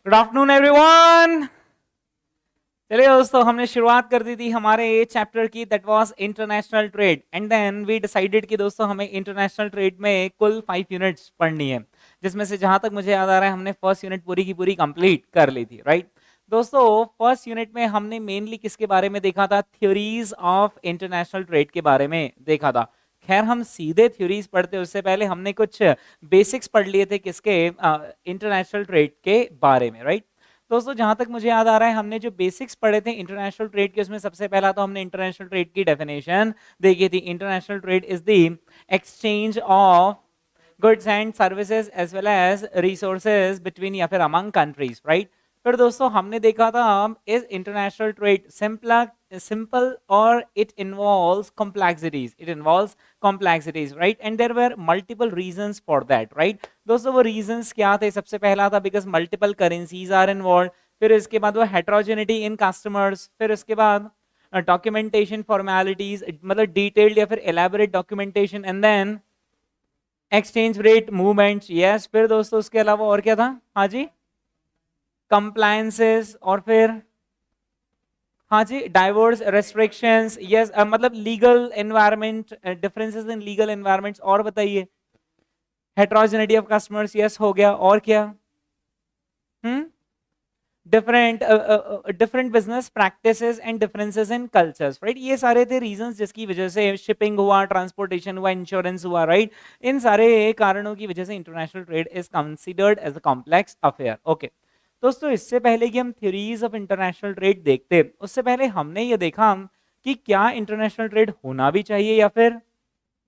Good afternoon everyone. चलिए दोस्तों, हमने शुरुआत कर दी थी हमारे चैप्टर की, that was international trade, and then we decided कि दोस्तों हमें इंटरनेशनल ट्रेड में कुल 5 यूनिट्स पढ़नी है, जिसमें से जहां तक मुझे याद आ रहा है हमने फर्स्ट यूनिट पूरी की पूरी कंप्लीट कर ली थी, राइट। दोस्तों, फर्स्ट यूनिट में हमने मेनली किसके बारे में देखा था? थ्योरीज ऑफ इंटरनेशनल ट्रेड के बारे में देखा था। खैर, हम सीधे थ्योरीज पढ़ते उससे पहले हमने कुछ बेसिक्स पढ़ लिए थे किसके, इंटरनेशनल ट्रेड के बारे में, राइट। दोस्तों, जहां तक मुझे याद आ रहा है हमने जो बेसिक्स पढ़े थे इंटरनेशनल ट्रेड के, उसमें सबसे पहला तो हमने इंटरनेशनल ट्रेड की डेफिनेशन देखी थी। International trade is the exchange of goods and services as well as resources between या फिर अमंग कंट्रीज, राइट। फिर दोस्तों हमने देखा था इज इंटरनेशनल ट्रेड सिंपल और it involves complexities, right, and there were multiple reasons for that, right. दोस्तों, वो रीजंस क्या थे? सबसे पहला था because multiple currencies are involve. फिर इसके बाद वो हेट्रोजेनिटी इन कस्टमर्स। फिर उसके बाद डॉक्यूमेंटेशन फॉर्मेलिटीज, मतलब डिटेल्ड या फिर elaborate documentation, and then exchange rate movements. Yes, फिर दोस्तों उसके अलावा और क्या था? हाँ जी, कंप्लायंसेस, और फिर हाँ जी, डाइवोर्स रेस्ट्रिक्शंस। यस, मतलब legal environment, differences in legal environments. और बताइए, हेट्रोजेनिटी ऑफ कस्टमर्स, यस हो गया। और क्या? Hmm different business practices and differences in cultures, right. ये सारे थे रीजंस जिसकी वजह से शिपिंग हुआ, ट्रांसपोर्टेशन हुआ, इंश्योरेंस हुआ, राइट। इन सारे कारणों की वजह से international trade is considered as a complex affair. Okay दोस्तों, इससे पहले कि हम थ्योरीज ऑफ इंटरनेशनल ट्रेड देखते, उससे पहले हमने ये देखा कि क्या इंटरनेशनल ट्रेड होना भी चाहिए या फिर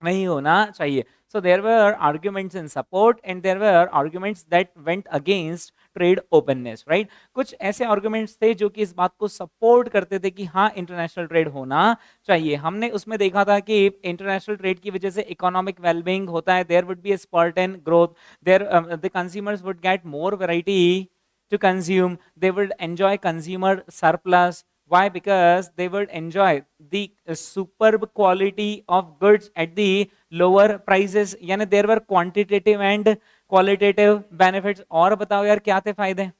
नहीं होना चाहिए। So there were arguments in support and there were arguments that went against trade openness, right. कुछ ऐसे आर्ग्यूमेंट्स थे जो कि इस बात को सपोर्ट करते थे कि हाँ, इंटरनेशनल ट्रेड होना चाहिए। हमने उसमें देखा था कि इंटरनेशनल ट्रेड की वजह से इकोनॉमिक वेलबींग होता है, there would be a spurt in growth, there the consumers would get more variety to consume, they would enjoy consumer surplus. Why? Because they would enjoy the superb quality of goods at the lower prices. यानी there were quantitative and qualitative benefits. और बताओ यार, क्या थे फायदे?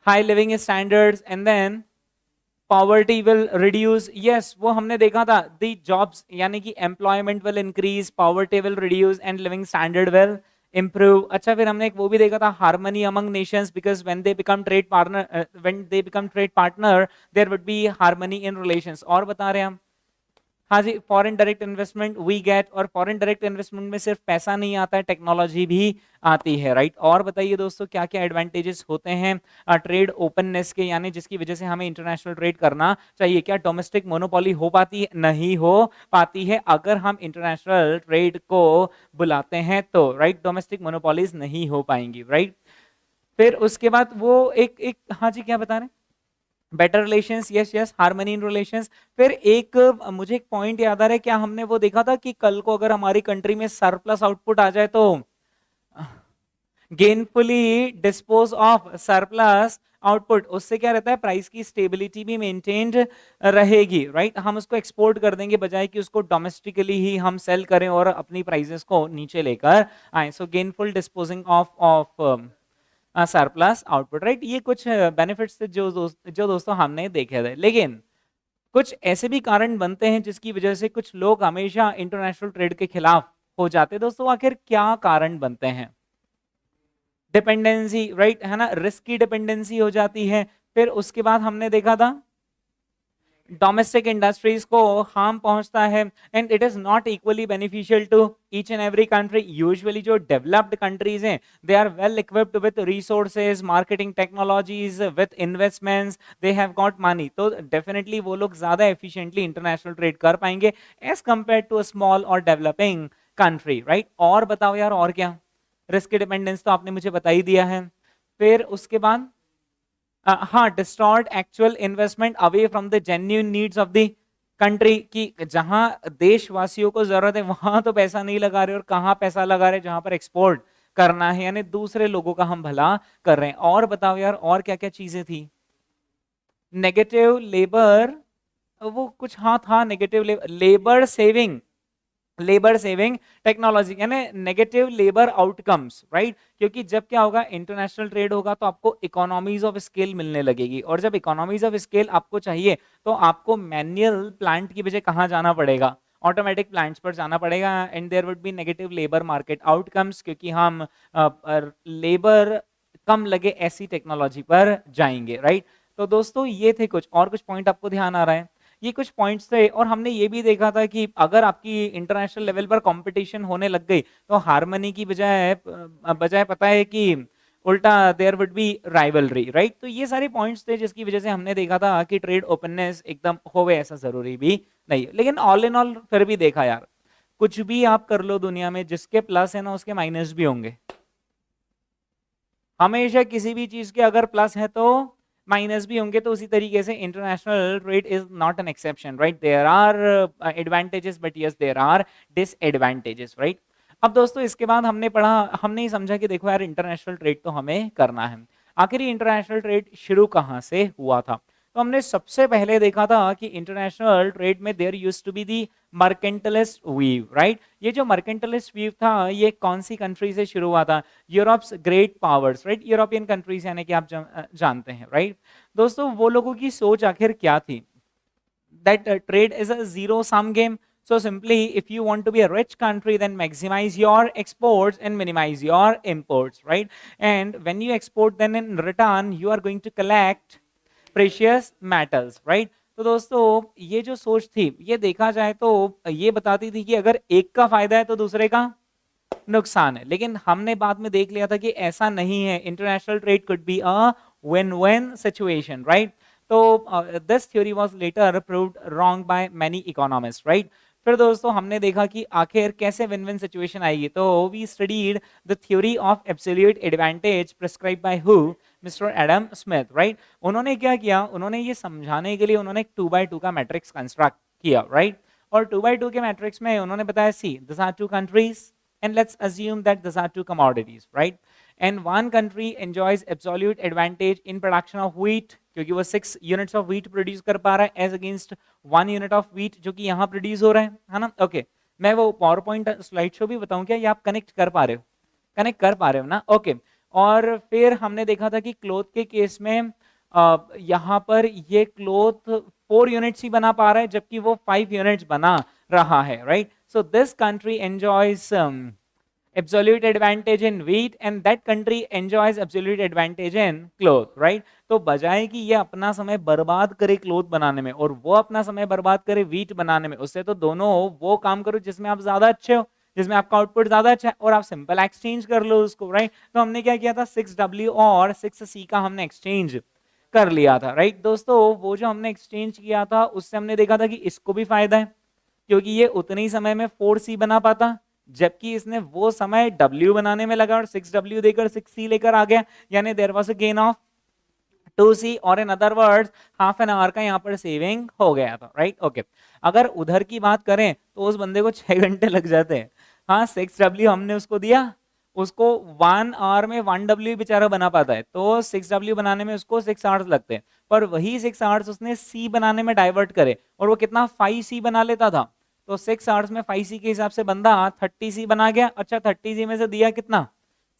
High living standards, and then poverty will reduce. Yes, वो हमने देखा था, the jobs यानी कि employment will increase, poverty will reduce, and living standard will improve. अच्छा, फिर हमने एक वो भी देखा था, harmony among nations, because when they become trade partner, there would be harmony in relations. और बता रहे हैं हम, हाँ जी, foreign direct investment we get, और फॉरेन डायरेक्ट इन्वेस्टमेंट में सिर्फ पैसा नहीं आता है, टेक्नोलॉजी भी आती है, राइट। और बताइए दोस्तों, क्या क्या एडवांटेजेस होते हैं ट्रेड ओपननेस के, यानी जिसकी वजह से हमें इंटरनेशनल ट्रेड करना चाहिए। क्या डोमेस्टिक मोनोपोली हो पाती है? नहीं हो पाती है अगर हम इंटरनेशनल ट्रेड को बुलाते हैं तो, राइट। डोमेस्टिक मोनोपोलीज नहीं हो पाएंगी, राइट। फिर उसके बाद वो एक एक हाँ जी, क्या बता रहे हैं? Better relations, yes yes, harmony in relations. फिर एक मुझे एक पॉइंट याद आ रहा है, क्या हमने वो देखा था कि कल को अगर हमारी कंट्री में सरप्लस आउटपुट आ जाए तो gainfully dispose of surplus output, उससे क्या रहता है? प्राइस की स्टेबिलिटी भी मेंटेन्ड रहेगी, राइट। हम उसको एक्सपोर्ट कर देंगे बजाय कि उसको डोमेस्टिकली ही हम सेल करें और अपनी प्राइसेस को नीचे लेकर आए। So gainful disposing of of surplus output, right. ये कुछ बेनिफिट्स थे जो दोस्तों हमने देखे थे। लेकिन कुछ ऐसे भी कारण बनते हैं जिसकी वजह से कुछ लोग हमेशा इंटरनेशनल ट्रेड के खिलाफ हो जाते हैं। दोस्तों, आखिर क्या कारण बनते हैं? डिपेंडेंसी, राइट, है ना, रिस्क की डिपेंडेंसी हो जाती है। फिर उसके बाद हमने देखा था डोमेस्टिक इंडस्ट्रीज को हार्म पहुंचता है, and it is not equally beneficial to each and every country. Usually जो डेवलप्ड कंट्रीज हैं, they are well equipped with resources, marketing technologies, with investments, they have got money, तो definitely वो लोग ज्यादा efficiently international trade कर पाएंगे as compare to a small और developing country, right. और बताओ यार, और क्या? रिस्क डिपेंडेंस तो आपने मुझे बता ही दिया है। फिर उसके बाद हाँ, distort actual investment away from the genuine needs of the country, कि जहां देशवासियों को जरूरत है वहां तो पैसा नहीं लगा रहे, और कहाँ पैसा लगा रहे? जहां पर एक्सपोर्ट करना है, यानी दूसरे लोगों का हम भला कर रहे हैं। और बताओ यार, और क्या क्या चीजें थी? नेगेटिव लेबर, वो कुछ हाँ था, negative labour saving, labour saving technology, यानी नेगेटिव लेबर आउटकम्स, राइट। क्योंकि जब क्या होगा, इंटरनेशनल ट्रेड होगा तो आपको इकोनॉमीज ऑफ स्केल मिलने लगेगी, और जब इकोनॉमीज ऑफ स्केल आपको चाहिए तो आपको मैनुअल प्लांट की बजाय कहाँ जाना पड़ेगा, ऑटोमेटिक प्लांट्स पर जाना पड़ेगा, and there would be negative labour market outcomes, क्योंकि हम लेबर कम लगे ऐसी टेक्नोलॉजी पर जाएंगे, राइट। तो दोस्तों ये थे कुछ, और कुछ पॉइंट आपको ध्यान आ रहा है, ये कुछ पॉइंट्स थे। और हमने ये भी देखा था कि अगर आपकी इंटरनेशनल लेवल पर कंपटीशन होने लग गई तो हारमनी की बजाय बजाय पता है कि उल्टा there would be rivalry, right. तो ये सारे पॉइंट्स थे जिसकी वजह से हमने देखा था कि ट्रेड ओपननेस एकदम होवे ऐसा जरूरी भी नहीं है। लेकिन ऑल इन ऑल फिर भी देखा यार, कुछ भी आप कर लो दुनिया में, जिसके प्लस है ना उसके माइनस भी होंगे। हमेशा किसी भी चीज के अगर प्लस है तो माइनस भी होंगे, तो उसी तरीके से international trade is not an exception, right. There are advantages but yes there are disadvantages, right. अब दोस्तों इसके बाद हमने पढ़ा, हमने ही समझा कि देखो यार इंटरनेशनल ट्रेड तो हमें करना है। आखिर इंटरनेशनल ट्रेड शुरू कहाँ से हुआ था, तो हमने सबसे पहले देखा था कि इंटरनेशनल ट्रेड में there used to be the mercantilist view, right. ये जो मर्केंटलिस्ट वीव था ये कौन सी कंट्री से शुरू हुआ था, Europe's great powers, right, European countries, यानी कि आप जानते हैं, राइट। दोस्तों वो लोगों की सोच आखिर क्या थी, that trade is a zero sum game. So simply if you want to be a rich country then maximize your exports and minimize your imports, right? And when you export then in return you are going to collect precious metals, right? तो दोस्तों ये जो सोच थी ये देखा जाए तो ये बताती थी कि अगर एक का फायदा है तो दूसरे का नुकसान है। लेकिन हमने बाद में देख लिया था कि ऐसा नहीं है, international trade could be a win win situation, right. तो this theory was later proved wrong by many economist, right. फिर दोस्तों हमने देखा कि आखिर कैसे विन विन सिचुएशन आएगी, तो we studied the theory of absolute advantage prescribe by who, mister Adam Smith, right. उन्होंने क्या किया, उन्होंने ये समझाने के लिए उन्होंने एक 2x2 का मैट्रिक्स कंस्ट्रक्ट किया, राइट। और 2x2 के मैट्रिक्स में उन्होंने बताया see this are two countries and let's assume that these are two commodities, right? And one country enjoys absolute advantage in production of wheat क्योंकि वो 6 units of wheat produce कर पा रहा है as against 1 unit of wheat जो कि यहाँ produce हो रहा है ना। ओके मैं वो पावर पॉइंट स्लाइड शो भी बताऊं क्या, ये आप कनेक्ट कर पा रहे हो, कनेक्ट कर पा रहे हो ना, ओके। और फिर हमने देखा था कि क्लोथ के केस में यहाँ पर ये क्लोथ 4 यूनिट्स ही बना पा रहा है जबकि वो 5 यूनिट्स बना रहा है, right. So this country enjoys absolute advantage in wheat and that country enjoys absolute advantage in cloth, right? तो बजाय कि ये अपना समय बर्बाद करे क्लोथ बनाने में और वो अपना समय बर्बाद करे व्हीट बनाने में, उससे तो दोनों वो काम करो जिसमें आप ज्यादा अच्छे हो, जिसमें आपका आउटपुट ज्यादा अच्छा है और आप सिंपल एक्सचेंज कर लो उसको, राइट। तो हमने क्या किया था 6W और 6C का हमने एक्सचेंज कर लिया था, राइट। दोस्तों वो जो हमने एक्सचेंज किया था उससे हमने देखा था कि इसको भी फायदा है क्योंकि ये उतने ही समय में 4C बना पाता जबकि इसने वो समय W बनाने में लगा और 6W देकर 6C लेकर आ गया, यानी there was a gain of 2C और in other words half an hour का यहाँ पर सेविंग हो गया था, राइट। ओके अगर उधर की बात करें तो उस बंदे को 6 घंटे लग जाते हैं, हाँ 6W हमने उसको दिया, उसको 1 आवर में 1W बेचारा बना पाता है, तो 6W बनाने में उसको 6 आवर्स लगते हैं, पर वही 6 आवर्स उसने C बनाने में डाइवर्ट करे और वो कितना 5C बना लेता था, तो 6 आवर्स में 5C के हिसाब से बंदा 30C बना गया। अच्छा 30C में से दिया कितना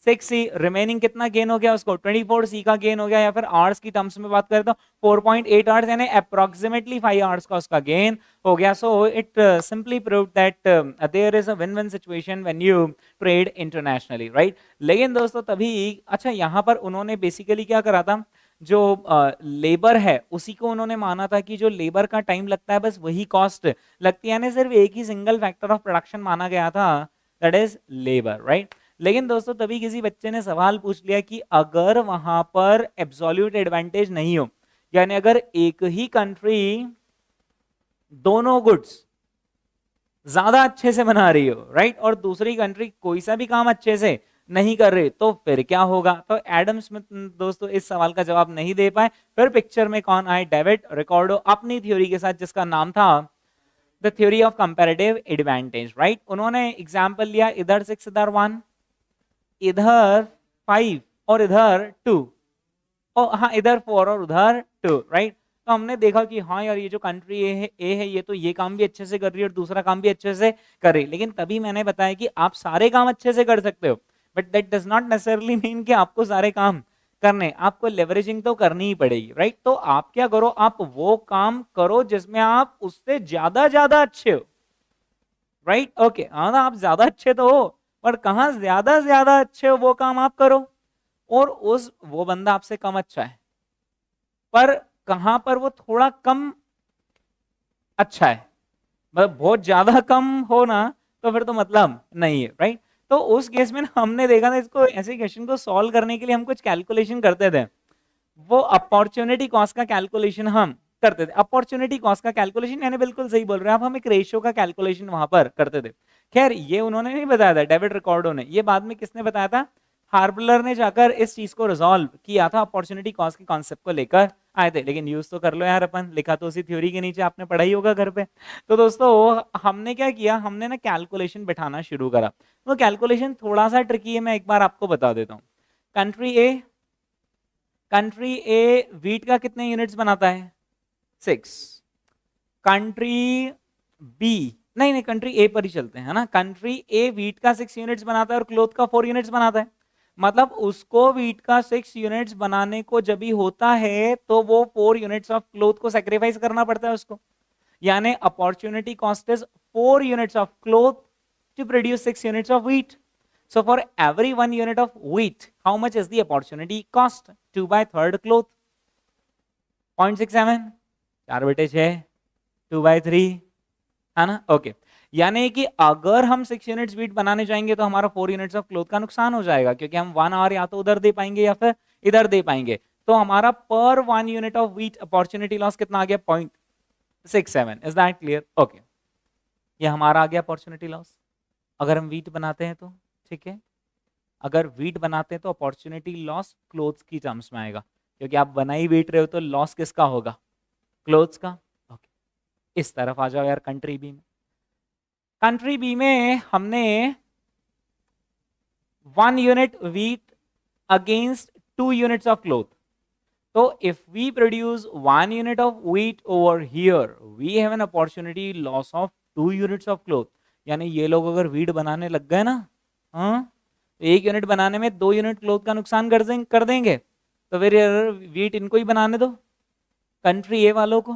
6C, रिमेनिंग कितना गेन हो गया उसको 24C का गेन हो गया, या फिर आवर्स की टर्म्स में बात करें तो 4.8 आवर्स यानी अप्रोक्सीमेटली 5 आवर्स का उसका गेन हो गया। So it simply prove that there is a win win situation when you trade internationally, right. लेकिन दोस्तों तभी अच्छा यहाँ पर उन्होंने बेसिकली क्या करा था, जो लेबर है उसी को उन्होंने माना था कि जो लेबर का टाइम लगता है बस वही कॉस्ट लगती है, यानी सिर्फ एक ही सिंगल फैक्टर ऑफ प्रोडक्शन माना गया था, दैट इज लेबर, राइट। लेकिन दोस्तों तभी किसी बच्चे ने सवाल पूछ लिया कि अगर वहां पर एब्सोल्यूट एडवांटेज नहीं हो, यानी अगर एक ही कंट्री दोनों गुड्स ज्यादा अच्छे से बना रही हो, राइट, और दूसरी कंट्री कोई सा भी काम अच्छे से नहीं कर रहे, तो फिर क्या होगा। तो एडम स्मिथ दोस्तों इस सवाल का जवाब नहीं दे पाए। फिर पिक्चर में कौन आए, डेविड रिकॉर्डो अपनी थ्योरी के साथ जिसका नाम था the theory of comparative advantage, right. उन्होंने एग्जांपल लिया इधर 6 इधर 1 इधर 5 और इधर 2 और हाँ इधर 4 और उधर 2, राइट। तो हमने देखा कि हाँ यार ये जो कंट्री ए है ये तो ये काम भी अच्छे से कर रही है और दूसरा काम भी अच्छे से कर रही है, लेकिन तभी मैंने बताया कि आप सारे काम अच्छे से कर सकते हो, but that does not necessarily mean कि आपको सारे काम करने, आपको लेवरेजिंग तो करनी ही पड़ेगी, राइट। तो आप क्या करो, आप वो काम करो जिसमें आप उससे ज्यादा ज्यादा अच्छे हो, राइट। ओके, हाँ ना, आप ज्यादा अच्छे तो हो, पर कहाँ ज्यादा ज्यादा अच्छे हो वो काम आप करो, और उस वो बंदा आपसे कम अच्छा है पर कहां पर वो थोड़ा कम अच्छा है, मतलब बहुत ज्यादा कम हो ना तो फिर तो मतलब नहीं है, राइट। तो उस केस में ना हमने देखा था, इसको ऐसे क्वेश्चन को सॉल्व करने के लिए हम कुछ कैलकुलेशन करते थे। वो अपॉर्चुनिटी कॉस्ट का कैलकुलेशन हम करते थे। अपॉर्चुनिटी कॉस्ट का कैलकुलेशन, यानी बिल्कुल सही बोल रहे हैं आप, हम एक रेशियो का कैलकुलेशन वहां पर करते थे। खैर ये उन्होंने नहीं बताया था, डेविड रिकॉर्डो ने, ये बाद में किसने बताया था, हार्बलर ने जाकर इस चीज को रिजॉल्व किया था, अपॉर्चुनिटी कॉस्ट के कॉन्सेप्ट को लेकर आए थे। लेकिन यूज तो कर लो यार, अपन लिखा तो उसी थ्योरी के नीचे, आपने पढ़ा ही होगा घर पे। तो दोस्तों हमने क्या किया, हमने ना कैलकुलेशन बैठाना शुरू करा। वो कैलकुलेशन थोड़ा सा ट्रिकी है, मैं एक बार आपको बता देता हूँ। कंट्री ए वीट का कितने यूनिट्स बनाता है, 6। कंट्री बी, नहीं कंट्री ए पर ही चलते हैं, है ना। कंट्री ए वीट का 6 यूनिट्स बनाता है और क्लोथ का 4 यूनिट्स बनाता है। मतलब उसको वीट का 6 यूनिट्स बनाने को जब भी होता है तो वो 4 यूनिट्स ऑफ क्लोथ को सेक्रीफाइस करना पड़ता है उसको। यानी opportunity cost is 4 units of cloth to produce 6 units of wheat. So for every 1 unit of wheat, how much is the opportunity cost? 2/3 cloth, 0.67, 4/6, 2/3, है ना। ओके, यानी कि अगर हम 6 यूनिट्स व्हीट बनाने जाएंगे तो हमारा 4 यूनिट्स ऑफ क्लोथ का नुकसान हो जाएगा, क्योंकि हम 1 आवर या तो उधर दे पाएंगे या फिर इधर दे पाएंगे। तो हमारा पर 1 unit of wheat opportunity loss कितना आ गया, 0.67। Is that clear? ओके, ये हमारा आ गया अपॉर्चुनिटी लॉस अगर हम व्हीट बनाते हैं तो, ठीक है। अगर व्हीट बनाते हैं तो अपॉर्चुनिटी लॉस क्लोथ्स की टर्म्स में आएगा, क्योंकि आप बना ही व्हीट रहे हो तो लॉस किसका होगा, क्लोथ्स का। ओके, इस तरफ आ जाओ यार। कंट्री बी में, कंट्री बी में हमने 1 unit wheat against 2 units of cloth. तो if we produce 1 unit of wheat over here, we have an opportunity loss of 2 units of cloth. यानी ये लोग अगर व्हीट बनाने लग गए ना, हाँ, तो 1 यूनिट बनाने में 2 यूनिट क्लोथ का नुकसान कर देंगे। तो फिर व्हीट इनको ही बनाने दो, कंट्री ए वालों को,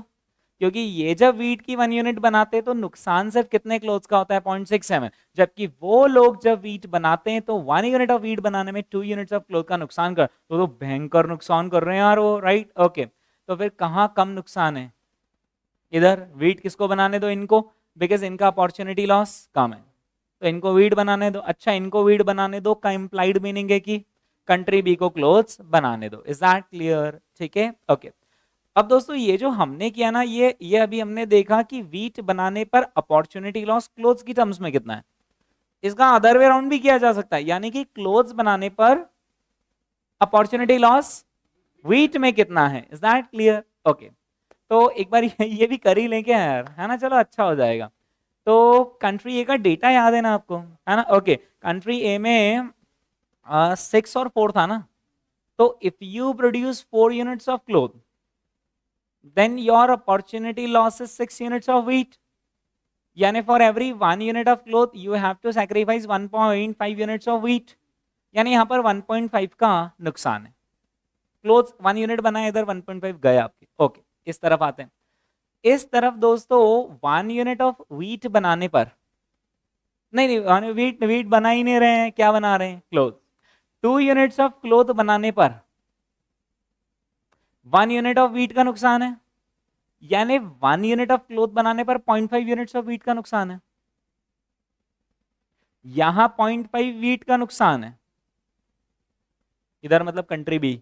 क्योंकि ये जब व्हीट की 1 यूनिट बनाते हैं तो नुकसान सिर्फ कितने क्लोथ्स का होता है, 0.67। जबकि वो लोग जब व्हीट बनाते हैं तो 1 यूनिट ऑफ व्हीट बनाने में 2 यूनिट्स ऑफ क्लोथ का नुकसान कर, तो भयंकर नुकसान कर रहे हैं यार वो, राइट। ओके, तो फिर कहाँ कम नुकसान है, इधर व्हीट किसको बनाने दो, इनको, बिकॉज इनका अपॉर्चुनिटी लॉस कम है, तो इनको वीट बनाने दो। अच्छा, इनको वीट बनाने दो का इंप्लाइड मीनिंग है कि कंट्री बी को क्लोथ्स बनाने दो। Is that clear? ठीक है, ओके। अब दोस्तों ये जो हमने किया ना, ये अभी हमने देखा कि वीट बनाने पर अपॉर्चुनिटी लॉस क्लोथ्स की टर्म्स में कितना है। इसका अदर वे राउंड भी किया जा सकता है, यानी कि क्लोथ्स बनाने पर अपॉर्चुनिटी लॉस वीट में कितना है। Is that clear? ओके, तो एक बार ये भी कर ही लें क्या यार, है ना, चलो अच्छा हो जाएगा। तो कंट्री ए का डेटा याद है ना आपको, है ना। ओके, कंट्री ए में 6 और 4 था ना। तो if you produce 4 units of cloth, then your opportunity loss is 6 units of wheat. यानी for every 1 unit of cloth you have to sacrifice 1.5 units of wheat. यानी यहाँ पर 1.5 का नुकसान है। क्लोथ 1 यूनिट बनाए, इधर 1.5 गए आपके। ओके, इस तरफ आते हैं। इस तरफ दोस्तों 1 यूनिट ऑफ व्हीट बनाने पर, नहीं व्हीट बना ही नहीं रहे हैं, क्या बना रहे हैं, क्लोथ। 2 यूनिट्स ऑफ क्लोथ बनाने पर 1 यूनिट ऑफ व्हीट का नुकसान है। यानी 1 यूनिट ऑफ क्लोथ बनाने पर 0.5 यूनिट्स ऑफ व्हीट का नुकसान है। यहां 0.5 व्हीट का नुकसान है, इधर मतलब कंट्री बी,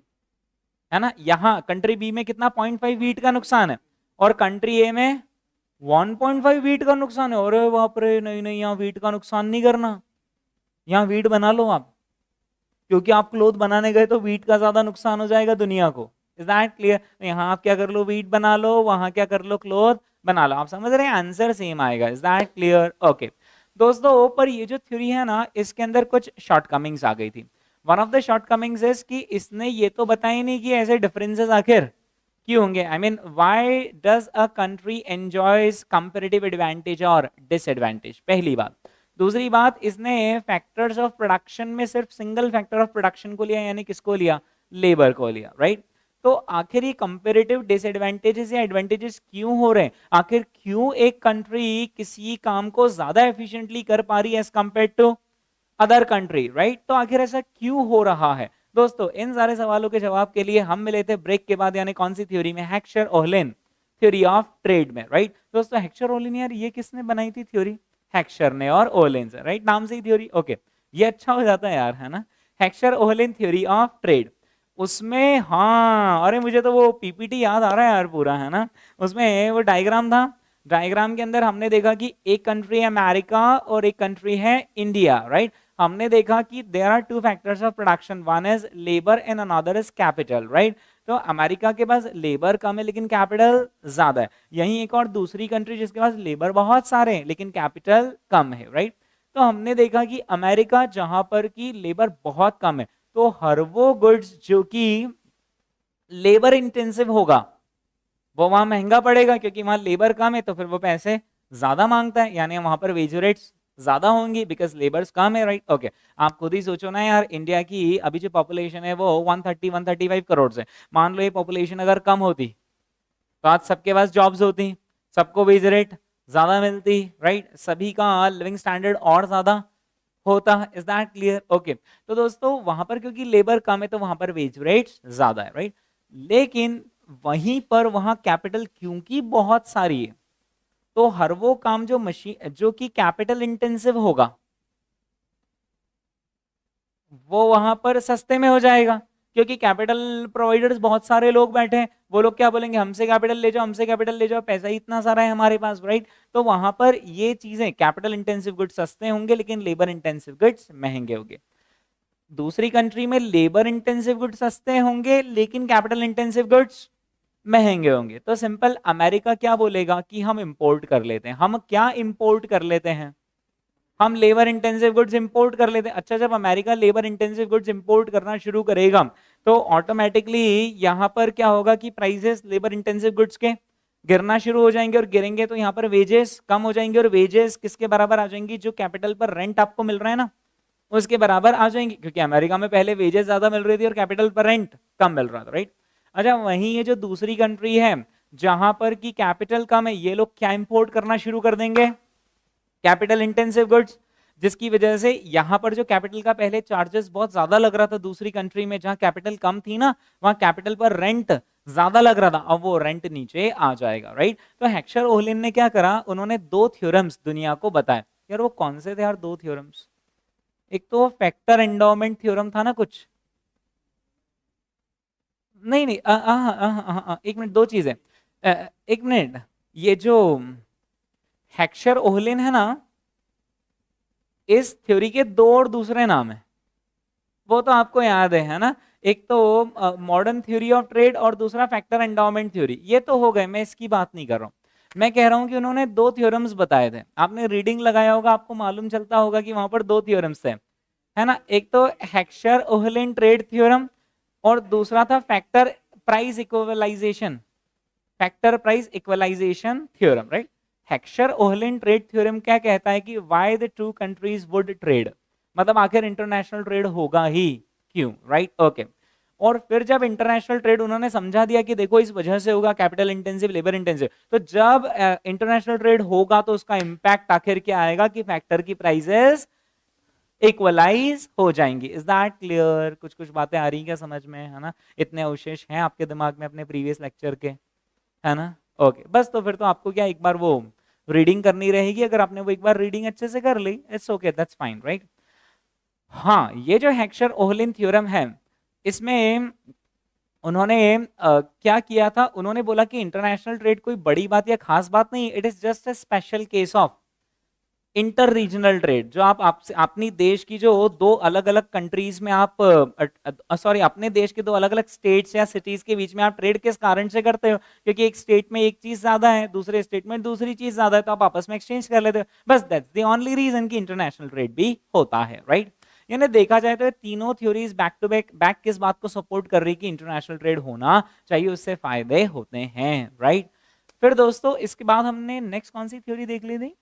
है ना। यहां कंट्री बी में कितना, 0.5 व्हीट का नुकसान है, और कंट्री ए में 1.5 व्हीट का नुकसान है। अरे बाप रे, नहीं यहाँ व्हीट का नुकसान नहीं करना, यहाँ व्हीट बना लो आप, क्योंकि आप क्लोथ बनाने गए तो व्हीट का ज्यादा नुकसान हो जाएगा दुनिया को। Is that clear? यहाँ आप क्या कर लो, व्हीट बना लो, वहां क्या कर लो, क्लोथ बना लो। आप समझ रहे हैं, आंसर सेम आएगा। Is that clear? ओके दोस्तों, पर ये जो थ्योरी है ना, इसके अंदर कुछ शॉर्टकमिंग्स आ गई थी। One of the shortcomings is कि इसने ये तो बताया नहीं कि ऐसे डिफरेंसेस आखिर क्यों होंगे? I mean why does a country enjoys comparative advantage और डिसएडवांटेज? पहली बात। दूसरी बात, इसने फैक्टर्स ऑफ प्रोडक्शन में सिर्फ सिंगल फैक्टर ऑफ प्रोडक्शन को लिया, यानी किसको लिया? लेबर को लिया, राइट? तो आखिर ये कंपैरेटिव डिसएडवांटेजेस या एडवांटेजेस क्यों हो रहे हैं? आखिर क्यों एक कंट्री किसी काम को ज्यादा एफिशिएंटली कर पा रही है as compare to other country, right? तो आखिर ऐसा क्यों हो रहा है? दोस्तों, इन सारे सवालों के जवाब के लिए हम मिले थे ब्रेक के बाद, यानी कौन सी थ्योरी में? हेक्सचर ओहलेन थ्योरी ऑफ ट्रेड में, राइट? दोस्तों, हेक्सचर ओहलेन, यार ये किसने बनाई थी थ्योरी? हेक्सचर ने और ओहलेन से, राइट? नाम से ही थ्योरी, ओके, ये अच्छा हो जाता है यार, है ना? हेक्सचर ओहलेन थ्योरी ऑफ ट्रेड, उसमें, हाँ, अरे मुझे तो वो पीपीटी याद आ रहा है यार पूरा, है ना? उसमें वो डायग्राम था, डायग्राम के अंदर हमने देखा कि एक कंट्री है अमेरिका और एक कंट्री है इंडिया, राइट? हमने देखा कि there are two factors of production, one is labour and another is capital, right? तो अमेरिका के पास लेबर कम है लेकिन कैपिटल ज्यादा है। यहीं एक और दूसरी कंट्री जिसके पास लेबर बहुत सारे हैं लेकिन कैपिटल कम है, राइट? तो हमने देखा कि अमेरिका जहां पर की लेबर बहुत कम है, तो हर वो गुड्स जो कि लेबर इंटेंसिव होगा वो वहां महंगा पड़ेगा, क्योंकि वहां लेबर कम है तो फिर वो पैसे ज्यादा मांगता है, यानी वहां पर वेज रेट्स ज्यादा होंगी बिकॉज लेबर्स कम है, राइट? ओके, आप खुद ही सोचो ना यार, इंडिया की अभी जो पॉपुलेशन है वो 135 करोड़ है। मान लो ये पॉपुलेशन अगर कम होती तो आज सबके पास जॉब्स होती, सबको वेज रेट ज्यादा मिलती, राइट? सभी का लिविंग स्टैंडर्ड और ज्यादा होता। Is that clear? ओके, तो दोस्तों वहां पर क्योंकि लेबर कम है तो वहां पर वेज रेट्स ज्यादा है, राइट? लेकिन वहीं पर वहां कैपिटल क्योंकि बहुत सारी है, तो हर वो काम जो मशीन जो कि कैपिटल इंटेंसिव होगा वो वहां पर सस्ते में हो जाएगा, क्योंकि कैपिटल प्रोवाइडर्स बहुत सारे लोग बैठे हैं, वो लोग क्या बोलेंगे? हमसे कैपिटल ले जाओ, हमसे कैपिटल ले जाओ, पैसा ही इतना सारा है हमारे पास, राइट? तो वहां पर ये चीजें, कैपिटल इंटेंसिव गुड्स सस्ते होंगे लेकिन लेबर इंटेंसिव गुड्स महंगे होंगे। दूसरी कंट्री में लेबर इंटेंसिव गुड्स सस्ते होंगे लेकिन कैपिटल इंटेंसिव गुड्स महंगे होंगे। तो सिंपल अमेरिका क्या बोलेगा कि हम इंपोर्ट कर लेते हैं। हम क्या इंपोर्ट कर लेते हैं? हम लेबर इंटेंसिव गुड्स इंपोर्ट कर लेते हैं। अच्छा, जब America labour intensive goods import करना शुरू करेगा तो ऑटोमेटिकली यहां पर क्या होगा कि प्राइसेस लेबर इंटेंसिव गुड्स के गिरना शुरू हो जाएंगे, और गिरेंगे तो यहाँ पर वेजेस कम हो जाएंगे, और वेजेस किसके बराबर आ जाएंगी? जो कैपिटल पर रेंट आपको मिल रहा है ना उसके बराबर आ जाएंगे, क्योंकि अमेरिका में पहले वेजेस ज्यादा मिल रही थी और कैपिटल पर रेंट कम मिल रहा था, राइट? अच्छा, वहीं ये जो दूसरी कंट्री है जहां पर की कैपिटल कम है, ये लोग क्या इंपोर्ट करना शुरू कर देंगे? कैपिटल इंटेंसिव गुड्स, जिसकी वजह से यहां पर जो कैपिटल का पहले चार्जेस बहुत ज्यादा लग रहा था दूसरी कंट्री में जहां कैपिटल कम थी ना, वहां कैपिटल पर रेंट ज्यादा लग रहा था, अब वो रेंट नीचे आ जाएगा, राइट? तो हेक्सचर ओहलिन ने क्या करा? उन्होंने दो थ्योरम्स दुनिया को बताए। यार वो कौन से थे यार दो थ्योरम्स? एक तो फैक्टर एंडोमेंट थ्योरम था ना कुछ, नहीं नहीं, एक मिनट, दो चीजें, एक मिनट, ये जो हेक्सचर ओहलिन है ना, इस थ्योरी के दो और दूसरे नाम है, वो तो आपको याद है ना? एक तो मॉडर्न थ्योरी ऑफ ट्रेड और दूसरा फैक्टर एंडोमेंट थ्योरी। ये तो हो गए, मैं इसकी बात नहीं कर रहा हूं। मैं कह रहा हूं कि उन्होंने दो थ्योरम्स बताए थे, आपने रीडिंग लगाया होगा, आपको मालूम चलता होगा कि वहां पर दो थ्योरम्स थे, है ना? एक तो हेक्सचर ओहलिन ट्रेड थ्योरम और दूसरा था factor price equalization, factor price equalization theorem, right? Heckscher Ohlin trade theorem क्या कहता है कि why the two countries would trade, मतलब आखिर इंटरनेशनल ट्रेड होगा ही क्यों, राइट? ओके, और फिर जब इंटरनेशनल ट्रेड उन्होंने समझा दिया कि देखो इस वजह से होगा, कैपिटल इंटेंसिव, लेबर इंटेंसिव, तो जब इंटरनेशनल ट्रेड होगा तो उसका इंपैक्ट आखिर क्या आएगा कि फैक्टर की प्राइसेस इक्वलाइज हो जाएंगी। Is that clear? कुछ कुछ बातें आ रही क्या समझ में, है ना? इतने अवशेष हैं आपके दिमाग में अपने प्रीवियस लेक्चर के, है ना? ओके, बस तो फिर तो आपको क्या एक बार वो रीडिंग करनी रहेगी। अगर आपने वो एक बार रीडिंग अच्छे से कर ली, it's okay, that's fine, right? हाँ, ये जो हेक्सचर ओहलिन थ्योरम है, इसमें उन्होंने क्या किया था? उन्होंने बोला कि इंटरनेशनल ट्रेड कोई बड़ी बात या खास बात नहीं, it is just a special case of inter regional trade. जो आप अपनी देश की जो दो अलग अलग कंट्रीज में आप सॉरी अपने देश के दो अलग अलग स्टेट्स या सिटीज के बीच में आप ट्रेड किस कारण से करते हो? क्योंकि एक स्टेट में एक चीज ज्यादा है, दूसरे स्टेट में दूसरी चीज ज्यादा है, तो आप आपस में एक्सचेंज कर लेते हो, बस दैट्स द ओनली रीजन कि इंटरनेशनल ट्रेड भी होता है, राइट? यानी देखा जाए तो ये तीनों थ्योरीज बैक टू बैक किस बात को सपोर्ट कर रही कि इंटरनेशनल ट्रेड होना चाहिए, उससे फायदे होते हैं, राइट। फिर दोस्तों इसके बाद हमने नेक्स्ट कौन सी थ्योरी देख ली थी,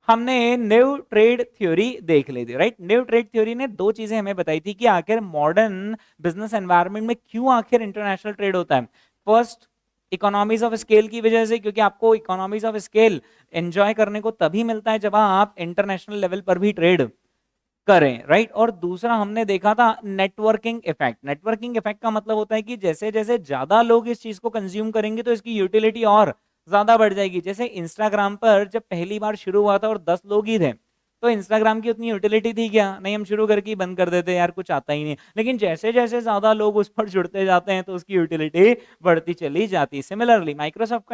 हमने न्यू ट्रेड थ्योरी देख ली थी, राइट। न्यू ट्रेड थ्योरी ने दो चीजें हमें बताई थी कि आखिर मॉडर्न बिजनेस एनवायरनमेंट में क्यों आखिर इंटरनेशनल ट्रेड होता है। फर्स्ट, इकोनॉमीज ऑफ स्केल की वजह से, क्योंकि आपको इकोनॉमीज ऑफ स्केल एंजॉय करने को तभी मिलता है जब आप इंटरनेशनल लेवल पर भी ट्रेड करें, राइट। और दूसरा हमने देखा था नेटवर्किंग इफेक्ट। नेटवर्किंग इफेक्ट का मतलब होता है कि जैसे जैसे ज्यादा लोग इस चीज को कंज्यूम करेंगे तो इसकी यूटिलिटी और ज्यादा बढ़ जाएगी। जैसे इंस्टाग्राम पर जब पहली बार शुरू हुआ था और 10 लोग ही थे, तो इंस्टाग्राम की उतनी यूटिलिटी थी क्या, नहीं, हम शुरू करके ही बंद कर देते यार, कुछ आता ही नहीं। लेकिन जैसे जैसे ज्यादा लोग उस पर जुड़ते जाते हैं तो उसकी यूटिलिटी बढ़ती चली जाती है। सिमिलरली माइक्रोसॉफ्ट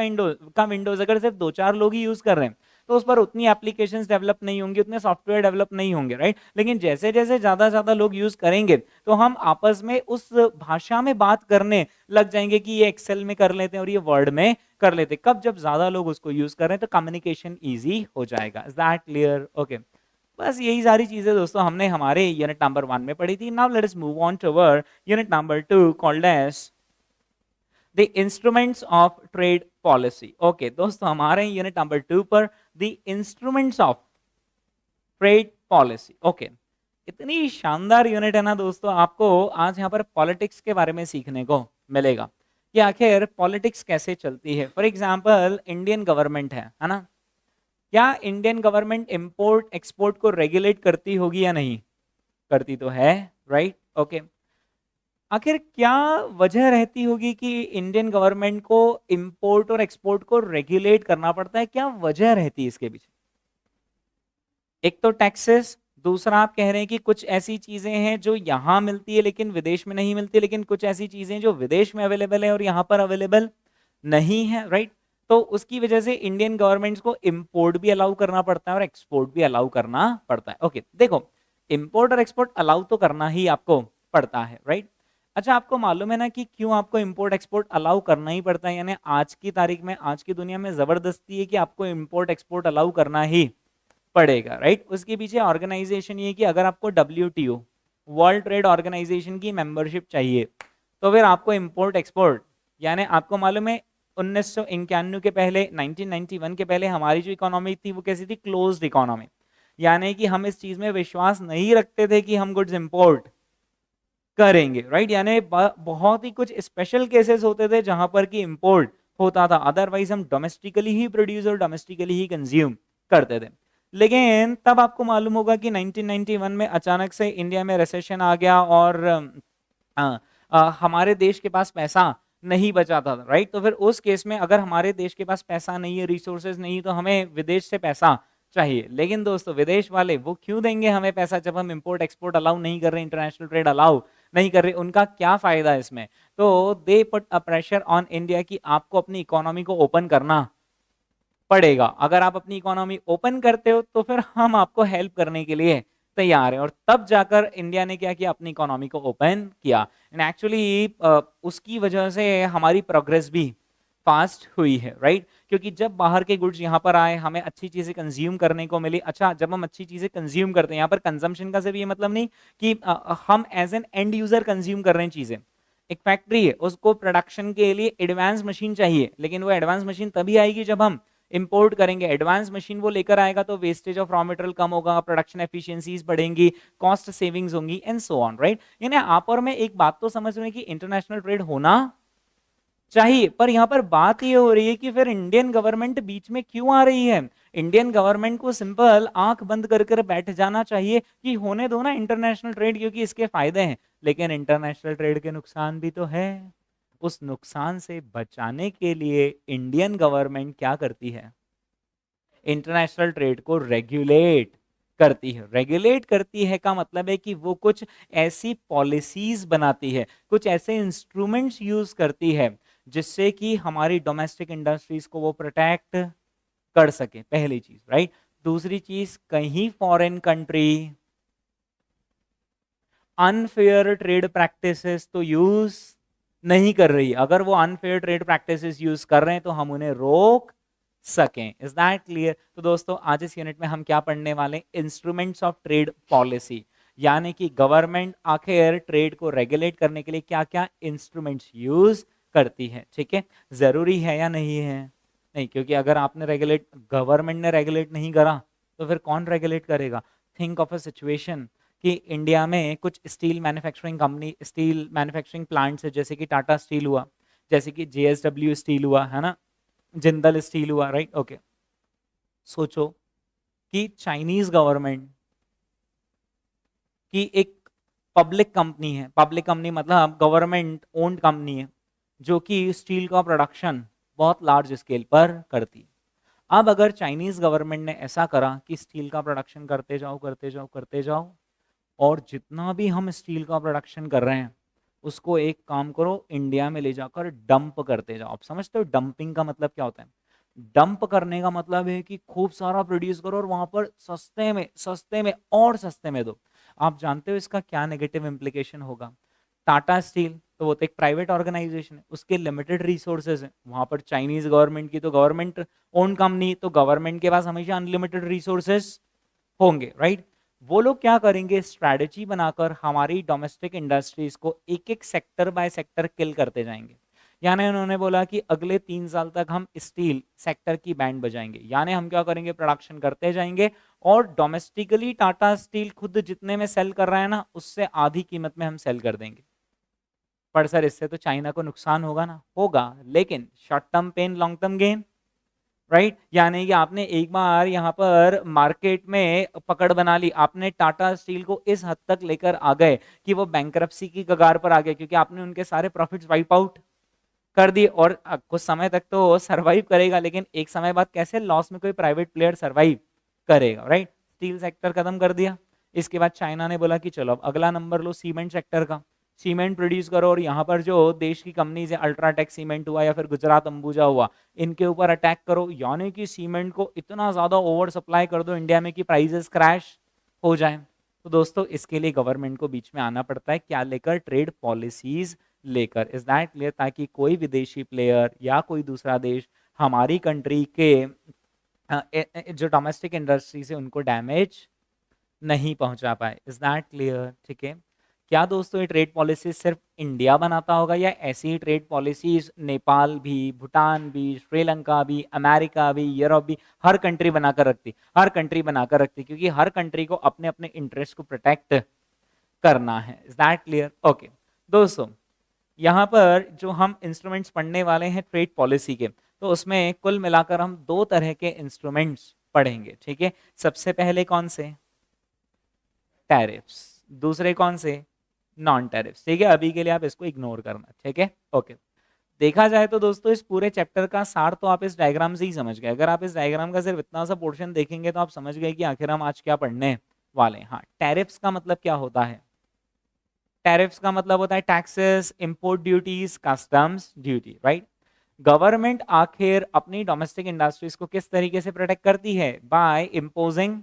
का विंडोज अगर सिर्फ 2-4 लोग ही यूज कर रहे हैं तो उस पर उतनी एप्लीकेशंस डेवलप नहीं होंगी, उतने सॉफ्टवेयर डेवलप नहीं होंगे, राइट। लेकिन जैसे जैसे ज्यादा लोग यूज करेंगे तो हम आपस में उस भाषा में बात करने लग जाएंगे कि ये एक्सेल में कर लेते हैं और ये वर्ड में कर लेते हैं। कब, जब ज्यादा लोग उसको यूज कर रहे हैं तो कम्युनिकेशन ईजी हो जाएगा। Is that clear? ओके, बस यही सारी चीजें दोस्तों हमने हमारे यूनिट नंबर 1 में पढ़ी थी। Now let us move on to our unit number 2 called as the instruments of trade policy. Okay दोस्तों, हमारे यूनिट नंबर 2 पर the instruments of trade policy. Okay, इतनी शानदार यूनिट है ना दोस्तों, आपको आज यहाँ पर पॉलिटिक्स के बारे में सीखने को मिलेगा कि आखिर पॉलिटिक्स कैसे चलती है। फॉर एग्जाम्पल इंडियन गवर्नमेंट है ना, क्या इंडियन गवर्नमेंट इंपोर्ट एक्सपोर्ट को रेगुलेट करती होगी या नहीं? करती तो है, राइट। ओके, आखिर क्या वजह रहती होगी कि इंडियन गवर्नमेंट को इंपोर्ट और एक्सपोर्ट को रेगुलेट करना पड़ता है? क्या वजह रहती है इसके पीछे? एक तो टैक्सेस, दूसरा आप कह रहे हैं कि कुछ ऐसी चीजें हैं जो यहां मिलती है लेकिन विदेश में नहीं मिलती, लेकिन कुछ ऐसी चीजें जो विदेश में अवेलेबल है और यहां पर अवेलेबल नहीं है, राइट। तो उसकी वजह से इंडियन गवर्नमेंट्स को इंपोर्ट भी अलाउ करना पड़ता है और एक्सपोर्ट भी अलाउ करना पड़ता है। ओके, देखो, इंपोर्ट और एक्सपोर्ट अलाउ तो करना ही आपको पड़ता है, राइट। अच्छा, आपको मालूम है ना कि क्यों आपको इंपोर्ट एक्सपोर्ट अलाउ करना ही पड़ता है? यानी आज की तारीख में, आज की दुनिया में जबरदस्ती है कि आपको इंपोर्ट एक्सपोर्ट अलाउ करना ही पड़ेगा, राइट। उसके पीछे ऑर्गेनाइजेशन ये कि अगर आपको WTO, वर्ल्ड ट्रेड ऑर्गेनाइजेशन की मेंबरशिप चाहिए तो फिर आपको इंपोर्ट एक्सपोर्ट, यानी आपको मालूम है 1991 के पहले, 1991 के पहले हमारी जो इकोनॉमी थी वो कैसी थी? Closed economy. यानी कि हम इस चीज में विश्वास नहीं रखते थे कि हम गुड्स इंपोर्ट करेंगे, राइट। यानी बहुत ही कुछ स्पेशल केसेस होते थे जहां पर कि इंपोर्ट होता था, अदरवाइज हम डोमेस्टिकली ही प्रोड्यूस और डोमेस्टिकली ही कंज्यूम करते थे। लेकिन तब आपको मालूम होगा कि 1991 में अचानक से इंडिया में रिसेशन आ गया और हमारे देश के पास पैसा नहीं बचा था, राइट। तो फिर उस केस में अगर हमारे देश के पास पैसा नहीं है, रिसोर्सेज नहीं, तो हमें विदेश से पैसा चाहिए। लेकिन दोस्तों विदेश वाले वो क्यों देंगे हमें पैसा जब हम इंपोर्ट एक्सपोर्ट अलाउ नहीं कर रहे, इंटरनेशनल ट्रेड अलाउ नहीं कर रहे? उनका क्या फायदा है इसमें? तो they put a pressure on India कि आपको अपनी इकोनॉमी को ओपन करना पड़ेगा। अगर आप अपनी इकोनॉमी ओपन करते हो तो फिर हम आपको हेल्प करने के लिए तैयार है। और तब जाकर इंडिया ने क्या किया? अपनी इकोनॉमी को ओपन किया। एंड एक्चुअली उसकी वजह से हमारी प्रोग्रेस भी फास्ट हुई है, राइट। क्योंकि जब बाहर के गुड्स यहाँ पर आए, हमें अच्छी चीजें कंज्यूम करने को मिली। अच्छा, जब हम अच्छी चीजें कंज्यूम करते हैं, यहाँ पर कंजम्पशन का सिर्फ ये मतलब नहीं कि हम as an end user consume कर रहे हैं चीजें। एक फैक्ट्री है, उसको प्रोडक्शन के लिए एडवांस मशीन चाहिए, लेकिन वो एडवांस मशीन तभी आएगी जब हम इंपोर्ट करेंगे। एडवांस मशीन वो लेकर आएगा तो वेस्टेज ऑफ रॉ मटेरियल कम होगा, प्रोडक्शन एफिशिएंसीज बढ़ेंगी, कॉस्ट सेविंग्स होंगी एंड सो ऑन, राइट। यानी आप और मैं एक बात तो समझ रहे हैं कि इंटरनेशनल ट्रेड होना चाहिए, पर यहाँ पर बात ये हो रही है कि फिर इंडियन गवर्नमेंट बीच में क्यों आ रही है? इंडियन गवर्नमेंट को सिंपल आंख बंद कर कर बैठ जाना चाहिए कि होने दो ना इंटरनेशनल ट्रेड, क्योंकि इसके फायदे हैं। लेकिन इंटरनेशनल ट्रेड के नुकसान भी तो है। उस नुकसान से बचाने के लिए इंडियन गवर्नमेंट क्या करती है? इंटरनेशनल ट्रेड को रेगुलेट करती है। रेगुलेट करती है का मतलब है कि वो कुछ ऐसी पॉलिसीज बनाती है, कुछ ऐसे इंस्ट्रूमेंट्स यूज करती है जिससे कि हमारी डोमेस्टिक इंडस्ट्रीज को वो प्रोटेक्ट कर सके, पहली चीज, राइट। दूसरी चीज, कहीं foreign country unfair trade practices तो यूज नहीं कर रही। अगर वो अनफेयर ट्रेड प्रैक्टिसेस यूज कर रहे हैं तो हम उन्हें रोक सकें। Is that clear? तो दोस्तों आज इस यूनिट में हम क्या पढ़ने वाले? Instruments of trade policy. यानी कि गवर्नमेंट आखिर ट्रेड को रेगुलेट करने के लिए क्या क्या इंस्ट्रूमेंट्स यूज करती है, ठीक है। जरूरी है या नहीं है? नहीं, क्योंकि अगर आपने रेगुलेट, गवर्नमेंट ने रेगुलेट नहीं करा तो फिर कौन रेगुलेट करेगा? थिंक ऑफ अ सिचुएशन कि इंडिया में कुछ steel manufacturing company, steel manufacturing plants है, जैसे कि टाटा स्टील हुआ, जैसे कि JSW स्टील हुआ, है ना, जिंदल स्टील हुआ, राइट, ओके। सोचो कि चाइनीज गवर्नमेंट की एक पब्लिक कंपनी है, पब्लिक कंपनी मतलब गवर्नमेंट ओन्ड कंपनी है, जो कि स्टील का प्रोडक्शन बहुत लार्ज स्केल पर करती है। अब अगर चाइनीज गवर्नमेंट ने ऐसा करा कि स्टील का प्रोडक्शन करते जाओ करते जाओ करते जाओ, और जितना भी हम स्टील का प्रोडक्शन कर रहे हैं उसको एक काम करो, इंडिया में ले जाकर डंप करते जाओ। आप समझते हो डंपिंग का मतलब क्या होता है? डंप करने का मतलब है कि खूब सारा प्रोड्यूस करो और वहां पर सस्ते में और सस्ते में दो। आप जानते हो इसका क्या नेगेटिव इम्प्लीकेशन होगा? टाटा स्टील तो वो तो एक प्राइवेट ऑर्गेनाइजेशन है, उसके लिमिटेड रिसोर्सेज हैं, वहां पर चाइनीज गवर्नमेंट की तो गवर्नमेंट ओन कंपनी, तो गवर्नमेंट के पास हमेशा अनलिमिटेड रिसोर्सेज होंगे, राइट। वो लोग क्या करेंगे? स्ट्रैटेजी बनाकर हमारी डोमेस्टिक इंडस्ट्रीज को एक एक सेक्टर बाय सेक्टर किल करते जाएंगे। यानी उन्होंने बोला कि अगले 3 साल तक हम स्टील सेक्टर की बैंड बजाएंगे, यानी हम क्या करेंगे? प्रोडक्शन करते जाएंगे और डोमेस्टिकली टाटा स्टील खुद जितने में सेल कर रहा है ना, उससे आधी कीमत में हम सेल कर देंगे। पर सर इससे तो चाइना को नुकसान होगा ना, होगा, लेकिन short term pain long term gain, right. यानी कि आपने एक बार यहाँ पर मार्केट में पकड़ बना ली, आपने टाटा स्टील को इस हद तक लेकर आ गए कि वो बैंकरप्सी की कगार पर आ गए, क्योंकि आपने उनके सारे प्रॉफिट्स वाइप आउट कर दिए। और कुछ समय तक तो सरवाइव करेगा, लेकिन एक समय बाद कैसे लॉस में कोई प्राइवेट प्लेयर सरवाइव करेगा, राइट। स्टील सेक्टर खत्म कर दिया। इसके बाद चाइना ने बोला कि चलो अब अगला नंबर लो सीमेंट सेक्टर का, सीमेंट प्रोड्यूस करो, और यहाँ पर जो देश की कंपनीज है, अल्ट्राटेक सीमेंट हुआ या फिर गुजरात अंबुजा हुआ, इनके ऊपर अटैक करो, यानी कि सीमेंट को इतना ज्यादा ओवर सप्लाई कर दो इंडिया में कि प्राइसेस क्रैश हो जाए। तो दोस्तों इसके लिए गवर्नमेंट को बीच में आना पड़ता है, क्या लेकर? ट्रेड पॉलिसीज लेकर। Is that clear? ताकि कोई विदेशी प्लेयर या कोई दूसरा देश हमारी कंट्री के जो डोमेस्टिक इंडस्ट्री से उनको डैमेज नहीं पहुंचा पाए। Is that clear? ठीक है। क्या दोस्तों ये ट्रेड पॉलिसी सिर्फ इंडिया बनाता होगा, या ऐसी ही ट्रेड पॉलिसीज नेपाल भी, भूटान भी, श्रीलंका भी, अमेरिका भी, यूरोप भी, हर कंट्री बनाकर रखती, हर कंट्री बनाकर रखती, क्योंकि हर कंट्री को अपने अपने इंटरेस्ट को प्रोटेक्ट करना है। Is that clear? ओके दोस्तों, यहाँ पर जो हम इंस्ट्रूमेंट्स पढ़ने वाले हैं ट्रेड पॉलिसी के, तो उसमें कुल मिलाकर हम 2 तरह के इंस्ट्रूमेंट्स पढ़ेंगे, ठीक है। सबसे पहले कौन से? टैरिफ्स। दूसरे कौन से? नॉन टैरिफ्स, ठीक है। अभी के लिए आप इसको इग्नोर करना, ठीक है, ओके। देखा जाए तो दोस्तों इस पूरे चैप्टर का सार तो आप इस डायग्राम से ही समझ गए। अगर आप इस डायग्राम का सिर्फ इतना सा पोर्शन देखेंगे तो आप समझ गए कि आखिर हम आज क्या पढ़ने वाले हैं। हाँ, टैरिफ्स का मतलब क्या होता है? टैरिफ्स का मतलब होता है taxes, import duties, customs duty, right. Government आखिर अपनी डोमेस्टिक इंडस्ट्रीज को किस तरीके से प्रोटेक्ट करती है? By imposing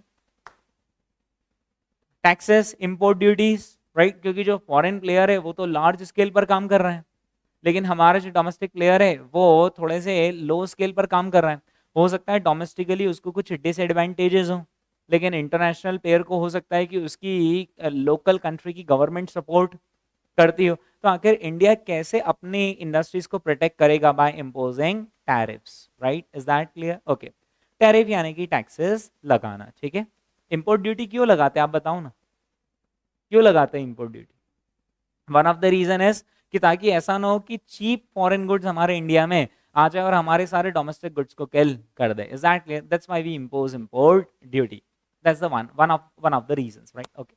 taxes, import duties, right. क्योंकि जो फॉरेन प्लेयर है वो तो लार्ज स्केल पर काम कर रहे हैं, लेकिन हमारा जो डोमेस्टिक प्लेयर है वो थोड़े से लो स्केल पर काम कर रहा है। हो सकता है डोमेस्टिकली उसको कुछ डिसएडवांटेजेस हो, लेकिन इंटरनेशनल प्लेयर को हो सकता है कि उसकी लोकल कंट्री की गवर्नमेंट सपोर्ट करती हो। तो आखिर इंडिया कैसे अपनी इंडस्ट्रीज को प्रोटेक्ट करेगा? By imposing tariffs, right. Is that clear? Okay. Tariff यानी कि टैक्सेस लगाना, ठीक है। इंपोर्ट ड्यूटी क्यों लगाते हैं आप बताओ ना, क्यों लगाते हैं import duty? One of the reason is कि ताकि ऐसा ना हो कि चीप फॉरेन गुड्स हमारे इंडिया में आ जाए और हमारे सारे डोमेस्टिक गुड्स को किल कर दे। Is that clear? That's why we impose import duty. That's the one of the reasons, right, okay.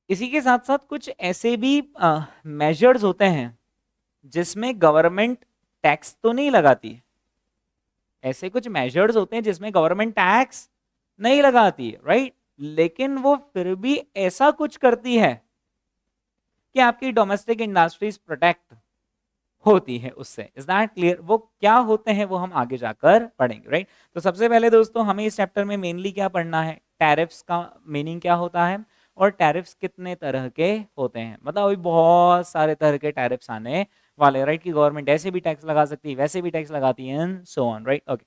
इसी के साथ साथ कुछ ऐसे भी मेजर्स होते हैं जिसमें गवर्नमेंट टैक्स तो नहीं लगाती है। ऐसे कुछ मेजर्स होते हैं जिसमें गवर्नमेंट टैक्स नहीं लगाती है, राइट, लेकिन वो फिर भी ऐसा कुछ करती है कि आपकी डोमेस्टिक इंडस्ट्रीज प्रोटेक्ट होती है उससे। Is that clear? वो क्या होते हैं वो हम आगे जाकर पढ़ेंगे, राइट। तो सबसे पहले दोस्तों हमें इस चैप्टर में मेनली क्या पढ़ना है? टैरिफ्स का मीनिंग क्या होता है और टैरिफ्स कितने तरह के होते हैं। मतलब अभी बहुत सारे तरह के टैरिफ्स आने वाले, राइट, कि गवर्नमेंट ऐसे भी टैक्स लगा सकती है, वैसे भी टैक्स लगाती है, and so on, right, okay.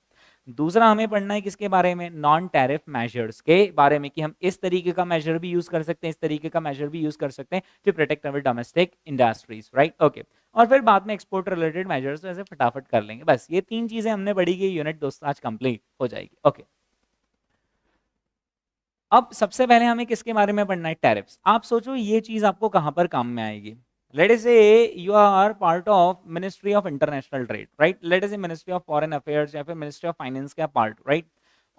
दूसरा हमें पढ़ना है किसके बारे में, नॉन टैरिफ मेजर्स के बारे में, कि हम इस तरीके का मेजर भी यूज कर सकते हैं, इस तरीके का मेजर भी यूज कर सकते हैं to protect our domestic industries, right. Okay, और फिर बाद में एक्सपोर्ट रिलेटेड मेजर्स ऐसे फटाफट कर लेंगे। बस ये 3 चीजें हमने पढ़ी कि यूनिट दोस्तों आज कंप्लीट हो जाएगी। ओके, अब सबसे पहले हमें किसके बारे में पढ़ना है, टैरिफ्स। आप सोचो ये चीज आपको कहां पर काम में आएगी। Let us say you are part of ministry of international trade, right. Let us say ministry of foreign affairs या फिर मिनिस्ट्री ऑफ फाइनेंस का पार्ट, राइट।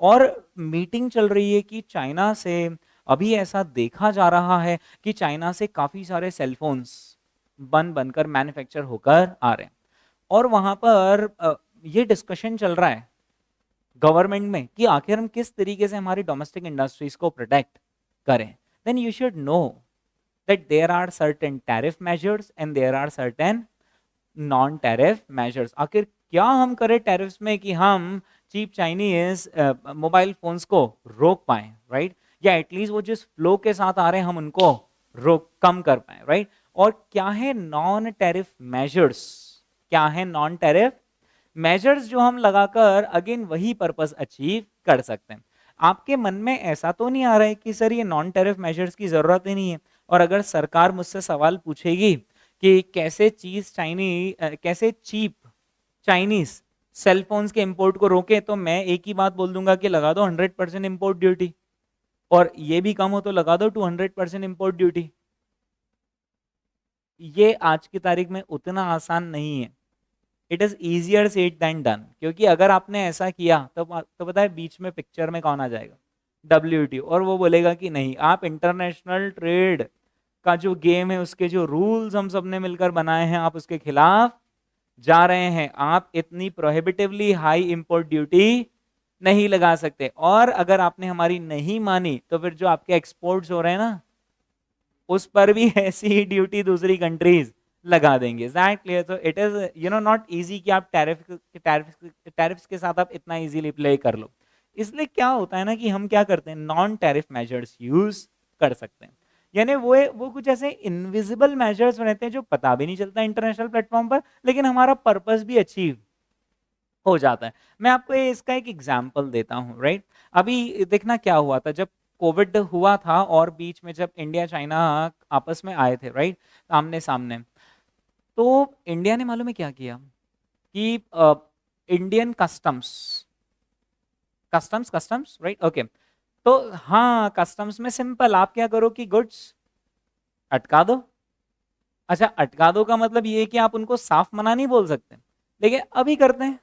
और मीटिंग चल रही है कि चाइना से, अभी ऐसा देखा जा रहा है कि चाइना से काफी सारे सेलफोन्स बनकर मैन्युफैक्चर होकर आ रहे हैं, और वहां पर ये डिस्कशन चल रहा है गवर्नमेंट में कि आखिर हम किस तरीके से हमारी डोमेस्टिक इंडस्ट्रीज को प्रोटेक्ट करें। Then you should know that there are certain tariff measures and there are certain non tariff measures। आखिर क्या हम करें टैरिफ्स में कि हम चीप चाइनीज मोबाइल फोन्स को रोक पाए, राइट, या एटलीस्ट वो जिस फ्लो के साथ आ रहे हैं हम उनको रोक कम कर पाए, राइट। और क्या है नॉन टैरिफ मेजर्स, क्या है नॉन टैरिफ मेजर्स जो हम लगाकर अगेन वही पर्पस अचीव कर सकते हैं। आपके मन में ऐसा तो नहीं आ रहा है कि सर ये नॉन टैरिफ मेजर्स की जरूरत ही नहीं है, और अगर सरकार मुझसे सवाल पूछेगी कि कैसे चीप चाइनीज सेलफोन्स के इंपोर्ट को रोके, तो मैं एक ही बात बोल दूंगा कि लगा दो 100% इंपोर्ट ड्यूटी, और ये भी कम हो तो लगा दो 200% इंपोर्ट ड्यूटी। ये आज की तारीख में उतना आसान नहीं है। It is easier said than done, क्योंकि अगर आपने ऐसा किया तो पता है बीच में पिक्चर में कौन आ जाएगा, WTO, और वो बोलेगा कि नहीं, आप इंटरनेशनल ट्रेड का जो गेम है उसके जो रूल्स हम सबने मिलकर बनाए हैं आप उसके खिलाफ जा रहे हैं, आप इतनी प्रोहिबिटिवली हाई इंपोर्ट ड्यूटी नहीं लगा सकते। और अगर आपने हमारी नहीं मानी तो फिर जो आपके एक्सपोर्ट्स हो रहे हैं ना उस पर भी ऐसी ही ड्यूटी दूसरी कंट्रीज लगा देंगे। एग्जैक्टली, तो इट इज नॉट इजी कि आप टैरिफ्स के साथ आप इतना इजीली प्ले कर लो। इसलिए क्या होता है ना कि हम क्या करते हैं, नॉन टैरिफ मेजर्स यूज कर सकते हैं, यानी वो कुछ ऐसे इनविजिबल मेजर्स रहते हैं जो पता भी नहीं चलता इंटरनेशनल प्लेटफॉर्म पर, लेकिन हमारा पर्पस भी अचीव हो जाता है। मैं आपको इसका एक एग्जांपल देता हूँ, राइट। अभी देखना क्या हुआ था जब कोविड हुआ था और बीच में जब इंडिया चाइना आपस में आए थे, राइट, आमने सामने, तो इंडिया ने मालूम है क्या किया कि Indian customs customs customs right, okay, तो हाँ कस्टम्स में सिंपल आप क्या करो कि गुड्स अटका दो। अच्छा, अटका दो का मतलब ये है कि आप उनको साफ मना नहीं बोल सकते, लेकिन अभी करते हैं।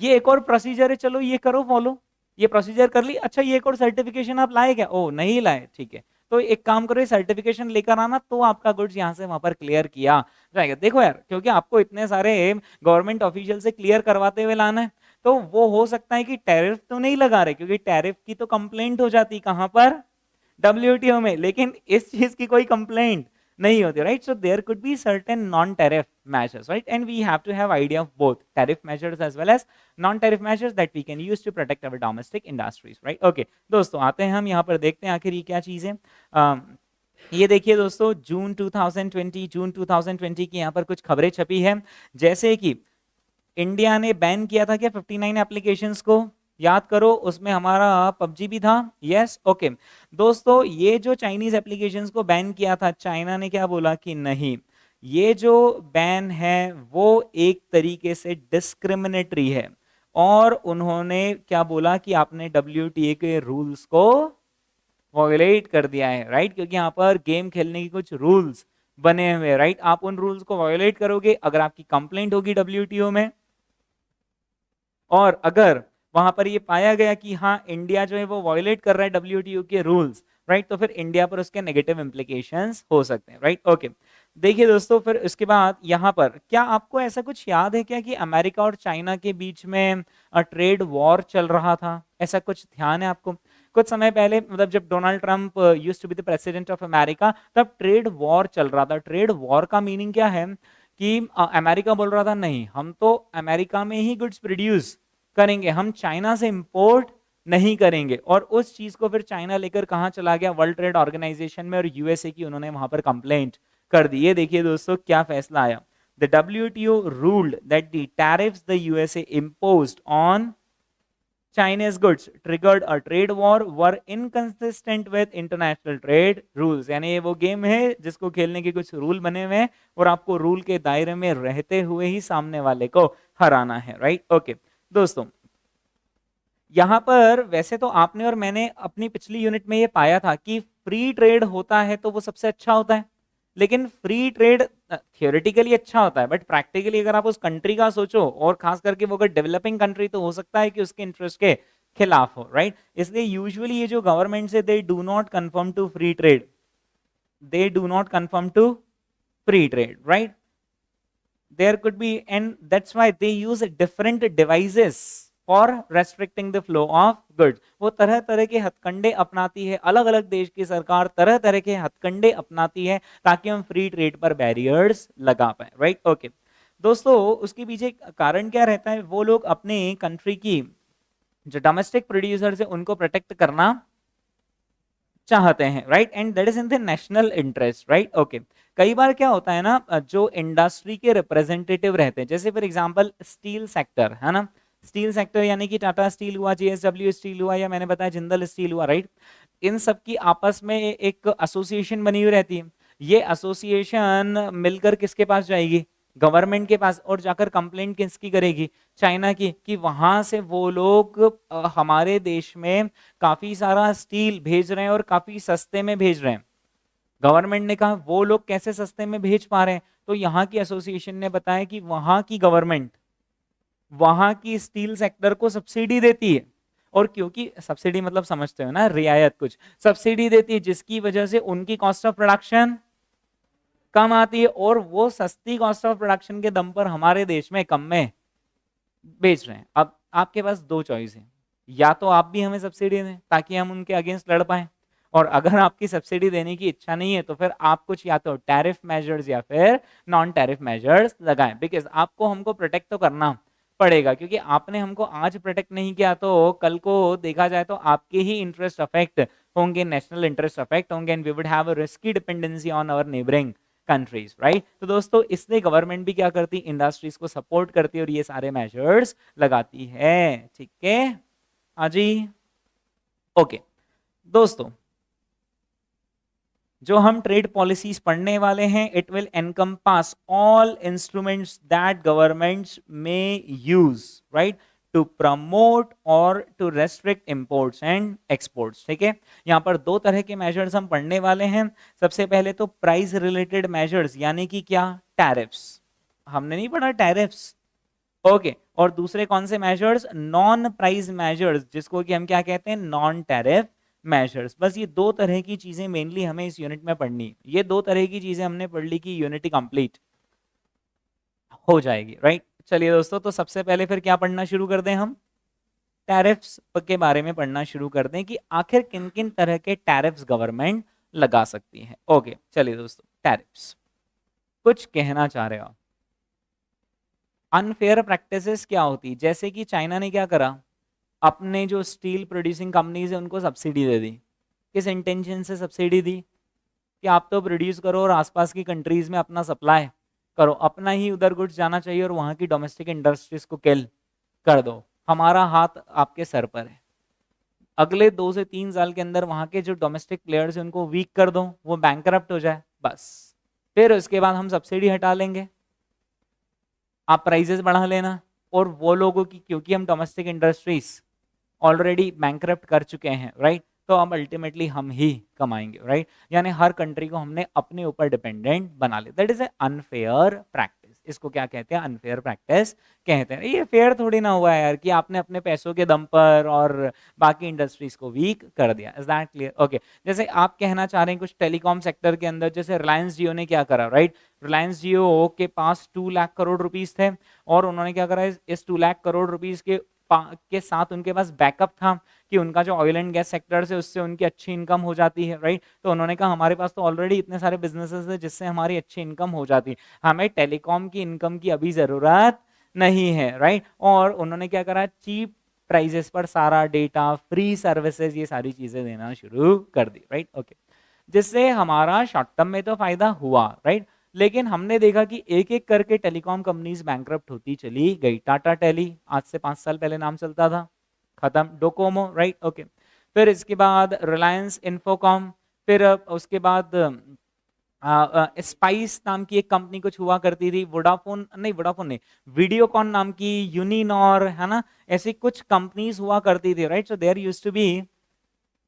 ये एक और प्रोसीजर है, चलो ये करो फॉलो, ये प्रोसीजर कर ली। अच्छा, ये एक और सर्टिफिकेशन आप लाए क्या? ओ नहीं लाए, ठीक है, तो एक काम करो, ये सर्टिफिकेशन लेकर आना, तो आपका गुड्स यहाँ से वहां पर क्लियर किया जाएगा। देखो यार, क्योंकि आपको इतने सारे गवर्नमेंट ऑफिशियल से क्लियर करवाते हुए लाना है, तो वो हो सकता है कि टैरिफ तो नहीं लगा रहे, क्योंकि टैरिफ की तो कंप्लेंट हो जाती कहां पर, WTO में, लेकिन इस चीज की कोई कंप्लेंट नहीं होती, right. So there could be certain non tariff measures, right, and we have to have idea of both tariff measures as well as non tariff measures that we can use to protect our domestic industries, right। okay, दोस्तों आते हैं हम यहाँ पर, देखते हैं आखिर ये क्या चीज है। ये देखिए दोस्तों, जून 2020 की यहाँ पर कुछ खबरें छपी है, जैसे कि इंडिया ने बैन किया था क्या 59 एप्लीकेशंस को, याद करो, उसमें हमारा पबजी भी था, यस, ओके। दोस्तों ये जो चाइनीज एप्लीकेशंस को बैन किया था, चाइना ने क्या बोला कि नहीं, ये जो बैन है वो एक तरीके से डिस्क्रिमिनेटरी है, और उन्होंने क्या बोला कि आपने WTO के रूल्स को वॉयलेट कर दिया है, राइट, क्योंकि यहाँ पर गेम खेलने की कुछ रूल्स बने हुए, राइट, आप उन रूल्स को वॉयलेट करोगे, अगर आपकी कंप्लेंट होगी WTO में, और अगर वहां पर ये पाया गया कि हाँ इंडिया जो है वो वॉयलेट कर रहा है WTO के रूल्स, राइट, तो फिर इंडिया पर उसके नेगेटिव इंप्लीकेशंस हो सकते हैं, राइट, ओके। देखिए दोस्तों, फिर उसके बाद यहाँ पर क्या आपको ऐसा कुछ याद है क्या कि अमेरिका और चाइना के बीच में ट्रेड वॉर चल रहा था, ऐसा कुछ ध्यान है आपको? कुछ समय पहले, मतलब जब Donald Trump used to be the president of America, तब ट्रेड वॉर चल रहा था। ट्रेड वॉर का मीनिंग क्या है कि अमेरिका बोल रहा था नहीं, हम तो अमेरिका में ही गुड्स प्रोड्यूस करेंगे, हम चाइना से इंपोर्ट नहीं करेंगे, और उस चीज को फिर चाइना लेकर कहां चला गया, वर्ल्ड ट्रेड ऑर्गेनाइजेशन में, और यूएसए की उन्होंने वहां पर कंप्लेंट कर दी। ये देखिए दोस्तों क्या फैसला आया, the WTO ruled that the tariffs the USA imposed on Chinese goods triggered a trade war were inconsistent with international trade rules। यानी ये वो गेम है जिसको खेलने के कुछ रूल बने हुए हैं और आपको रूल के दायरे में रहते हुए ही सामने वाले को हराना है, राइट। ओके दोस्तों, यहां पर वैसे तो आपने और मैंने अपनी पिछली यूनिट में ये पाया था कि फ्री ट्रेड होता है तो वो सबसे अच्छा होता है, लेकिन फ्री ट्रेड थियोरेटिकली अच्छा होता है, बट प्रैक्टिकली अगर आप उस कंट्री का सोचो और खास करके वो अगर डेवलपिंग कंट्री, तो हो सकता है कि उसके इंटरेस्ट के खिलाफ हो, राइट। इसलिए यूजुअली ये जो गवर्नमेंट से they do not confirm to free trade, they do not confirm to free trade, right. there could be, and that's why they use different devices for restricting the flow of goods। वो तरह तरह के हथकंडे अपनाती है, अलग अलग देश की सरकार तरह तरह के हथकंडे अपनाती है ताकि हम फ्री ट्रेड पर बैरियर्स लगा पाए, राइट। ओके दोस्तों, उसके पीछे कारण क्या रहता है, वो लोग अपने कंट्री की जो डोमेस्टिक प्रोड्यूसर्स है उनको प्रोटेक्ट करना चाहते हैं, right, and that is in the national interest, right. Okay कई बार क्या होता है ना, जो इंडस्ट्री के रिप्रेजेंटेटिव रहते हैं, जैसे फॉर एग्जांपल स्टील सेक्टर है ना, स्टील सेक्टर यानी कि टाटा स्टील हुआ, जेएसडब्ल्यू स्टील हुआ, या मैंने बताया जिंदल स्टील हुआ, राइट। इन सब की आपस में एक एसोसिएशन बनी हुई रहती है। ये एसोसिएशन मिलकर किसके पास जाएगी, गवर्नमेंट के पास, और जाकर कंप्लेंट किसकी करेगी, चाइना की, कि वहां से वो लोग हमारे देश में काफी सारा स्टील भेज रहे हैं और काफी सस्ते में भेज रहे हैं। गवर्नमेंट ने कहा वो लोग कैसे सस्ते में भेज पा रहे हैं, तो यहाँ की एसोसिएशन ने बताया कि वहां की गवर्नमेंट वहां की स्टील सेक्टर को सब्सिडी देती है, और क्योंकि सब्सिडी मतलब समझते हो ना, रियायत, कुछ सब्सिडी देती है, जिसकी वजह से उनकी कॉस्ट ऑफ प्रोडक्शन कम आती है, और वो सस्ती कॉस्ट ऑफ प्रोडक्शन के दम पर हमारे देश में कम में बेच रहे हैं। अब आपके पास दो चॉइस है, या तो आप भी हमें सब्सिडी दें ताकि हम उनके अगेंस्ट लड़ पाए, और अगर आपकी सब्सिडी देने की इच्छा नहीं है तो फिर आप कुछ या तो टैरिफ मेजर्स या फिर नॉन टैरिफ मेजर्स लगाएं, बिकॉज आपको हमको प्रोटेक्ट तो करना पड़ेगा, क्योंकि आपने हमको आज प्रोटेक्ट नहीं किया तो कल को देखा जाए तो आपके ही इंटरेस्ट अफेक्ट होंगे, नेशनल इंटरेस्ट अफेक्ट होंगे, and we would have a risky dependency on our neighbouring countries, right. तो दोस्तों इसलिए गवर्नमेंट भी क्या करती है, इंडस्ट्रीज को सपोर्ट करती है और ये सारे मेजर्स लगाती है, ठीक है हाँ जी। ओके दोस्तों, जो हम ट्रेड पॉलिसीज पढ़ने वाले हैं, it will encompass all instruments that governments में यूज, राइट, टू प्रमोट और to restrict imports and exports, ठीक है। यहाँ पर दो तरह के मेजर्स हम पढ़ने वाले हैं। सबसे पहले तो प्राइस रिलेटेड मेजर्स, यानी कि क्या, टैरिफ्स, हमने नहीं पढ़ा टैरिफ्स, ओके। और दूसरे कौन से मेजर्स, नॉन प्राइस मेजर्स, जिसको कि हम क्या कहते हैं, नॉन टैरिफ मेजर्स। बस ये दो तरह की चीजें मेनली हमें इस यूनिट में पढ़नी, ये दो तरह की चीजें हमने पढ़ ली कि यूनिट कंप्लीट हो जाएगी, राइट। चलिए दोस्तों, तो सबसे पहले फिर क्या पढ़ना शुरू कर दें, हम टैरिफ्स के बारे में पढ़ना शुरू कर दें कि आखिर किन किन तरह के टैरिफ्स गवर्नमेंट लगा सकती है। ओके चलिए दोस्तों, टैरिफ्स कुछ कहना चाह रहे हो, अनफेयर प्रैक्टिसेस क्या होती, जैसे कि चाइना ने क्या करा, अपने जो स्टील प्रोड्यूसिंग कंपनीज है उनको सब्सिडी दे दी। किस इंटेंशन से सब्सिडी दी, कि आप तो प्रोड्यूस करो और आसपास की कंट्रीज में अपना सप्लाई करो, अपना ही उधर गुड्स जाना चाहिए और वहां की डोमेस्टिक इंडस्ट्रीज को किल कर दो, हमारा हाथ आपके सर पर है। अगले 2 से 3 साल के अंदर वहां के जो डोमेस्टिक प्लेयर्स हैं उनको वीक कर दो, वो बैंकरप्ट हो जाए, बस फिर उसके बाद हम सब्सिडी हटा लेंगे, आप प्राइजेस बढ़ा लेना, और वो लोगों की, क्योंकि हम डोमेस्टिक इंडस्ट्रीज ऑलरेडी बैंकरप्ट कर चुके हैं, राइट, तो अब अल्टीमेटली हम ही कमाएंगे, राइट। यानी हर कंट्री को हमने अपने ऊपर डिपेंडेंट बना लिया, that is a unfair practice. इसको क्या कहते हैं, अनफेयर प्रैक्टिस कहते हैं। ये फेयर थोड़ी ना हुआ है यार कि आपने अपने पैसों के दम पर और बाकी इंडस्ट्रीज को वीक कर दिया, इज दैट क्लियर। ओके, जैसे आप कहना चाह रहे हैं कुछ टेलीकॉम सेक्टर के अंदर, जैसे रिलायंस जियो ने क्या करा, राइट, रिलायंस जियो के पास 2 लाख करोड़ रुपीस थे, और उन्होंने क्या करा, इस 2 लाख करोड़ रुपीस के साथ उनके पास बैकअप था कि उनका जो ऑयल एंड गैस सेक्टर से उससे उनकी अच्छी इनकम हो जाती है, राइट। तो उन्होंने कहा हमारे पास तो ऑलरेडी इतने सारे बिजनेसेस है जिससे हमारी अच्छी इनकम हो जाती है, हमें टेलीकॉम की इनकम की अभी जरूरत नहीं है, राइट। और उन्होंने क्या करा, चीप प्राइजेस पर सारा डेटा, फ्री सर्विसेज, ये सारी चीजें देना शुरू कर दी, राइट। ओके, जिससे हमारा शॉर्ट टर्म में तो फायदा हुआ, राइट, लेकिन हमने देखा कि एक एक करके टेलीकॉम कंपनीज बैंकरप्ट होती चली गई। टाटा टेली आज से 5 साल पहले नाम चलता था, खत्म, डोकोमो, राइट, ओके। फिर इसके बाद रिलायंस इन्फोकॉम, फिर उसके बाद स्पाइस नाम की एक कंपनी कुछ हुआ करती थी, वोडाफोन नहीं, वोडाफोन नहीं, वीडियोकॉन नाम की, यूनिनॉर, है ना, ऐसी कुछ कंपनीज हुआ करती थी, right. So there used to be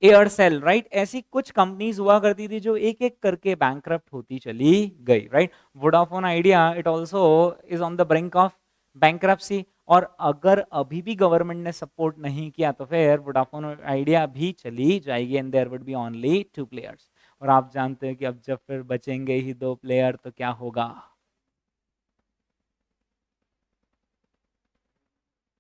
Aircel, right, ऐसी कुछ कंपनीज हुआ करती थी जो एक एक करके बैंकरप्ट होती चली गई, right. Vodafone Idea it also is on the brink of bankruptcy, और अगर अभी भी गवर्नमेंट ने सपोर्ट नहीं किया तो फिर वोडाफोन आइडिया भी चली जाएगी, and there would be only 2 players. और आप जानते हैं कि अब जब फिर बचेंगे ही 2 प्लेयर तो क्या होगा,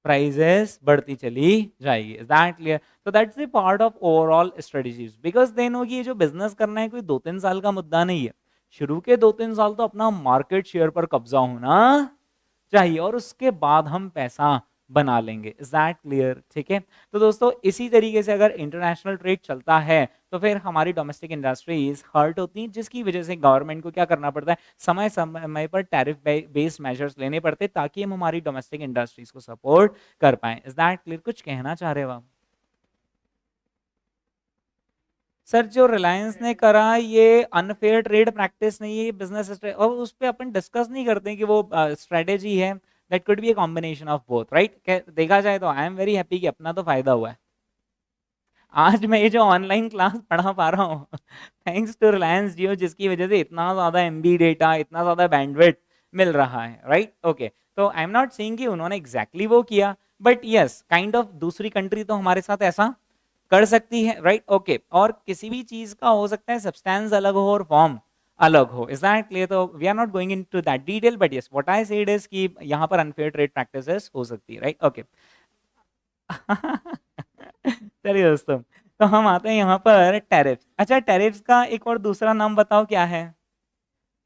प्राइजेस बढ़ती चली जाएगी। Is that clear? तो that's the part of overall strategies, because then होगी, ये जो बिजनेस करना है कोई 2-3 साल का मुद्दा नहीं है। शुरू के 2-3 साल तो अपना मार्केट शेयर पर कब्जा होना चाहिए, और उसके बाद हम पैसा बना लेंगे। Is that clear? ठीक है। तो दोस्तों इसी तरीके से अगर इंटरनेशनल ट्रेड चलता है तो फिर हमारी डोमेस्टिक इंडस्ट्रीज हर्ट होती हैं, जिसकी वजह से गवर्नमेंट को क्या करना पड़ता है, समय समय पर टैरिफ बेस्ड मेजर्स लेने पड़ते ताकि हम हमारी डोमेस्टिक इंडस्ट्रीज को सपोर्ट कर पाए। Is that clear? कुछ कहना चाह रहे हो आप? सर जो रिलायंस ने करा ये अनफेयर ट्रेड प्रैक्टिस नहीं है, ये बिजनेस, और उस पर अपन डिस्कस नहीं करते हैं कि वो स्ट्रेटेजी है। That could be a combination of both, right. देखा जाए तो आई एम वेरी हैप्पी कि अपना तो फायदा हुआ है। आज मैं ये जो ऑनलाइन क्लास पढ़ा पा रहा हूँ थैंक्स टू रिलायंस जियो, जिसकी वजह से इतना ज्यादा एमबी डेटा, इतना ज्यादा बैंडविड्थ मिल रहा है, राइट, ओके। तो आई एम नॉट सेइंग कि उन्होंने एग्जैक्टली वो किया, बट यस काइंड ऑफ दूसरी कंट्री तो हमारे साथ ऐसा कर सकती है, राइट, ओके। और किसी भी चीज का हो सकता है सब्सटेंस अलग हो और फॉर्म अलग हो। Is that clear? तो we are not going into that detail, but yes what I said is कि यहाँ पर अनफेयर ट्रेड प्रैक्टिसेस हो सकती है, राइट, ओके। चलिए दोस्तों, तो हम आते हैं यहाँ पर टैरिफ। अच्छा, टैरिफ्स का एक और दूसरा नाम बताओ क्या है?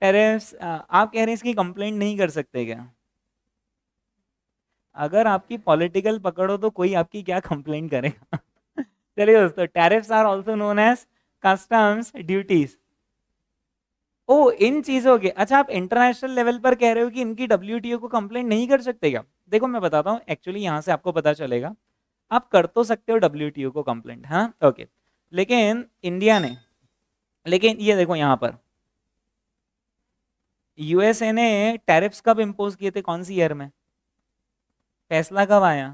टैरिफ्स, आप कह रहे हैं इसकी कंप्लेंट नहीं कर सकते क्या? अगर आपकी पॉलिटिकल पकड़ो तो कोई आपकी क्या कंप्लेंट करेगा? चलिए दोस्तों, tariffs are also known as customs duties. ओ, इन चीजों के, अच्छा आप इंटरनेशनल लेवल पर कह रहे हो कि इनकी डब्ल्यूटीओ को कंप्लेंट नहीं कर सकते क्या? देखो मैं बताता हूँ, एक्चुअली यहाँ से आपको पता चलेगा, आप कर तो सकते हो डब्ल्यूटीओ को कंप्लेंट, हाँ, ओके। लेकिन इंडिया ने, लेकिन ये देखो यहाँ पर यूएसए ने टैरिफ्स कब इंपोज किए थे, कौन सी ईयर में? फैसला कब आया?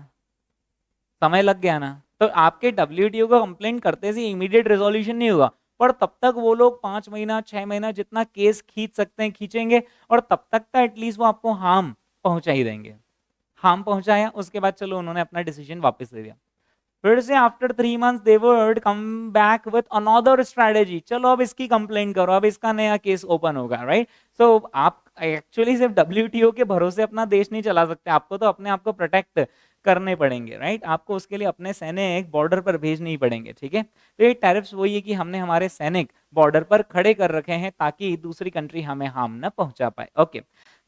समय लग गया ना। तो आपके डब्ल्यूटीओ को कंप्लेंट करते से इमीडिएट रेजोल्यूशन नहीं होगा, पर तब तक वो लोग 5 महीना 6 महीना जितना केस खींच सकते हैं खींचेंगे, और तब तक का एटलीस्ट वो आपको हार्म पहुंचा ही देंगे। हार्म पहुंचाया, उसके बाद चलो उन्होंने अपना डिसीजन वापस ले लिया, फिर से after 3 months they would come back with another strategy, चलो अब इसकी कंप्लेंट करो, अब इसका नया केस ओपन होगा, राइट। सो आप एक्चुअली सिर्फ डब्ल्यूटीओ के भरोसे अपना देश नहीं चला सकते, आपको तो अपने आप को प्रोटेक्ट करने पड़ेंगे, राइट। आपको उसके लिए अपने सैनिक बॉर्डर पर भेजने ही पड़ेंगे, ठीक है। तो ये टैरिफ्स वही है कि हमने हमारे सैनिक बॉर्डर पर खड़े कर रखे हैं ताकि दूसरी कंट्री हमें हार्म न पहुंचा पाए, ओके।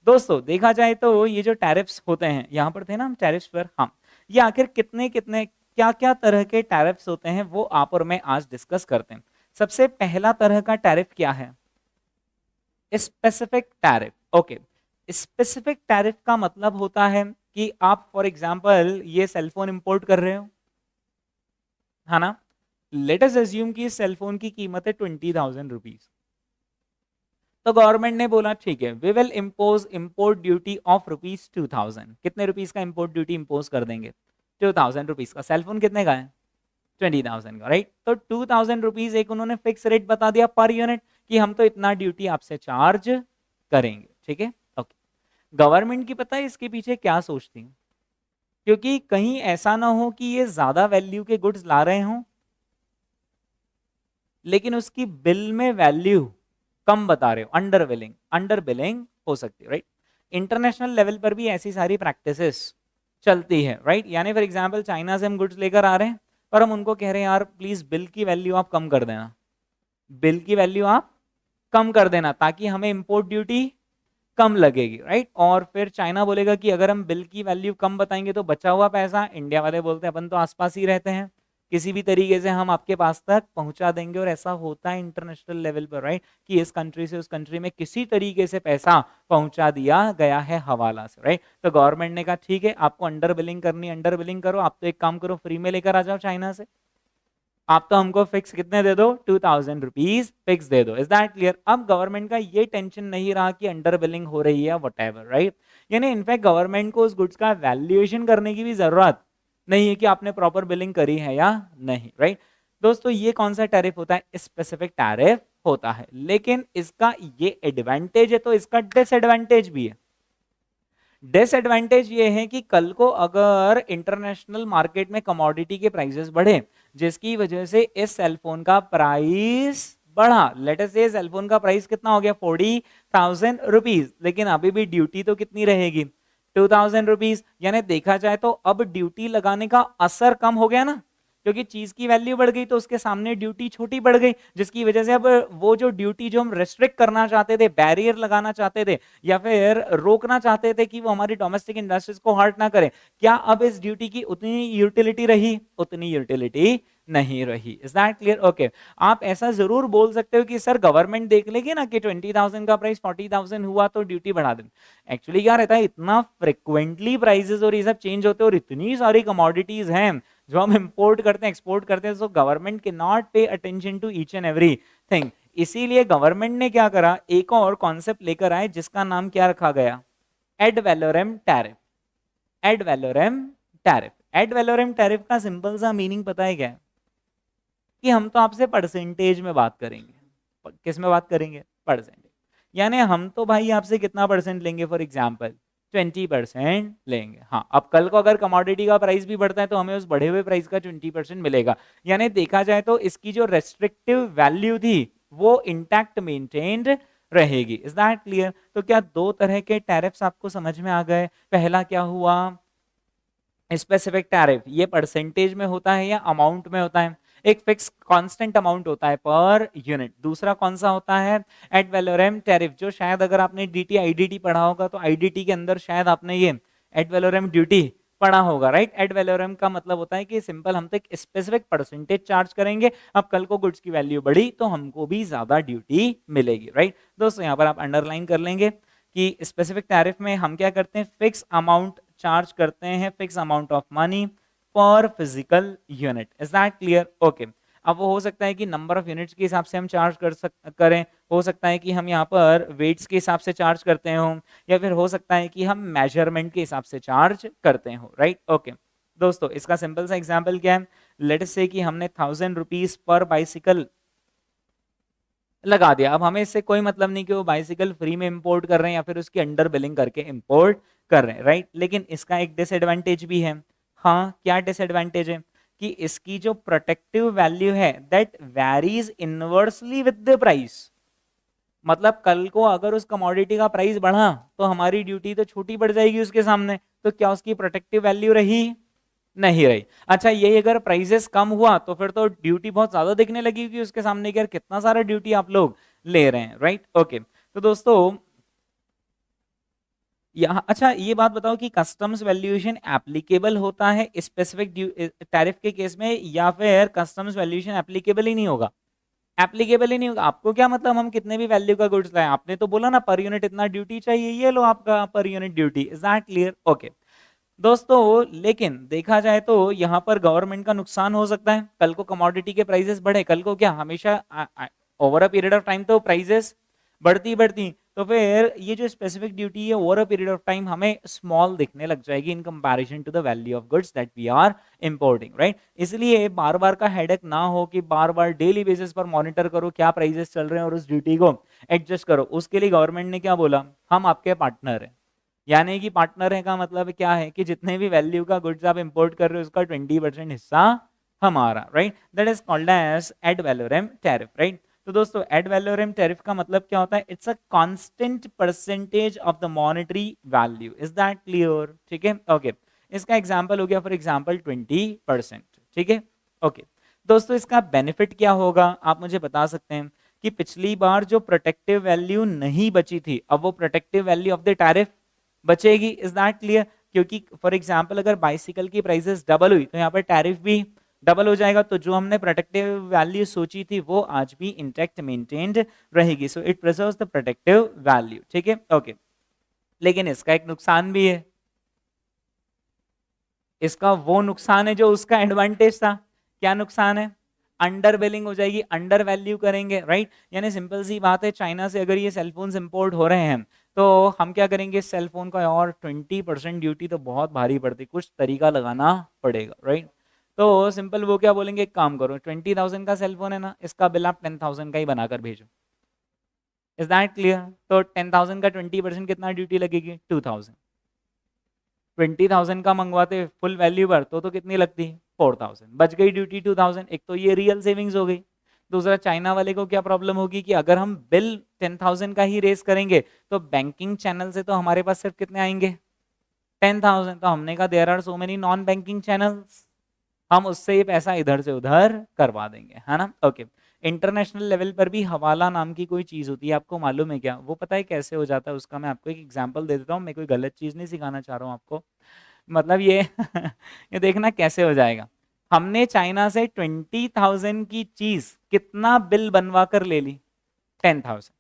दोस्तों देखा जाए तो ये जो टैरिफ्स होते हैं, यहाँ पर थे ना हम टैरिफ्स पर, हम ये आखिर कितने कितने क्या क्या तरह के टैरिफ्स होते हैं वो आप और मैं आज डिस्कस करते हैं। सबसे पहला तरह का टैरिफ क्या है? Specific tariff, okay. Specific tariff का मतलब होता है कि आप फॉर एग्जांपल ये सेलफोन इंपोर्ट कर रहे हो, है ना। लेट अस अज्यूम कि इस सेलफोन की कीमत है 20,000 रुपीज। तो गवर्नमेंट ने बोला ठीक है, we will impose import duty of rupees 2,000। कितने रुपीज का इम्पोर्ट ड्यूटी इम्पोज कर देंगे? 2,000 रुपीज का। सेलफोन कितने का है? 20,000 का, राइट। तो 2,000 रुपीज एक उन्होंने फिक्स रेट बता दिया पर यूनिट कि हम तो इतना ड्यूटी आपसे चार्ज करेंगे, ठीक है, ओके। गवर्नमेंट की पता है इसके पीछे क्या सोचती है? क्योंकि कहीं ऐसा ना हो कि ये ज्यादा वैल्यू के गुड्स ला रहे हों लेकिन उसकी बिल में वैल्यू कम बता रहे हो, अंडर बिलिंग हो सकती है, राइट। इंटरनेशनल लेवल पर भी ऐसी सारी प्रैक्टिसेस चलती है, राइट। यानी फॉर एग्जांपल चाइना से हम गुड्स लेकर आ रहे हैं पर हम उनको कह रहे हैं यार प्लीज बिल की वैल्यू आप कम कर देना, बिल की वैल्यू आप कम कर देना ताकि हमें इंपोर्ट ड्यूटी कम लगेगी, राइट। और फिर चाइना बोलेगा कि अगर हम बिल की वैल्यू कम बताएंगे तो बचा हुआ पैसा, इंडिया वाले बोलते हैं अपन तो आसपास ही रहते हैं, किसी भी तरीके से हम आपके पास तक पहुंचा देंगे। और ऐसा होता है इंटरनेशनल लेवल पर, राइट, कि इस कंट्री से उस कंट्री में किसी तरीके से पैसा पहुंचा दिया गया है हवाला से, राइट। तो गवर्नमेंट ने कहा ठीक है, आपको अंडर बिलिंग करनी, अंडर बिलिंग करो, आप तो एक काम करो, फ्री में लेकर आ जाओ चाइना से, आप तो हमको फिक्स कितने दे दो, 2000 रुपीज फिक्स दे दो। Is that clear? अब गवर्नमेंट का ये टेंशन नहीं रहा कि अंडर बिलिंग हो रही है व्हाटएवर, राइट। यानी इनफैक्ट गवर्नमेंट को उस गुड्स का वैल्यूएशन करने की भी जरूरत नहीं है कि आपने प्रॉपर बिलिंग करी है या नहीं, राइट। दोस्तों ये कौन सा टैरिफ होता है? स्पेसिफिक टैरिफ होता है। लेकिन इसका ये एडवांटेज है तो इसका डिसएडवांटेज भी है। डिसएडवांटेज ये है कि कल को अगर इंटरनेशनल मार्केट में कमोडिटी के प्राइसेस बढ़े, जिसकी वजह से इस सेलफोन का प्राइस बढ़ा, लेट अस से सेलफोन का प्राइस कितना हो गया, 40,000 रुपीज, लेकिन अभी भी ड्यूटी तो कितनी रहेगी, 2000 रुपीज। यानी देखा जाए तो अब ड्यूटी लगाने का असर कम हो गया ना, क्योंकि चीज की वैल्यू बढ़ गई तो उसके सामने ड्यूटी छोटी बढ़ गई, जिसकी वजह से अब वो जो ड्यूटी जो हम रेस्ट्रिक्ट करना चाहते थे, बैरियर लगाना चाहते थे या फिर रोकना चाहते थे कि वो हमारी डोमेस्टिक इंडस्ट्रीज को हर्ट ना करे, क्या अब इस ड्यूटी की उतनी यूटिलिटी रही? उतनी यूटिलिटी नहीं रही। Is that clear? ओके। आप ऐसा जरूर बोल सकते हो कि सर गवर्नमेंट देख लेगी ना कि 20,000 का प्राइस 40,000 हुआ तो ड्यूटी बढ़ा दें। एक्चुअली क्या रहता है, इतना फ्रिक्वेंटली प्राइसेस और ये सब चेंज होते हैं और इतनी सारी कमोडिटीज हैं जो हम इंपोर्ट करते हैं, एक्सपोर्ट करते हैं, सो गवर्नमेंट के not pay attention to each and everything. इसीलिए गवर्नमेंट ने क्या करा, एक और कॉन्सेप्ट लेकर आए जिसका नाम क्या रखा गया, add valorem tariff. Add valorem tariff. Add valorem tariff का सिंपल सा मीनिंग पता है क्या है? कि हम तो आपसे परसेंटेज में बात करेंगे। किस में बात करेंगे? परसेंटेज। यानी हम तो भाई आपसे कितना परसेंट लेंगे, फॉर एग्जाम्पल 20% लेंगे। हाँ, अब कल को अगर कमोडिटी का प्राइस भी बढ़ता है तो हमें उस बढ़े हुए प्राइस का 20% मिलेगा। यानी देखा जाए तो इसकी जो रेस्ट्रिक्टिव वैल्यू थी वो इंटैक्ट मेंटेन्ड रहेगी। Is that clear? तो क्या दो तरह के टैरिफ्स आपको समझ में आ गए? पहला क्या हुआ, स्पेसिफिक टैरिफ, ये परसेंटेज में होता है या अमाउंट में होता है? एक फिक्स कांस्टेंट अमाउंट होता है पर यूनिट। दूसरा कौन सा होता है, एड वैलोरम टैरिफ, जो शायद अगर आपने डीटी आईडीटी पढ़ा होगा तो आईडीटी के अंदर शायद आपने ये एड वैलोरम ड्यूटी पढ़ा होगा, राइट। एड वैलोरम का मतलब होता है कि सिंपल हम तो एक स्पेसिफिक परसेंटेज चार्ज करेंगे, अब कल को गुड्स की वैल्यू बढ़ी तो हमको भी ज्यादा ड्यूटी मिलेगी, राइट। दोस्तों यहाँ पर आप अंडरलाइन कर लेंगे कि स्पेसिफिक टैरिफ में हम क्या करते हैं, फिक्स अमाउंट चार्ज करते हैं, फिक्स अमाउंट ऑफ मनी पर physical unit. Is that clear? Okay. अब वो हो सकता है कि नंबर ऑफ यूनिट्स के हिसाब से हम चार्ज करें, हो सकता है कि हम यहाँ पर वेट्स के हिसाब से चार्ज करते हो, या फिर हो सकता है कि हम मेजरमेंट के हिसाब से चार्ज करते हो, राइट। ओके दोस्तों, इसका सिंपल सा एग्जांपल क्या है, लेट अस से कि हमने 1000 रुपीज पर बाइसिकल लगा दिया। अब हमें इससे कोई मतलब नहीं कि वो बाइसिकल फ्री में इंपोर्ट कर रहे हैं या फिर उसकी अंडर बिलिंग करके इंपोर्ट कर रहे हैं, राइट। लेकिन इसका एक डिसएडवांटेज भी है। हाँ, क्या डिसएडवांटेज है? कि इसकी जो प्रोटेक्टिव वैल्यू है that varies inversely with the price. मतलब कल को अगर उस कमोडिटी का प्राइस बढ़ा तो हमारी ड्यूटी तो छोटी पड़ जाएगी उसके सामने, तो क्या उसकी प्रोटेक्टिव वैल्यू रही? नहीं रही। अच्छा, यही अगर प्राइसेस कम हुआ तो फिर तो ड्यूटी बहुत ज्यादा दिखने लगेगी उसके सामने कि यार कितना सारा ड्यूटी आप लोग ले रहे हैं, राइट। ओके, तो दोस्तों यहाँ अच्छा ये बात बताओ कि कस्टम्स वैल्यूएशन एप्लीकेबल होता है स्पेसिफिक टैरिफ के केस में, या फिर कस्टम्स वैल्यूएशन एप्लीकेबल ही नहीं होगा? एप्लीकेबल ही नहीं होगा। आपको क्या मतलब हम कितने भी वैल्यू का गुड्स लाए, आपने तो बोला ना पर यूनिट इतना ड्यूटी चाहिए, ये लो आपका per unit duty. Is that clear? Okay दोस्तों, लेकिन देखा जाए तो यहाँ पर गवर्नमेंट का नुकसान हो सकता है। कल को कमोडिटी के प्राइसेस बढ़े, कल को क्या हमेशा over a period of time तो प्राइसेस बढ़ती बढ़ती, तो फिर ये जो स्पेसिफिक ड्यूटी है over a period of time हमें स्मॉल दिखने लग जाएगी in comparison to the value of goods that we are importing, right. इसलिए बार बार का हेडेक ना हो कि बार बार डेली बेसिस पर मॉनिटर करो क्या प्राइसेस चल रहे हैं और उस ड्यूटी को एडजस्ट करो। उसके लिए गवर्नमेंट ने क्या बोला, हम आपके पार्टनर हैं। यानी कि पार्टनर है का मतलब क्या है कि जितने भी वैल्यू का गुड्स आप इंपोर्ट कर रहे हो उसका 20% हिस्सा हमारा, right. That is called as ad valorem tariff, right. तो दोस्तों एड वैलोरम टैरिफ का मतलब क्या होता है, it's a constant percentage of the monetary value. Is that clear? ठीक है, ओके। इसका एग्जांपल हो गया फॉर एग्जांपल 20%, ठीक है, ओके। दोस्तों इसका बेनिफिट क्या होगा, आप मुझे बता सकते हैं कि पिछली बार जो प्रोटेक्टिव वैल्यू नहीं बची थी अब वो protective value of the tariff बचेगी। Is that clear? क्योंकि फॉर एग्जांपल अगर बाइसिकल की प्राइसेस डबल हुई तो यहाँ पर टैरिफ भी डबल हो जाएगा, तो जो हमने प्रोटेक्टिव वैल्यू सोची थी वो आज भी इंटैक्ट मेंटेन्ड रहेगी। So it preserves the protective value, ठीक है, ओके। लेकिन इसका एक नुकसान भी है, इसका वो नुकसान है जो उसका एडवांटेज था। क्या नुकसान है? अंडर बिलिंग हो जाएगी, अंडर वैल्यू करेंगे, राइट। यानी सिंपल सी बात है, चाइना से अगर ये सेलफोन्स इंपोर्ट हो रहे हैं तो हम क्या करेंगे, सेलफोन का, और 20% ड्यूटी तो बहुत भारी पड़ती, कुछ तरीका लगाना पड़ेगा, राइट। तो सिंपल वो क्या बोलेंगे, एक काम करो, 20,000 का सेलफोन है ना, इसका बिल आप 10,000 का ही बनाकर भेजो। Is that clear? तो 10,000 का 20% कितना ड्यूटी लगेगी? 2,000। 20,000 का मंगवाते फुल वैल्यू पर तो कितनी लगती? 4,000। बच गई ड्यूटी 2,000। एक तो ये रियल सेविंग्स हो गई। दूसरा, चाइना वाले को क्या प्रॉब्लम होगी कि अगर हम बिल 10,000 का ही रेस करेंगे तो बैंकिंग चैनल से तो हमारे पास सिर्फ कितने आएंगे? 10,000। तो हमने कहा there are so many non banking channels, हम उससे ये पैसा इधर से उधर करवा देंगे, है ना, ओके। इंटरनेशनल लेवल पर भी हवाला नाम की कोई चीज होती है, आपको मालूम है क्या? वो पता है कैसे हो जाता है उसका? मैं आपको एक एग्जांपल दे देता हूँ, मैं कोई गलत चीज नहीं सिखाना चाह रहा हूँ आपको, मतलब ये ये देखना कैसे हो जाएगा। हमने चाइना से 20,000 की चीज कितना बिल बनवा कर ले ली? 10,000।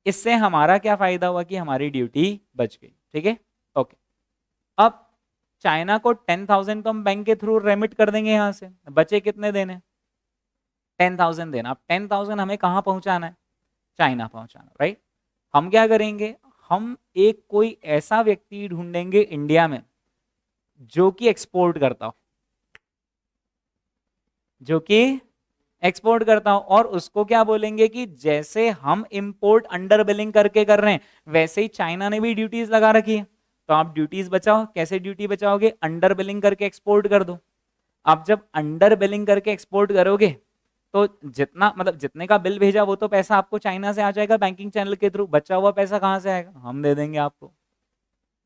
इससे हमारा क्या फायदा हुआ कि हमारी ड्यूटी बच गई, ठीक है, ओके। अब चाइना को 10,000 तो हम बैंक के थ्रू रेमिट कर देंगे, यहां से बचे कितने देने? 10,000 देना। अब 10,000 हमें कहाँ पहुंचाना है? चाइना पहुंचाना, राइट। हम क्या करेंगे, हम एक कोई ऐसा व्यक्ति ढूंढेंगे इंडिया में जो कि एक्सपोर्ट करता हो, जो कि एक्सपोर्ट करता हो, और उसको क्या बोलेंगे कि जैसे हम इंपोर्ट अंडर बिलिंग करके कर रहे हैं वैसे ही चाइना ने भी ड्यूटीज लगा रखी है, तो आप ड्यूटीज बचाओ। कैसे ड्यूटी बचाओगे? अंडर बिलिंग करके एक्सपोर्ट कर दो। आप जब अंडर बिलिंग करके एक्सपोर्ट करोगे तो जितना, मतलब जितने का बिल भेजा वो तो पैसा आपको चाइना से आ जाएगा बैंकिंग चैनल के थ्रू, बचा हुआ पैसा कहाँ से आएगा? हम दे देंगे आपको,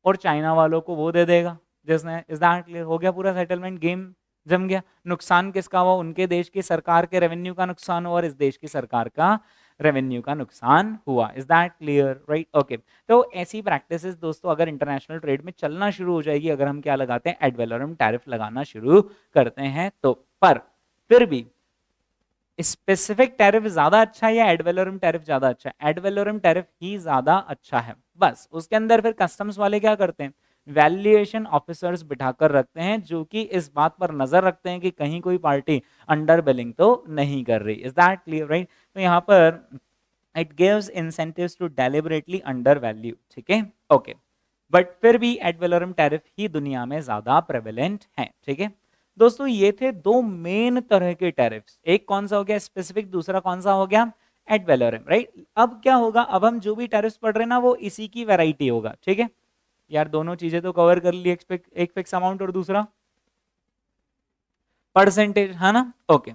और चाइना वालों को वो दे देगा जिसने। Is that clear? हो गया पूरा सेटलमेंट, गेम जम गया। नुकसान किसका हुआ? उनके देश की सरकार के रेवेन्यू का नुकसान हुआ, और इस देश की सरकार का रेवेन्यू का नुकसान हुआ। Is that clear? Right, okay. तो ऐसी प्रैक्टिसेस दोस्तों अगर इंटरनेशनल ट्रेड में चलना शुरू हो जाएगी, अगर हम क्या लगाते हैं, एड वैलोरम टैरिफ लगाना शुरू करते हैं तो। पर फिर भी स्पेसिफिक टैरिफ ज्यादा अच्छा है या एड वैलोरम टैरिफ ज्यादा अच्छा है? एड वैलोरम टैरिफ ही ज्यादा अच्छा है। बस उसके अंदर फिर कस्टम्स वाले क्या करते हैं, वैल्यूएशन ऑफिसर्स बिठाकर रखते हैं जो कि इस बात पर नजर रखते हैं कि कहीं कोई पार्टी अंडर बिलिंग तो नहीं कर रही। Is that clear? राइट। तो यहाँ पर it gives incentives to deliberately undervalue, ठीक है, ओके। बट फिर भी एड वैलोरम टैरिफ ही दुनिया में ज्यादा प्रेवलेंट है, ठीक है। दोस्तों ये थे दो मेन तरह के टैरिफ्स, एक कौन सा हो गया स्पेसिफिक, दूसरा कौन सा हो गया एड वैलोरम, राइट। अब क्या होगा, अब हम जो भी टैरिफ्स पढ़ रहे हैं ना वो इसी की वैरायटी होगा, ठीक है। यार दोनों चीजें तो कवर कर ली, एक फिक्स अमाउंट और दूसरा परसेंटेज, है ना, ओके।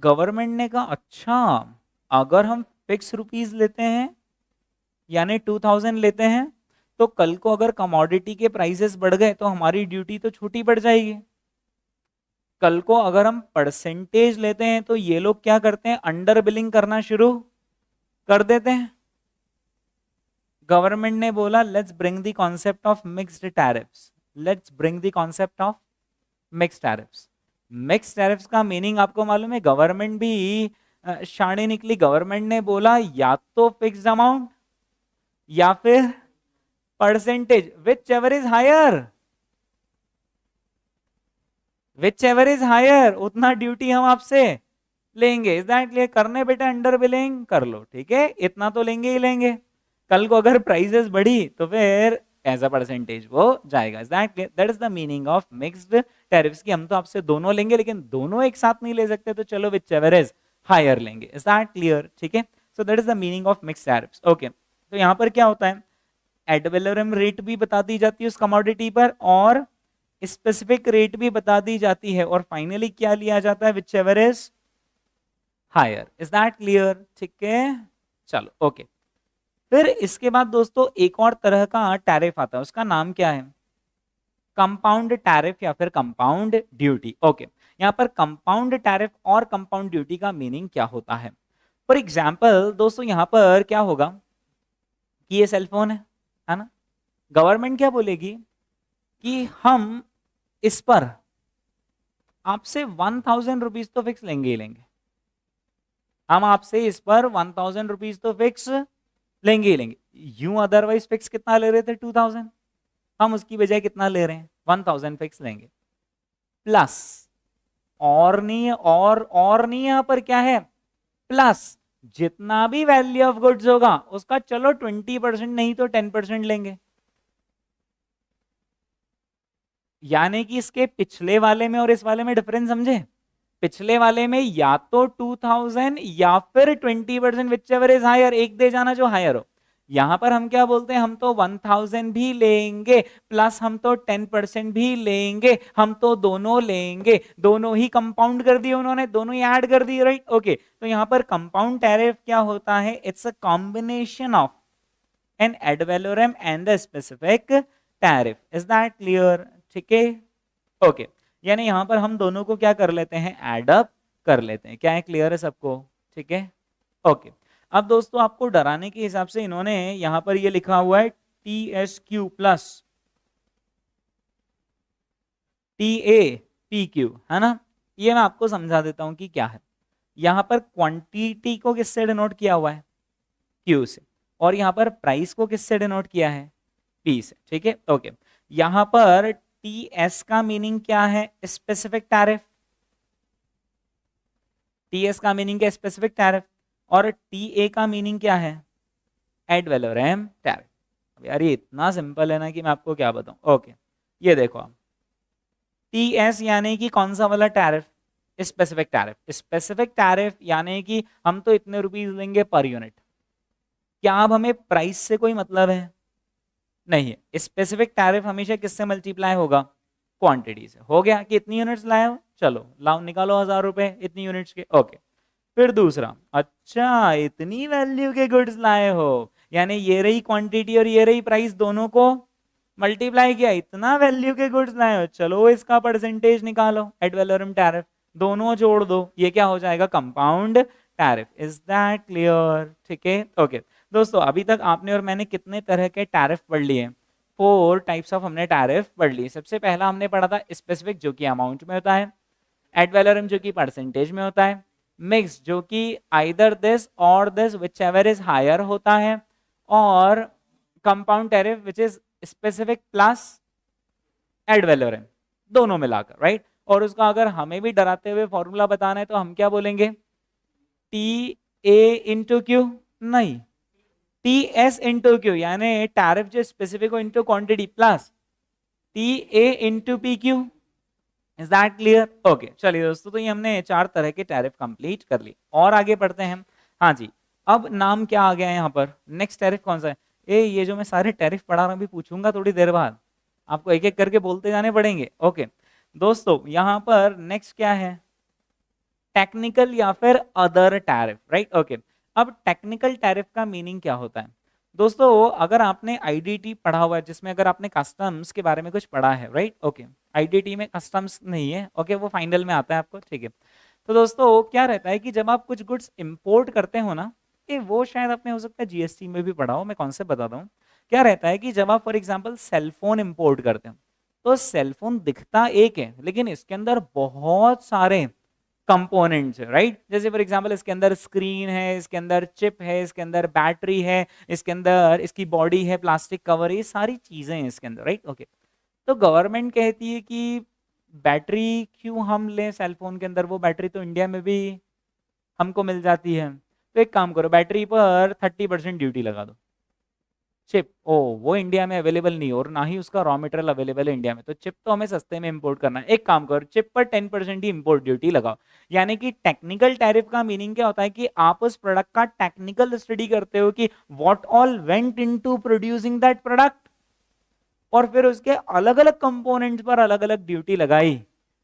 गवर्नमेंट ने कहा अच्छा, अगर हम फिक्स रुपीस लेते हैं यानी 2,000 लेते हैं तो कल को अगर कमोडिटी के प्राइसेस बढ़ गए तो हमारी ड्यूटी तो छोटी पड़ जाएगी। कल को अगर हम परसेंटेज लेते हैं तो ये लोग क्या करते हैं, अंडर बिलिंग करना शुरू कर देते हैं। गवर्नमेंट ने बोला let's bring the concept of mixed tariffs, let's bring the concept of mixed tariffs. Mixed tariffs का मीनिंग आपको मालूम है, गवर्नमेंट भी शाणे निकली। गवर्नमेंट ने बोला या तो फिक्स्ड अमाउंट या फिर percentage, whichever is higher, whichever is higher उतना ड्यूटी हम आपसे लेंगे। Is that clear? करने बेटा अंडर बिलिंग कर लो, ठीक है, इतना तो लेंगे ही लेंगे। कल को अगर प्राइसेस बढ़ी तो फिर एज अ परसेंटेज वो जाएगा। Is that clear? That is the meaning of mixed tariffs, कि हम तो आपसे दोनों लेंगे लेकिन दोनों एक साथ नहीं ले सकते, तो चलो विच एवर इज हायर लेंगे। Is that clear? ठीक है, so that is the meaning of mixed tariffs, okay. तो यहाँ पर क्या होता है, एड वैलोरम रेट भी बता दी जाती है उस कमोडिटी पर, और स्पेसिफिक रेट भी बता दी जाती है, और फाइनली क्या लिया जाता है, whichever is higher. Is that clear? ठीक है, चलो ओके। फिर इसके बाद दोस्तों एक और तरह का टैरिफ आता है, उसका नाम क्या है, कंपाउंड टैरिफ या फिर कंपाउंड ड्यूटी, ओके। यहाँ पर कंपाउंड टैरिफ और कंपाउंड ड्यूटी का मीनिंग क्या होता है? फॉर एग्जाम्पल दोस्तों यहाँ पर क्या होगा कि ये सेलफोन है ना, गवर्नमेंट क्या बोलेगी कि हम इस पर आपसे 1000 रुपीज तो फिक्स लेंगे ही लेंगे, हम आपसे इस पर 1000 रुपीज तो फिक्स लेंगे ही लेंगे। यूं अदरवाइज फिक्स कितना ले रहे थे 2000, हम उसकी बजाय कितना ले रहे हैं 1000 फिक्स लेंगे प्लस, और नहीं है, और नहीं है, यहाँ पर क्या है प्लस, जितना भी वैल्यू ऑफ गुड्स होगा उसका चलो 20% नहीं तो 10% लेंगे। यानी कि इसके पिछले वाले में और इस वाले में डिफरेंस समझे, पिछले वाले में या तो 2000 या फिर 20%, विच एवर इज हायर, एक दे जाना जो हायर हो। यहां पर हम क्या बोलते हैं, हम तो 1000 भी लेंगे प्लस हम तो 10% भी लेंगे, हम तो दोनों लेंगे, दोनों ही कंपाउंड कर दिए उन्होंने, दोनों ही ऐड कर दिए, राइट ओके। तो यहां पर कंपाउंड टैरिफ क्या होता है, it's a combination of an ad valorem and the specific tariff, is that clear, ठीक है ओके। यानी यहां पर हम दोनों को क्या कर लेते हैं, एड अप कर लेते हैं, क्या है, क्लियर है सबको, ठीक है ओके। अब दोस्तों आपको डराने के हिसाब से इन्होंने यहां पर ये लिखा हुआ है TSQ प्लस TAPQ, है ना, ये मैं आपको समझा देता हूं कि क्या है। यहां पर क्वांटिटी को किससे डिनोट किया हुआ है, Q से, और यहां पर प्राइस को किससे डिनोट किया है, P से, ठीक है ओके। यहां पर TS का मीनिंग क्या है, स्पेसिफिक टैरिफ, TS का मीनिंग क्या, स्पेसिफिक टैरिफ, और TA का मीनिंग क्या है, एड वैलोरम टैरिफ। यार ये इतना सिंपल है ना कि मैं आपको क्या बताऊं, ओके। ये देखो आप, TS यानी कि कौन सा वाला tariff, specific tariff, specific tariff यानी कि हम तो इतने रुपीस लेंगे पर यूनिट। क्या अब हमें प्राइस से कोई मतलब है, नहीं है। स्पेसिफिक टैरिफ हमेशा किससे मल्टीप्लाई होगा, क्वांटिटी से। हो गया कि इतनी यूनिट्स लाए हो, चलो लाओ निकालो 1000 रुपए इतनी यूनिट्स के, ओके। फिर दूसरा, अच्छा इतनी वैल्यू के गुड्स लाए हो, यानी ये रही क्वांटिटी और ये रही प्राइस, दोनों को मल्टीप्लाई किया, इतना वैल्यू के गुड्स लाए हो, चलो इसका परसेंटेज निकालो, एड वैलोरम टैरिफ, दोनों जोड़ दो, ये क्या हो जाएगा, compound tariff, is that clear, ठीक है ओके। दोस्तों अभी तक आपने और मैंने कितने तरह के टैरिफ पढ़ लिए, 4 टाइप्स ऑफ हमने टैरिफ पढ़ लिए। सबसे पहला हमने पढ़ा था स्पेसिफिक जो कि अमाउंट में होता है, एड वैलोरम जो कि परसेंटेज में होता है, मिक्स जो कि आइदर दिस और this whichever is higher होता है, और compound tariff which is specific plus ad valorem, दोनों मिलाकर, राइट। और उसका अगर हमें भी डराते हुए फॉर्मूला बताना है तो हम क्या बोलेंगे, TA/Q, नहीं, TS/Q, यानी टैरिफ जो स्पेसिफिक हो into quantity plus TA/PQ, is that clear okay. चलिए दोस्तों, तो ये हमने 4 तरह के टैरिफ कंप्लीट कर ली, और आगे बढ़ते हैं हम। हाँ जी, अब नाम क्या आ गया है यहाँ पर, नेक्स्ट टैरिफ कौन सा है, ये जो मैं सारे टैरिफ पढ़ा रहा हूँ भी पूछूंगा थोड़ी देर बाद, आपको एक एक करके बोलते जाने पड़ेंगे, ओके। दोस्तों यहाँ पर नेक्स्ट क्या है, टेक्निकल या फिर अदर टैरिफ, राइट ओके। अब टेक्निकल टैरिफ का मीनिंग क्या होता है दोस्तों, अगर आपने आईडीटी पढ़ा हुआ है, जिसमें अगर आपने कस्टम्स के बारे में कुछ पढ़ा है, राइट ओके, आईडीटी में कस्टम्स नहीं है, ओके, वो फाइनल में आता है आपको, ठीक है। तो दोस्तों क्या रहता है कि जब आप कुछ गुड्स इंपोर्ट करते हो ना, ये वो शायद आपने हो सकता है जीएसटी में भी पढ़ा हो, मैं कॉन्सेप्ट बताता हूँ। क्या रहता है कि जब आप फॉर एग्जाम्पल सेलफोन इंपोर्ट करते हो, तो सेलफोन दिखता एक है लेकिन इसके अंदर बहुत सारे कंपोनेंट्स है, राइट। जैसे फॉर एग्जांपल इसके अंदर स्क्रीन है, इसके अंदर चिप है, इसके अंदर बैटरी है, इसके अंदर इसकी बॉडी है, प्लास्टिक कवर है, ये सारी चीजें हैं इसके अंदर, राइट ओके। तो गवर्नमेंट कहती है कि बैटरी क्यों हम लें सेलफोन के अंदर, वो बैटरी तो इंडिया में भी हमको मिल जाती है, तो एक काम करो बैटरी पर 30% ड्यूटी लगा दो। चिप, ओ वो इंडिया में अवेलेबल नहीं, और ना ही उसका रॉ मटेरियल अवेलेबल है इंडिया में, तो चिप तो हमें सस्ते में इंपोर्ट करना है, एक काम करो चिप पर 10% ही इंपोर्ट ड्यूटी लगाओ। यानी कि टेक्निकल टैरिफ का मीनिंग क्या होता है कि आप उस प्रोडक्ट का टेक्निकल स्टडी करते हो कि what all went into producing that product, और फिर उसके अलग अलग कंपोनेंट्स पर अलग अलग ड्यूटी लगाई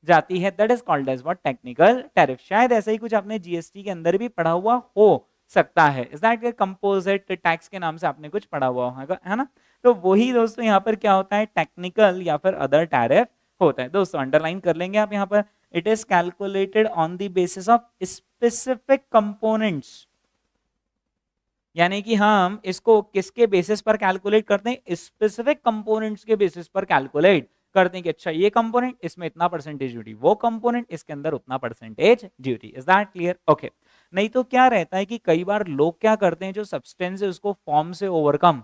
जाती है, that is called as what, technical tariff. शायद ऐसा ही कुछ आपने जीएसटी के अंदर भी पढ़ा हुआ हो सकता है, इज दैट कंपोजिट टैक्स के नाम से आपने कुछ पढ़ा हुआ होगा, है ना। तो वही दोस्तों यहाँ पर क्या होता है, टेक्निकल या फिर अदर टैरिफ होता है। दोस्तों अंडरलाइन कर लेंगे आप यहाँ पर, it is calculated on the basis of specific components, यानी कि हम इसको किसके बेसिस पर कैलकुलेट करते हैं, स्पेसिफिक कंपोनेंट्स के बेसिस पर कैलकुलेट करते हैं कि अच्छा ये कंपोनेंट इसमें इतना परसेंटेज ड्यूटी, वो कंपोनेंट इसके अंदर उतना percentage duty. Is that clear? Okay. नहीं तो क्या रहता है कि कई बार लोग क्या करते हैं, जो सब्सटेंस है उसको फॉर्म से ओवरकम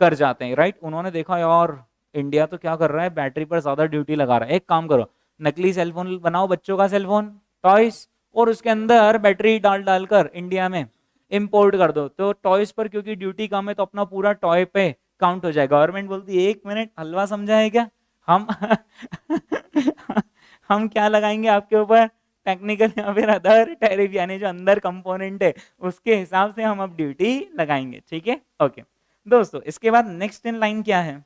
कर जाते हैं, राइट। उन्होंने देखा यार इंडिया तो क्या कर रहा है, बैटरी पर ज्यादा ड्यूटी लगा रहा है, एक काम करो नकली सेलफोन बनाओ, बच्चों का सेलफोन टॉयस, और उसके अंदर बैटरी डाल डालकर इंडिया में इंपोर्ट कर दो। तो टॉयस पर क्योंकि ड्यूटी कम है तो अपना पूरा टॉय पे काउंट हो जाएगा। गवर्नमेंट बोलती है 1 मिनट हलवा समझा है क्या हम हम क्या लगाएंगे आपके ऊपर, टेक्निकल या फिर अदर टैरिफ, यानी जो अंदर कंपोनेंट है उसके हिसाब से हम अब ड्यूटी लगाएंगे, ठीक है। ओके दोस्तों, इसके बाद नेक्स्ट इन लाइन क्या है,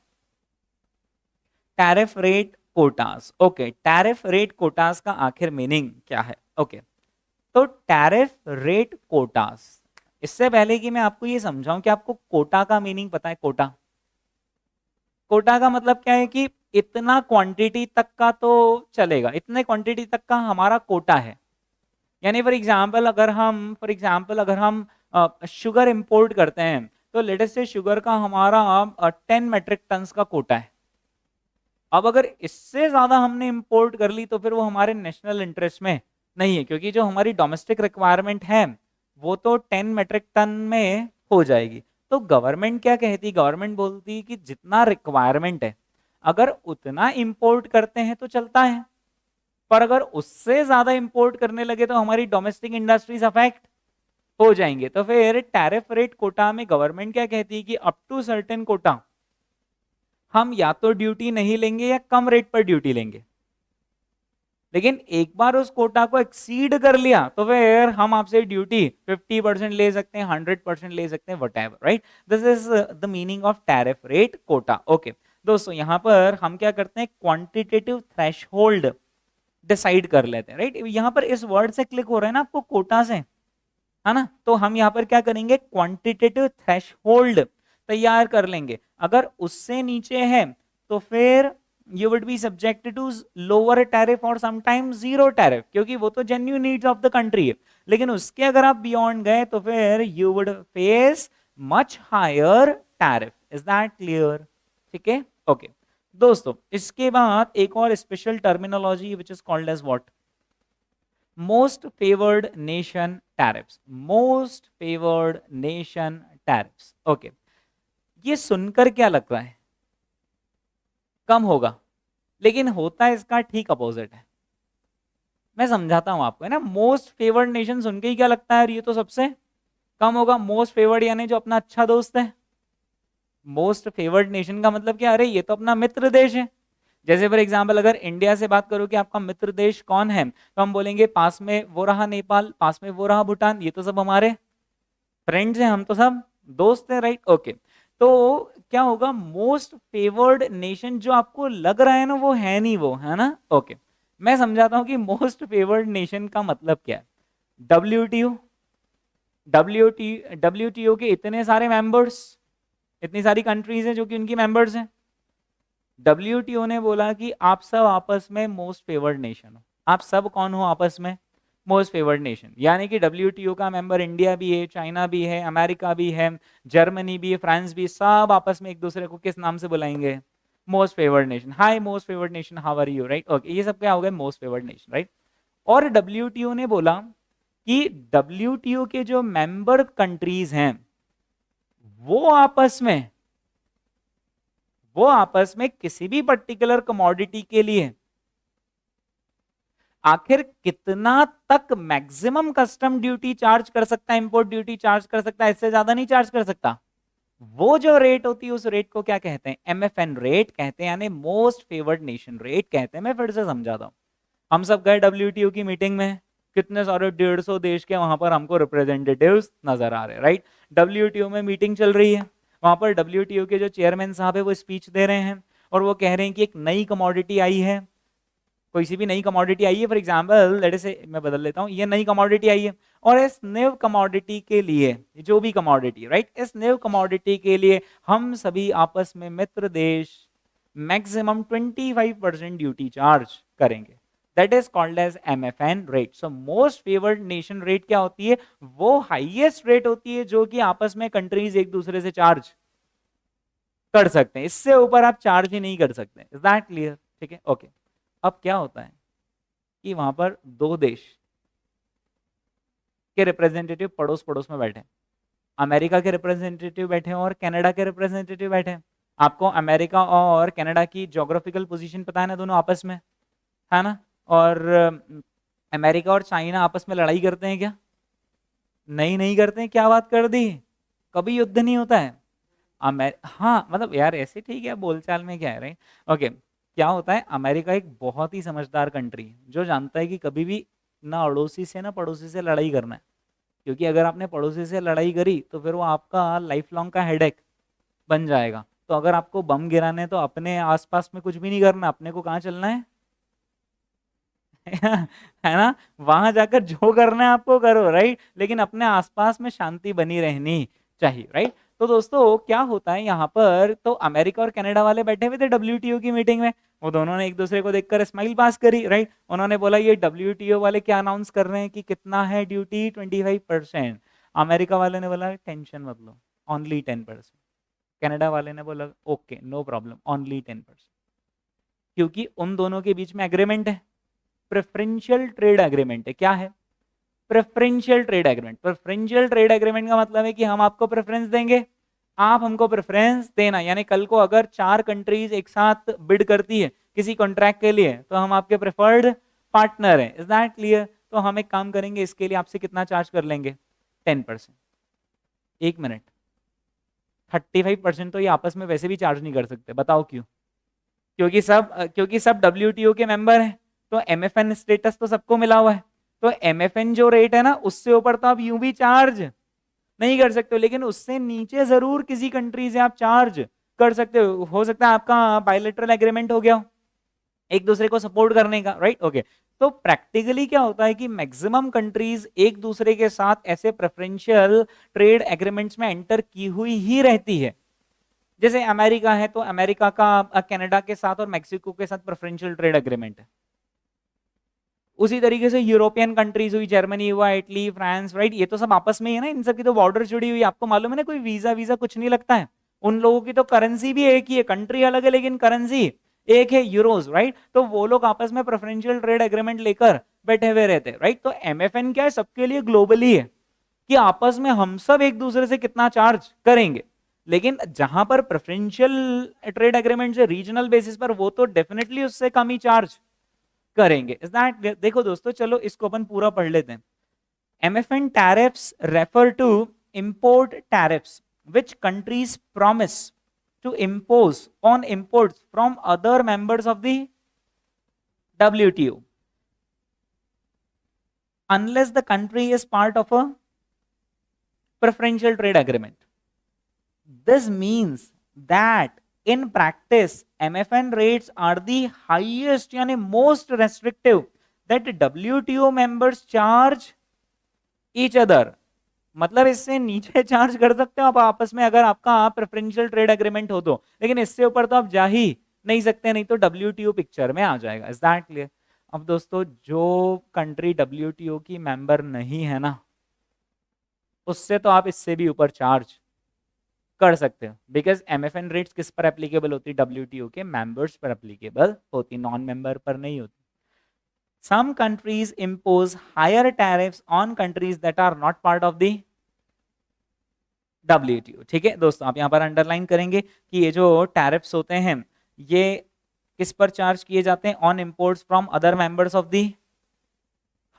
tariff rate quotas. Okay, tariff rate quotas का आखिर मीनिंग क्या है? ओके तो टैरिफ रेट कोटास, इससे पहले कि मैं आपको ये समझाऊं कि आपको कोटा का मीनिंग पता है, कोटा, कोटा का मतलब क्या है कि इतना क्वांटिटी तक का तो चलेगा, इतने क्वांटिटी तक का हमारा कोटा है। यानी फॉर एग्जांपल अगर हम शुगर इंपोर्ट करते हैं तो लेटेस्ट से शुगर का हमारा 10 मेट्रिक टन्स का कोटा है। अब अगर इससे ज्यादा हमने इंपोर्ट कर ली तो फिर वो हमारे नेशनल इंटरेस्ट में नहीं है, क्योंकि जो हमारी डोमेस्टिक रिक्वायरमेंट है वो तो 10 मेट्रिक टन में हो जाएगी। तो गवर्नमेंट क्या कहती, गवर्नमेंट बोलती कि जितना रिक्वायरमेंट है अगर उतना इंपोर्ट करते हैं तो चलता है, पर अगर उससे ज्यादा इंपोर्ट करने लगे तो हमारी डोमेस्टिक इंडस्ट्रीज अफेक्ट हो जाएंगे। तो फिर टैरिफ रेट कोटा में गवर्नमेंट क्या कहती है कि अप टू सर्टेन कोटा हम या तो ड्यूटी नहीं लेंगे या कम रेट पर ड्यूटी लेंगे, लेकिन एक बार उस कोटा को एक्सीड कर लिया तो फिर हम आपसे ड्यूटी 50% ले सकते हैं, 100% ले सकते हैं, whatever, right. This is the meaning of tariff rate quota. Okay दोस्तों, यहां पर हम क्या करते हैं, क्वांटिटेटिव थ्रेशहोल्ड डिसाइड कर लेते हैं, राइट। यहां पर इस वर्ड से क्लिक हो रहा है ना आपको, कोटा से, है ना। तो हम यहाँ पर क्या करेंगे, क्वांटिटेटिव थ्रेशहोल्ड तैयार कर लेंगे। अगर उससे नीचे है तो फिर you would be subjected to lower tariff or sometimes zero tariff, क्योंकि वो तो genuine needs of the country है। लेकिन उसके अगर आप beyond गए तो फिर you would face much higher tariff। is that clear? ठीक है, ओके दोस्तों, इसके बाद एक और special terminology which is called as what? Most favored nation tariffs। most favored nation tariffs। Okay, ये सुनकर क्या लग रहा है, कम होगा, लेकिन होता है इसका ठीक अपोजिट है। मैं समझाता हूं आपको, है ना। मोस्ट फेवर्ड नेशन सुन के ही क्या लगता है, ये तो सबसे कम होगा। मोस्ट फेवर्ड यानी जो अपना अच्छा दोस्त है। मोस्ट फेवर्ड नेशन का मतलब क्या, अरे ये तो अपना मित्र देश है। जैसे फॉर एग्जांपल अगर इंडिया से बात करो कि आपका मित्र देश कौन है, तो हम बोलेंगे पास में वो रहा नेपाल, पास में वो रहा भूटान, ये तो सब हमारे फ्रेंड्स हैं, हम तो सब दोस्त हैं, राइट। ओके तो क्या होगा, मोस्ट फेवर्ड नेशन जो आपको लग रहा है ना वो है नहीं, वो है ना। ओके मैं समझाता हूं कि मोस्ट फेवर्ड नेशन का मतलब क्या है। डब्ल्यूटीओ, डब्ल्यूटीओ के इतने सारे मेंबर्स, इतनी सारी कंट्रीज हैं जो कि उनकी मेंबर्स हैं। डब्ल्यूटीओ ने बोला कि आप सब आपस में मोस्ट फेवर्ड नेशन हो। आप सब कौन हो आपस में, मोस्ट फेवर्ड नेशन। यानी कि डब्ल्यूटीओ का मेंबर इंडिया भी है, चाइना भी है, अमेरिका भी है, जर्मनी भी है, फ्रांस भी, सब आपस में एक दूसरे को किस नाम से बुलाएंगे, most favoured nation. Hi most favoured nation, how are you, right. Okay ये सब क्या हो गए, मोस्ट फेवर्ड नेशन, राइट। और डब्ल्यूटीओ ने बोला कि डब्ल्यूटीओ के जो मेंबर कंट्रीज हैं वो आपस में किसी भी पर्टिकुलर कमोडिटी के लिए आखिर कितना तक मैक्सिमम कस्टम ड्यूटी चार्ज कर सकता है, इंपोर्ट ड्यूटी चार्ज कर सकता है, इससे ज्यादा नहीं चार्ज कर सकता। वो जो रेट होती है उस रेट को क्या कहते हैं, एमएफएन रेट कहते हैं, यानी मोस्ट फेवर्ड नेशन रेट कहते हैं। मैं फिर से समझाता हूं। हम सब गए डब्ल्यूटीओ की मीटिंग में, कितने सारे 150 देश के वहां पर हमको रिप्रेजेंटेटिव्स नजर आ रहे हैं, राइट। डब्ल्यूटीओ में मीटिंग चल रही है, वहां पर डब्ल्यूटीओ के जो चेयरमैन साहब है वो स्पीच दे रहे हैं और वो कह रहे हैं कि एक नई कमोडिटी आई है, कोई सी भी नई कमोडिटी आई है। फॉर एग्जांपल लेट से मैं बदल लेता हूं, ये नई कमोडिटी आई है और इस न्यू कमोडिटी के लिए, जो भी कमोडिटी, राइट, इस न्यू कमोडिटी के लिए हम सभी आपस में मित्र देश मैक्सिमम 25% ड्यूटी चार्ज करेंगे। That is called as MFN rate. So most favoured nation rate क्या होती है, वो हाईएस्ट रेट होती है जो कि आपस में कंट्रीज एक दूसरे से चार्ज कर सकते हैं, इससे ऊपर आप चार्ज ही नहीं कर सकते। Is that clear? ठीक है, ओके। अब क्या होता है कि वहां पर दो देश के रिप्रेजेंटेटिव पड़ोस पड़ोस में बैठे, अमेरिका के रिप्रेजेंटेटिव बैठे हैं और कनाडा के रिप्रेजेंटेटिव बैठे हैं। आपको अमेरिका और कनाडा की ज्योग्राफिकल पोजीशन पता है ना, दोनों आपस में, है ना? और अमेरिका और चाइना आपस में लड़ाई करते हैं क्या? नहीं, नहीं करते हैं। क्या बात कर दी, कभी युद्ध नहीं होता है। हाँ मतलब यार ऐसे ठीक है, बोलचाल में क्या है, राइट? ओके, क्या होता है, अमेरिका एक बहुत ही समझदार कंट्री है जो जानता है कि कभी भी ना अड़ोसी से ना पड़ोसी से लड़ाई करना है, क्योंकि अगर आपने पड़ोसी से लड़ाई करी तो फिर वो आपका लाइफ लॉन्ग का हेडेक बन जाएगा। तो अगर आपको बम गिराने हैं तो अपने आसपास में कुछ भी नहीं करना, अपने को कहाँ चलना है है ना? वहां जाकर जो करना है आपको करो, राइट? लेकिन अपने आसपास में शांति बनी रहनी चाहिए, राइट? तो दोस्तों क्या होता है यहाँ पर, तो अमेरिका और कनाडा वाले बैठे हुए थे डब्ल्यूटीओ की मीटिंग में, वो दोनों ने एक दूसरे को देखकर स्माइल पास करी, राइट? उन्होंने बोला ये डब्ल्यूटीओ वाले क्या अनाउंस कर रहे हैं कि कितना है ड्यूटी, 25%। अमेरिका वाले ने बोला टेंशन मत लो, ओनली 10%। कनाडा वाले ने बोला ओके नो प्रॉब्लम, ओनली 10%। क्योंकि उन दोनों के बीच में एग्रीमेंट है, प्रेफरेंशियल ट्रेड एग्रीमेंट है। क्या है? Preferential trade agreement. Preferential trade agreement का मतलब है कि हम आपको प्रेफरेंस देंगे, आप हमको प्रेफरेंस देना। यानी कल को अगर 4 कंट्रीज एक साथ बिड करती है किसी कॉन्ट्रैक्ट के लिए तो हम आपके प्रेफर्ड पार्टनर हैं। Is that clear? तो हम एक काम करेंगे, इसके लिए आपसे कितना चार्ज कर लेंगे? 10%। एक मिनट, 35% तो ये आपस में वैसे भी चार्ज नहीं कर सकते, बताओ क्यों? क्योंकि सब डब्ल्यूटीओ के मेंबर हैं, तो एमएफएन स्टेटस तो सबको मिला हुआ है। तो एमएफएन जो रेट है ना, उससे ऊपर तो आप यूं भी चार्ज नहीं कर सकते हो, लेकिन उससे नीचे जरूर किसी कंट्री से आप चार्ज कर सकते हो सकता है आपका बायलैटरल एग्रीमेंट हो गया हो एक दूसरे को सपोर्ट करने का, राइट? ओके, तो प्रैक्टिकली क्या होता है कि मैक्सिमम कंट्रीज एक दूसरे के साथ ऐसे प्रेफरेंशियल ट्रेड एग्रीमेंट्स में एंटर की हुई ही रहती है। जैसे अमेरिका है तो अमेरिका का कनाडा के साथ और मैक्सिको के साथ प्रेफरेंशियल ट्रेड एग्रीमेंट है। उसी तरीके से यूरोपियन कंट्रीज हुई, जर्मनी हुआ, इटली, फ्रांस, राइट? ये तो सब आपस में ही है ना, इन सब की तो बॉर्डर जुड़ी हुई। आपको मालूम है ना, कोई वीजा वीजा कुछ नहीं लगता है। उन लोगों की तो करेंसी भी एक ही है, कंट्री अलग है लेकिन करेंसी एक है, यूरोज, राइट? तो वो लोग आपस में प्रेफरेंशियल ट्रेड एग्रीमेंट लेकर बैठे हुए रहते हैं, राइट? तो एमएफएन क्या है, सबके लिए ग्लोबली है कि आपस में हम सब एक दूसरे से कितना चार्ज करेंगे। लेकिन जहां पर प्रेफरेंशियल ट्रेड एग्रीमेंट से रीजनल बेसिस पर, वो तो डेफिनेटली उससे कम ही चार्ज करेंगे। Is that? देखो दोस्तों, चलो इसको अपन पूरा पढ़ लेते हैं। MFN tariffs refer to import tariffs which countries promise to impose on imports from other members of the WTO unless the country is part of a preferential trade agreement. This means that in practice MFN rates are the highest यानी most restrictive that WTO members charge each other। मतलब इससे नीचे charge कर सकते हो आप आपस में अगर आपका प्रेफरेंशियल ट्रेड एग्रीमेंट हो तो, लेकिन इससे ऊपर तो आप जा ही नहीं सकते, नहीं तो WTO पिक्चर में आ जाएगा। Is that clear? अब दोस्तों, जो कंट्री WTO की मेंबर नहीं है ना, उससे तो आप इससे भी ऊपर चार्ज कर सकते हो, बिकॉज MFN रेट्स किस पर एप्लीकेबल होती है? WTO के मेंबर्स पर एप्लीकेबल होती, नॉन मेंबर पर नहीं होती। Some countries impose higher tariffs on countries that are not part of the WTO। ठीक है दोस्तों, आप यहाँ पर अंडरलाइन करेंगे कि ये जो टैरिफ्स होते हैं ये किस पर चार्ज किए जाते हैं? On imports from other members of the,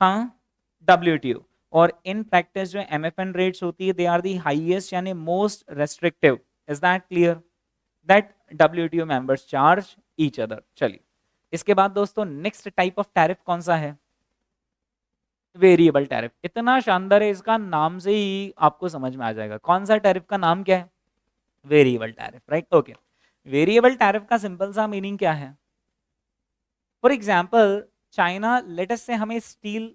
हाँ, WTO। और इन प्रैक्टिस जो MFN रेट्स होती है, दे आर दी हाईएस्ट यानी most restrictive. Is that clear? That WTO members charge each other. चलिए, इसके बाद दोस्तों नेक्स्ट टाइप ऑफ टैरिफ कौन सा है? Variable tariff. इतना शानदार है, इसका नाम से ही आपको समझ में आ जाएगा कौन सा टैरिफ का नाम क्या है। Variable tariff, right? Okay, variable tariff का सिंपल सा मीनिंग क्या है? फॉर एग्जांपल, चाइना, लेटेस्ट से हमें स्टील,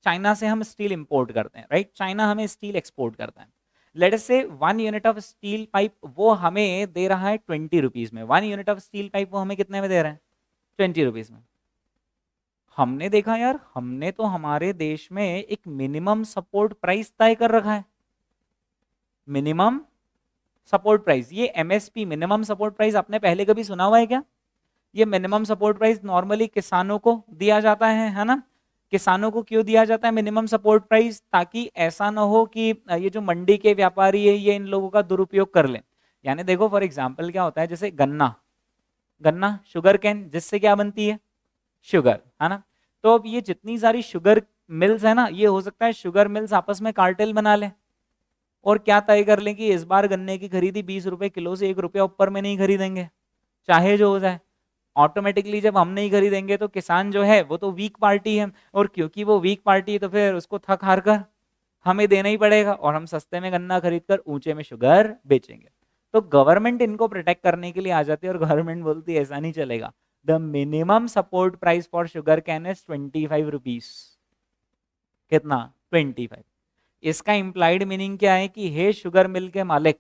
चाइना से हम स्टील इंपोर्ट करते हैं, राइट? चाइना हमें स्टील एक्सपोर्ट करता है। लेटेस्ट से 1 यूनिट ऑफ स्टील पाइप वो हमें दे रहा है 20 रुपीज में। 1 यूनिट ऑफ स्टील पाइप वो हमें कितने में दे रहा है? 20 रुपीज में। हमने देखा यार, हमने तो हमारे देश में एक मिनिमम सपोर्ट प्राइस तय कर रखा है। मिनिमम सपोर्ट प्राइस, ये MSP, मिनिमम सपोर्ट प्राइस, आपने पहले कभी सुना हुआ है क्या? ये मिनिमम सपोर्ट प्राइस नॉर्मली किसानों को दिया जाता है ना। किसानों को क्यों दिया जाता है मिनिमम सपोर्ट प्राइस? ताकि ऐसा ना हो कि ये जो मंडी के व्यापारी है ये इन लोगों का दुरुपयोग कर ले। यानी देखो फॉर एग्जांपल क्या होता है, जैसे गन्ना, गन्ना शुगर कैन, जिससे क्या बनती है, शुगर, है ना। तो अब ये जितनी सारी शुगर मिल्स है ना, ये हो सकता है शुगर मिल्स आपस में कार्टेल बना लें और क्या तय कर लें कि इस बार गन्ने की खरीदी 20 रुपए किलो से 1 रुपया ऊपर में नहीं खरीदेंगे, चाहे जो हो जाए। ऑटोमेटिकली जब हम नहीं खरीदेंगे तो किसान जो है वो तो वीक पार्टी है, और क्योंकि वो वीक पार्टी है तो फिर उसको थक हार कर हमें देना ही पड़ेगा, और हम सस्ते में गन्ना खरीद कर ऊंचे में शुगर बेचेंगे। तो गवर्नमेंट इनको प्रोटेक्ट करने के लिए आ जाती है, और गवर्नमेंट बोलती है ऐसा नहीं चलेगा, the minimum support price for sugar cane is 25 rupees. कितना? 25। इसका इम्प्लाइड मीनिंग क्या है कि हे शुगर मिल के मालिक,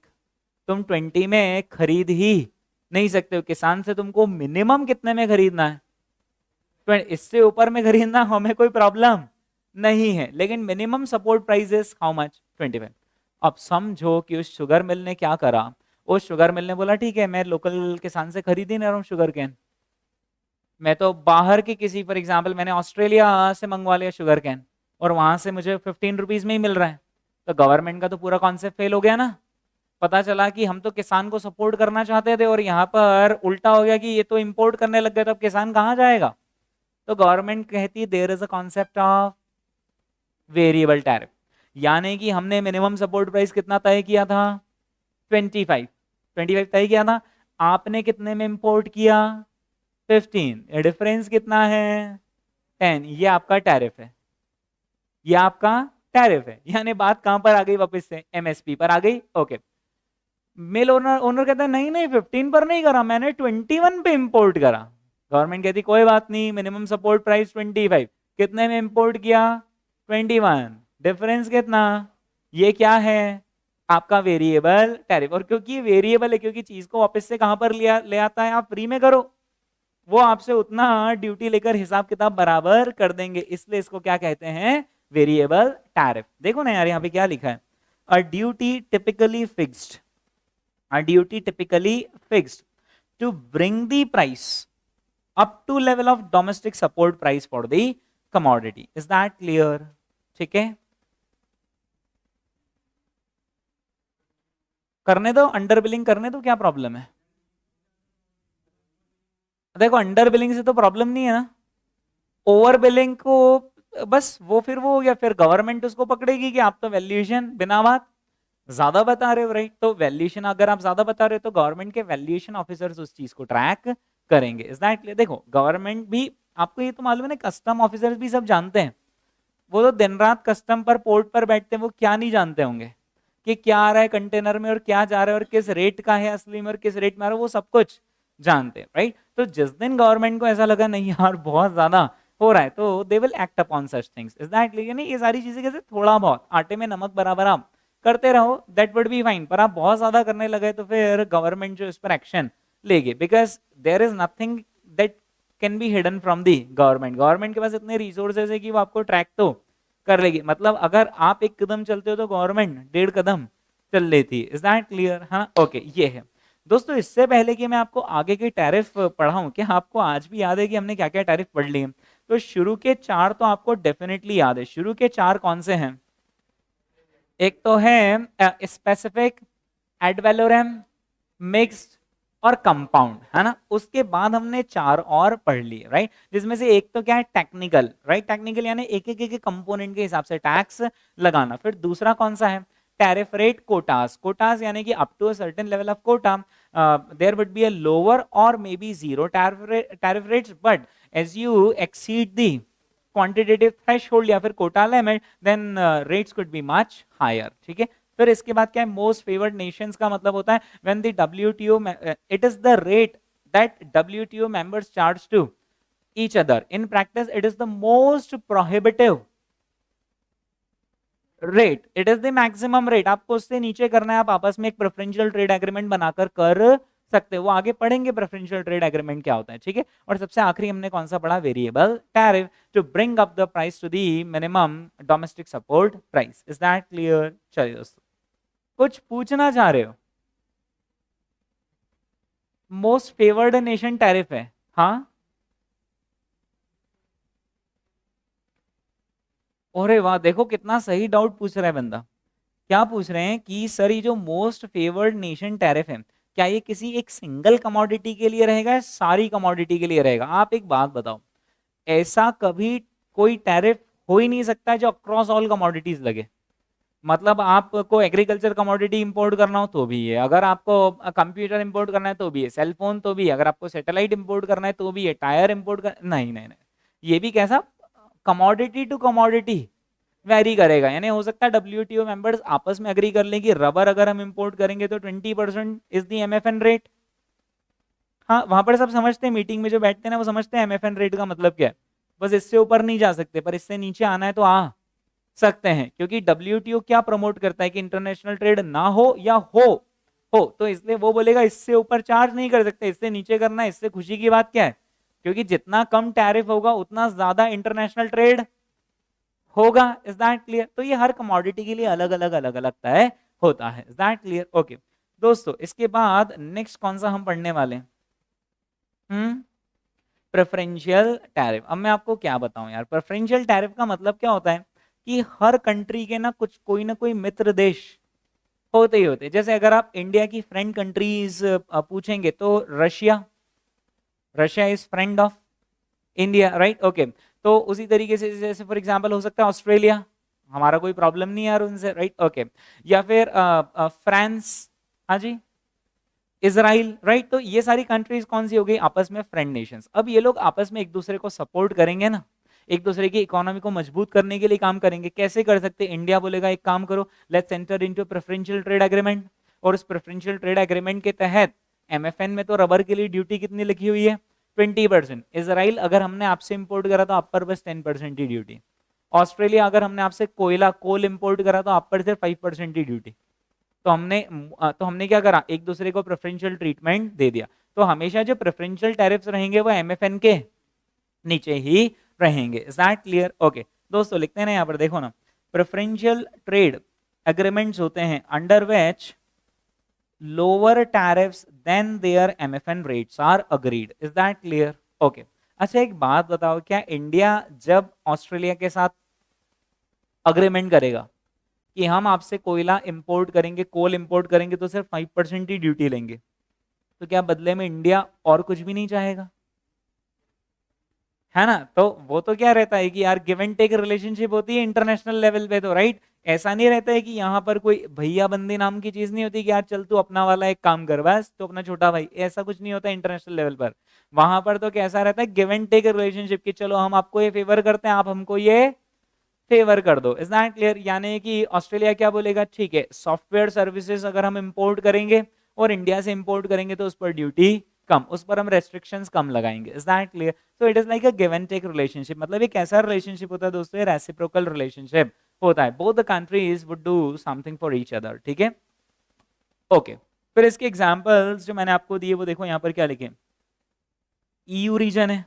तुम 20 में खरीद ही नहीं सकते हो, किसान से तुमको मिनिमम कितने में खरीदना है, इससे ऊपर में खरीदना हमें कोई प्रॉब्लम नहीं है, लेकिन minimum support price is how much, 25। अब समझो कि उस शुगर मिल ने क्या करा, उस शुगर मिल ने बोला ठीक है मैं लोकल किसान से खरीद ही नहीं रहा हूँ शुगर कैन, मैं तो बाहर के किसी, फॉर एग्जाम्पल मैंने ऑस्ट्रेलिया से मंगवा लिया शुगर कैन और वहां से मुझे 15 रुपीज में ही मिल रहा है, तो गवर्नमेंट का तो पूरा कॉन्सेप्ट फेल हो गया ना। पता चला कि हम तो किसान को सपोर्ट करना चाहते थे और यहाँ पर उल्टा हो गया कि ये तो इंपोर्ट करने लग गए, तो अब किसान कहाँ जाएगा। तो गवर्नमेंट कहती है there is a concept of variable tariff, यानी कि हमने मिनिमम सपोर्ट प्राइस कितना तय किया था, 25, 25 तय किया था, आपने कितने में इंपोर्ट किया, 15, डिफरेंस कितना है, 10, ये आपका टैरिफ है, ये आपका टैरिफ है। यानी बात कहां पर आ गई, वापस से एमएसपी पर आ गई। ओके, मिल ओनर ओनर कहता है नहीं नहीं 15 पर नहीं करा, मैंने 21 पे इंपोर्ट करा। गवर्नमेंट कहती कोई बात नहीं, मिनिमम सपोर्ट प्राइस 25, कितने में इंपोर्ट किया, 21, डिफरेंस कितना, ये क्या है, आपका वेरिएबल टैरिफ। और क्योंकि ये वेरिएबल है, क्योंकि चीज को वापस से कहां पर ले आता है, आप फ्री में करो, वो आपसे उतना ड्यूटी लेकर हिसाब किताब बराबर कर देंगे, इसलिए इसको क्या कहते हैं, वेरिएबल टैरिफ। देखो ना यार यहाँ पे क्या लिखा है, a duty typically fixed, a duty typically fixed to bring the price up to level of domestic support price for the commodity. Is that clear? ठीक है, करने दो, अंडर बिलिंग करने दो, क्या प्रॉब्लम है। देखो अंडर बिलिंग से तो प्रॉब्लम नहीं है ना, ओवर बिलिंग को बस वो फिर वो हो गया, फिर गवर्नमेंट उसको पकड़ेगी कि आप तो वैल्यूएशन बिना बात ज्यादा बता रहे हो, राइट। तो वैल्यूएशन अगर आप ज्यादा बता रहे हो तो गवर्नमेंट के वैल्यूएशन ऑफिसर्स उस चीज को ट्रैक करेंगे। Is that clear? देखो गवर्नमेंट भी, आपको ये तो मालूम है ना, कस्टम ऑफिसर्स भी सब जानते हैं, वो तो दिन रात कस्टम पर पोर्ट पर बैठते हैं, वो क्या नहीं जानते होंगे कि क्या आ रहा है कंटेनर में और क्या जा रहा है और किस रेट का है असली में और किस रेट में आ रहा है, वो सब कुछ जानते हैं, राइट। तो जिस दिन गवर्नमेंट को ऐसा लगा नहीं यार बहुत ज्यादा हो रहा है, तो they will act upon such things. Is that clear? यानी ये सारी चीजें कैसे थोड़ा बहुत आटे में नमक बराबर आप करते रहो, दैट वुड बी फाइन, पर आप बहुत ज्यादा करने लगे तो फिर गवर्नमेंट जो इस पर एक्शन लेगी, because there is nothing that can be hidden from the government. Government के पास इतने रिसोर्सेज है कि वो आपको ट्रैक तो कर लेगी, मतलब अगर आप एक कदम चलते हो तो गवर्नमेंट 1.5 कदम चल लेती है। Is that clear? हाँ ओके, ये है दोस्तों। इससे पहले कि मैं आपको आगे के टैरिफ पढ़ाऊं, क्या आपको आज भी याद है कि हमने क्या क्या टैरिफ पढ़ लिए? तो शुरू के 4 तो आपको डेफिनेटली याद है। शुरू के 4 कौन से हैं? एक तो है स्पेसिफिक, एड वैलोरम, मिक्स्ड और कंपाउंड, है ना। उसके बाद हमने 4 और पढ़ लिए, राइट, जिसमें से एक तो क्या है, टेक्निकल, राइट। टेक्निकल यानी एक एक कंपोनेंट के हिसाब से टैक्स लगाना। फिर दूसरा कौन सा है, टैरिफ रेट कोटास। कोटास यानी कि up to a certain level of quota there would be a lower or may be zero tariff rates, but as you exceed the quantitative threshold या फिर quota limit, then rates could be much higher, ठीक है। फिर इसके बाद क्या है, most favoured Nations का मतलब होता है when the WTO, it is the rate that WTO members charge to each other, in practice it is the most prohibitive rate, it is the maximum rate. आपको उससे नीचे करना है, आप आपस में एक प्रेफरेंशियल ट्रेड एग्रीमेंट बनाकर कर सकते हो, वो आगे पढ़ेंगे प्रेफरेंशियल ट्रेड एग्रीमेंट क्या होता है, ठीक है। और सबसे आखिरी हमने कौन सा पढ़ा, variable tariff, to bring up the price to the minimum domestic support price. Is that clear? चलिए दोस्तों, कुछ पूछना चाह रहे हो? मोस्ट फेवर्ड नेशन टैरिफ है, हाँ, अरे वाह, देखो कितना सही डाउट पूछ रहा है बंदा। क्या पूछ रहे हैं कि सर ये जो मोस्ट फेवर्ड नेशन टैरिफ है, क्या ये किसी एक सिंगल कमोडिटी के लिए रहेगा या सारी कमोडिटी के लिए रहेगा? आप एक बात बताओ, ऐसा कभी कोई टैरिफ हो ही नहीं सकता है जो अक्रॉस ऑल कमोडिटीज लगे। मतलब आपको एग्रीकल्चर कमोडिटी इंपोर्ट करना हो तो भी है, अगर आपको कंप्यूटर इंपोर्ट करना है तो भी है, सेल फोन तो भी है, अगर आपको सैटेलाइट इंपोर्ट करना है तो भी है, टायर इंपोर्ट कर, नहीं नहीं नहीं, ये भी कैसा, कमोडिटी टू कमोडिटी वेरी करेगा। यानी हो सकता है डब्ल्यूटीओ मेंबर्स आपस में अग्री कर लें कि रबर अगर हम इंपोर्ट करेंगे तो 20% इज दी एमएफएन रेट। हाँ, वहां पर सब समझते हैं, मीटिंग में जो बैठते हैं ना वो समझते हैं एमएफएन रेट का मतलब क्या है। बस इससे ऊपर नहीं जा सकते, पर इससे नीचे आना है तो आ सकते हैं, क्योंकि डब्ल्यूटीओ क्या प्रमोट करता है कि इंटरनेशनल ट्रेड ना हो या हो तो इसलिए वो बोलेगा इससे ऊपर चार्ज नहीं कर सकते, इससे नीचे करना है। इससे खुशी की बात क्या है, क्योंकि जितना कम टैरिफ होगा उतना ज्यादा इंटरनेशनल ट्रेड होगा। Is that clear? तो ये हर कमोडिटी के लिए अलग अलग तय होता है। Is that clear? ओके दोस्तों, इसके बाद नेक्स्ट कौन सा हम पढ़ने वाले हैं? Preferential tariff. अब मैं आपको क्या बताऊं यार, प्रेफरेंशियल टैरिफ का मतलब क्या होता है कि हर कंट्री के ना कोई मित्र देश होते ही होते हैं। जैसे अगर आप इंडिया की फ्रेंड कंट्रीज पूछेंगे तो Russia, Russia is friend of India, right? Okay, तो उसी तरीके से जैसे फॉर एग्जांपल हो सकता है ऑस्ट्रेलिया, हमारा कोई प्रॉब्लम नहीं है यार उनसे, राइट? ओके, या फिर फ्रांस, हाँ जी, इजराइल, राइट? तो ये सारी कंट्रीज कौन सी हो गई, आपस में फ्रेंड नेशंस। अब ये लोग आपस में एक दूसरे को सपोर्ट करेंगे ना, एक दूसरे की इकोनॉमी को मजबूत करने के लिए काम करेंगे। कैसे कर सकते हैं? इंडिया बोलेगा एक काम करो, let's enter into preferential trade agreement, और उस प्रेफरेंशियल ट्रेड एग्रीमेंट के तहत एमएफएन में तो रबर के लिए ड्यूटी कितनी लिखी हुई है, 20%। इसराइल अगर हमने आपसे इंपोर्ट करा तो आप पर बस 10% ही ड्यूटी। ऑस्ट्रेलिया अगर हमने आपसे कोल इंपोर्ट करा तो आप पर सिर्फ 5% ही ड्यूटी। तो हमने क्या करा, एक दूसरे को प्रेफरेंशियल ट्रीटमेंट दे दिया। तो हमेशा जो प्रेफरेंशियल टैरिफ्स रहेंगे वो एमएफएन के नीचे ही रहेंगे। Is that clear? ओके दोस्तों, लिखते हैं ना यहाँ पर, देखो ना, प्रेफरेंशियल ट्रेड एग्रीमेंट्स होते हैं under which lower tariffs than their MFN rates are agreed. Is that clear? Okay, अच्छा एक बात बताओ, क्या इंडिया जब ऑस्ट्रेलिया के साथ अग्रीमेंट करेगा कि हम आपसे कोयला इंपोर्ट करेंगे, कोल इंपोर्ट करेंगे तो सिर्फ 5% ही ड्यूटी लेंगे, तो क्या बदले में इंडिया और कुछ भी नहीं चाहेगा? है ना? तो वो तो क्या रहता है कि यार गिव एंड टेक रिलेशनशिप होती है इंटरनेशनल लेवल पे, तो राइट, ऐसा नहीं रहता है कि यहाँ पर कोई भैया बंदी नाम की चीज नहीं होती कि यार चल तू अपना वाला एक काम कर बस, तो अपना छोटा भाई, ऐसा कुछ नहीं होता इंटरनेशनल लेवल पर। वहां पर तो कैसा रहता है, गिव एंड टेक रिलेशनशिप की, चलो हम आपको ये फेवर करते हैं, आप हमको ये फेवर कर दो। Is that clear? यानी कि ऑस्ट्रेलिया क्या बोलेगा, ठीक है सॉफ्टवेयर सर्विसेज अगर हम इंपोर्ट करेंगे और इंडिया से इंपोर्ट करेंगे तो उस पर ड्यूटी कम, उस पर हम रेस्ट्रिक्शंस कम लगाएंगे। Is that clear? So it is like a give and take relationship. मतलब ये कैसा रिलेशनशिप होता है दोस्तों, ये रेसिप्रोकल रिलेशनशिप होता है, both the countries would do something for each other. ठीक है, ओके। फिर इसके एग्जांपल्स जो मैंने आपको दिए वो देखो यहाँ पर क्या लिखे, ईयू रीजन है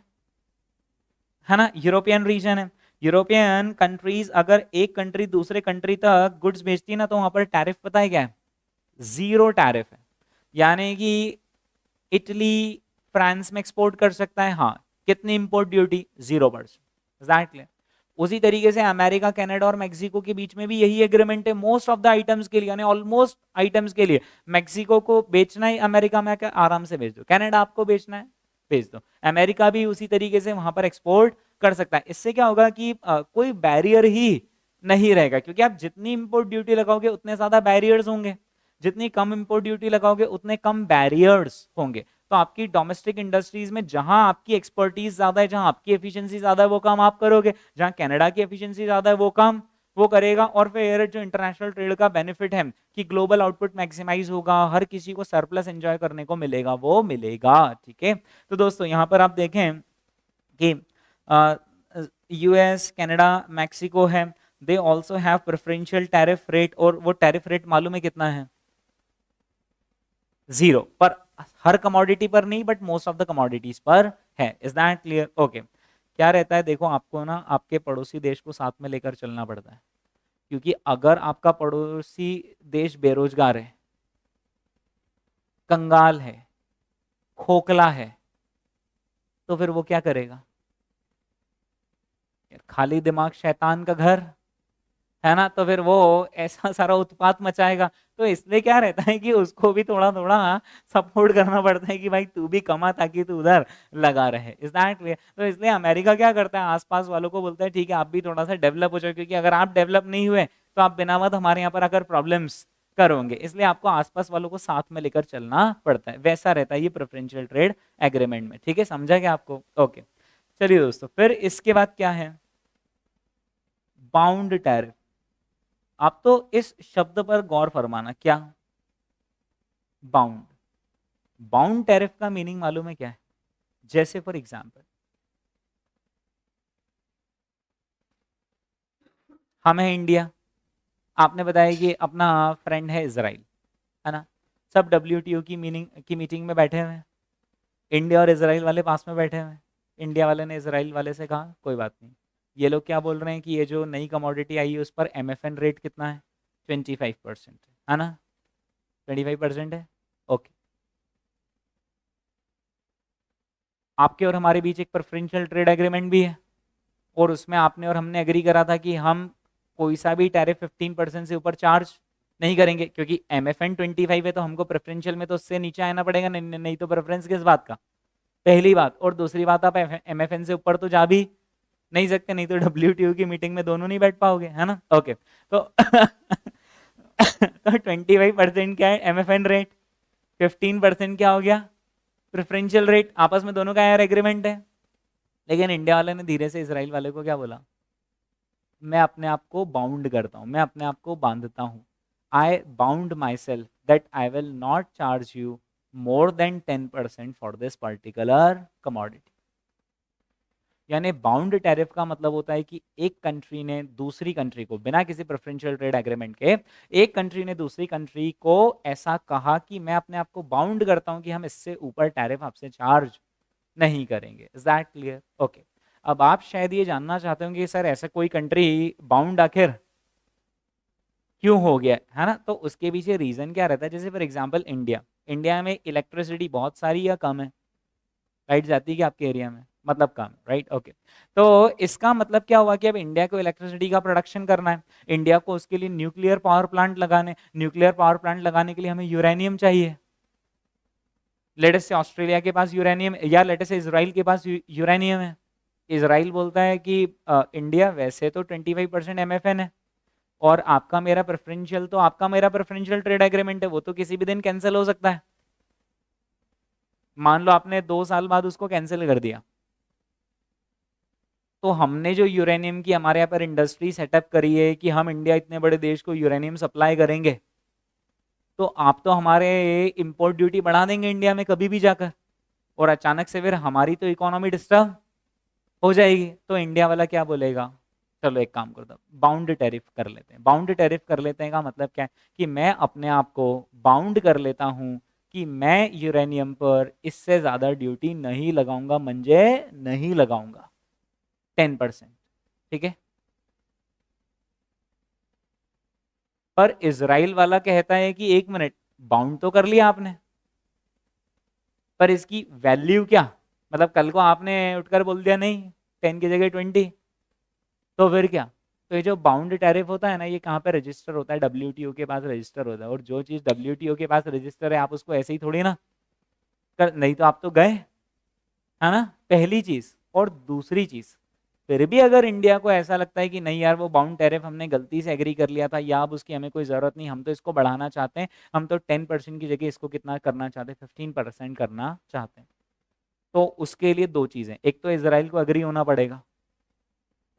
ना, यूरोपियन रीजन है। यूरोपियन कंट्रीज अगर एक कंट्री दूसरे कंट्री तक गुड्स भेजती है ना तो वहां पर टैरिफ पता है क्या है, जीरो टैरिफ है। यानी कि इटली फ्रांस में एक्सपोर्ट कर सकता है, हाँ, कितनी इंपोर्ट ड्यूटी, 0%। एग्जैक्टली उसी तरीके से अमेरिका, कनाडा और मेक्सिको के बीच में भी यही एग्रीमेंट है मोस्ट ऑफ द आइटम्स के लिए, यानी ऑलमोस्ट आइटम्स के लिए। मेक्सिको को बेचना है अमेरिका में, क्या आराम से बेच दो, कनाडा आपको बेचना है भेज दो, अमेरिका भी उसी तरीके से वहां पर एक्सपोर्ट कर सकता है। इससे क्या होगा कि कोई बैरियर ही नहीं रहेगा, क्योंकि आप जितनी इंपोर्ट ड्यूटी लगाओगे उतने ज्यादा बैरियर्स होंगे, जितनी कम इंपोर्ट ड्यूटी लगाओगे उतने कम बैरियर्स होंगे। तो आपकी डोमेस्टिक इंडस्ट्रीज में जहां आपकी एक्सपर्टीज ज्यादा है, जहां आपकी एफिशिएंसी ज्यादा है वो काम आप करोगे, जहां कनाडा की एफिशिएंसी ज्यादा है वो काम वो करेगा। और फिर जो इंटरनेशनल ट्रेड का बेनिफिट है कि ग्लोबल आउटपुट मैक्सिमाइज होगा, हर किसी को सरप्लस एंजॉय करने को मिलेगा, वो मिलेगा। ठीक है, तो दोस्तों यहाँ पर आप देखें कि यूएस, कनाडा, मैक्सिको है, they also have preferential tariff rate, और वो टैरिफ रेट मालूम है कितना है, 0 पर, हर कमोडिटी पर नहीं but most of the commodities पर है। Is that clear? ओके, क्या रहता है देखो, आपको ना आपके पड़ोसी देश को साथ में लेकर चलना पड़ता है, क्योंकि अगर आपका पड़ोसी देश बेरोजगार है, कंगाल है, खोखला है, तो फिर वो क्या करेगा? खाली दिमाग शैतान का घर, है ना? तो फिर वो ऐसा सारा उत्पात मचाएगा। तो इसलिए क्या रहता है कि उसको भी थोड़ा थोड़ा सपोर्ट करना पड़ता है कि भाई तू भी कमा ताकि तू उधर लगा रहे। Is that clear? तो इसलिए अमेरिका क्या करता है, आसपास वालों को बोलता है ठीक है आप भी थोड़ा सा डेवलप हो जाओ, क्योंकि अगर आप डेवलप नहीं हुए तो आप बिना मत हमारे यहाँ पर आकर प्रॉब्लम्स करोगे, इसलिए आपको आसपास वालों को साथ में लेकर चलना पड़ता है। वैसा रहता है ये प्रेफरेंशियल ट्रेड एग्रीमेंट में। ठीक है, समझा क्या आपको? ओके, चलिए दोस्तों, फिर इसके बाद क्या है? Bound tariff. आप तो इस शब्द पर गौर फरमाना, क्या? बाउंड। बाउंड टैरिफ का मीनिंग मालूम है क्या है? जैसे फॉर एग्जांपल हम हैं इंडिया, आपने बताया कि अपना फ्रेंड है इजराइल, है ना? सब डब्ल्यूटीओ की मीटिंग में बैठे हुए हैं, इंडिया और इजराइल वाले पास में बैठे हुए हैं। इंडिया वाले ने इजराइल वाले से कहा कोई बात नहीं, ये लोग क्या बोल रहे हैं कि ये जो नई कमोडिटी आई है उस पर एमएफएन रेट कितना है? 25%, है ना? 25% है। ओके, आपके और हमारे बीच एक प्रेफरेंशियल ट्रेड एग्रीमेंट भी है, और उसमें आपने और हमने एग्री करा था कि हम कोई सा भी टैरिफ 15% से ऊपर चार्ज नहीं करेंगे, क्योंकि एमएफएन 25 है तो हमको प्रेफरेंशियल में तो उससे नीचे आना पड़ेगा, नहीं तो प्रेफरेंस किस बात का? पहली बात। और दूसरी बात, आप एमएफएन से ऊपर तो जा भी नहीं सकते, नहीं तो डब्ल्यूटीओ की मीटिंग में दोनों नहीं बैठ पाओगे, है ना? ओके, तो तो 25% क्या है एमएफएन रेट, 15% क्या हो गया प्रेफरेंशियल रेट, आपस में दोनों का यार एग्रीमेंट है। लेकिन इंडिया वाले ने धीरे से इसराइल वाले को क्या बोला? मैं अपने आप को बाउंड करता हूं, मैं अपने आप को बांधता हूं, I bound myself that I will not charge you more than 10% for this particular commodity. यानी बाउंड टैरिफ का मतलब होता है कि एक कंट्री ने दूसरी कंट्री को, बिना किसी प्रेफरेंशियल ट्रेड एग्रीमेंट के, एक कंट्री ने दूसरी कंट्री को ऐसा कहा कि मैं अपने आप को बाउंड करता हूं कि हम इससे ऊपर टैरिफ आपसे चार्ज नहीं करेंगे। Is that clear? ओके, अब आप शायद ये जानना चाहते होंगे सर ऐसा कोई कंट्री बाउंड आखिर क्यों हो गया, है ना? तो उसके पीछे रीजन क्या रहता है? जैसे फॉर एग्जांपल इंडिया, इंडिया में इलेक्ट्रिसिटी बहुत सारी या कम है? लाइट जाती है कि आपके एरिया में? मतलब कम, राइट? ओके, तो इसका मतलब क्या हुआ कि अब इंडिया को इलेक्ट्रिसिटी का प्रोडक्शन करना है, इंडिया को उसके लिए न्यूक्लियर पावर प्लांट लगाने, न्यूक्लियर पावर प्लांट लगाने के लिए हमें यूरेनियम चाहिए। लेटेस्ट से ऑस्ट्रेलिया के पास यूरेनियम, या लेटेस्ट से इजराइल के पास यूरेनियम है। इजराइल बोलता है कि इंडिया वैसे तो 25% एमएफएन है, और आपका मेरा प्रेफरेंशियल, तो आपका मेरा प्रेफरेंशियल ट्रेड एग्रीमेंट है, वो तो किसी भी दिन कैंसिल हो सकता है। मान लो आपने 2 साल बाद उसको कैंसिल कर दिया, तो हमने जो यूरेनियम की हमारे यहाँ पर इंडस्ट्री सेटअप करी है कि हम इंडिया इतने बड़े देश को यूरेनियम सप्लाई करेंगे, तो आप तो हमारे इंपोर्ट ड्यूटी बढ़ा देंगे इंडिया में कभी भी जाकर, और अचानक से फिर हमारी तो इकोनॉमी डिस्टर्ब हो जाएगी। तो इंडिया वाला क्या बोलेगा? चलो एक काम करता, बाउंड टैरिफ कर लेते हैं। बाउंड टैरिफ कर लेते हैं का मतलब क्या है? कि मैं अपने आप को बाउंड कर लेता हूं कि मैं यूरेनियम पर इससे ज्यादा ड्यूटी नहीं लगाऊंगा, मंजे नहीं लगाऊंगा, 10%। ठीक है, पर इजराइल वाला कहता है कि एक मिनट, बाउंड तो कर लिया आपने, पर इसकी वैल्यू क्या? मतलब कल को आपने उठकर बोल दिया नहीं 10 की जगह 20, तो फिर क्या? तो ये जो बाउंड टैरिफ होता है ना, ये कहाँ पे रजिस्टर होता है? डब्ल्यूटीओ के पास रजिस्टर होता है, और जो चीज डब्ल्यूटीओ के पास रजिस्टर है आप उसको ऐसे ही थोड़ी ना कर, नहीं तो आप तो गए, है ना? पहली चीज। और दूसरी चीज, फिर भी अगर इंडिया को ऐसा लगता है कि नहीं यार वो बाउंड टैरिफ हमने गलती से एग्री कर लिया था, या अब उसकी हमें कोई जरूरत नहीं, हम तो इसको बढ़ाना चाहते हैं, हम तो 10% की जगह इसको कितना करना चाहते हैं? 15% करना चाहते हैं। तो उसके लिए दो चीजें, एक तो इसराइल को एग्री होना पड़ेगा,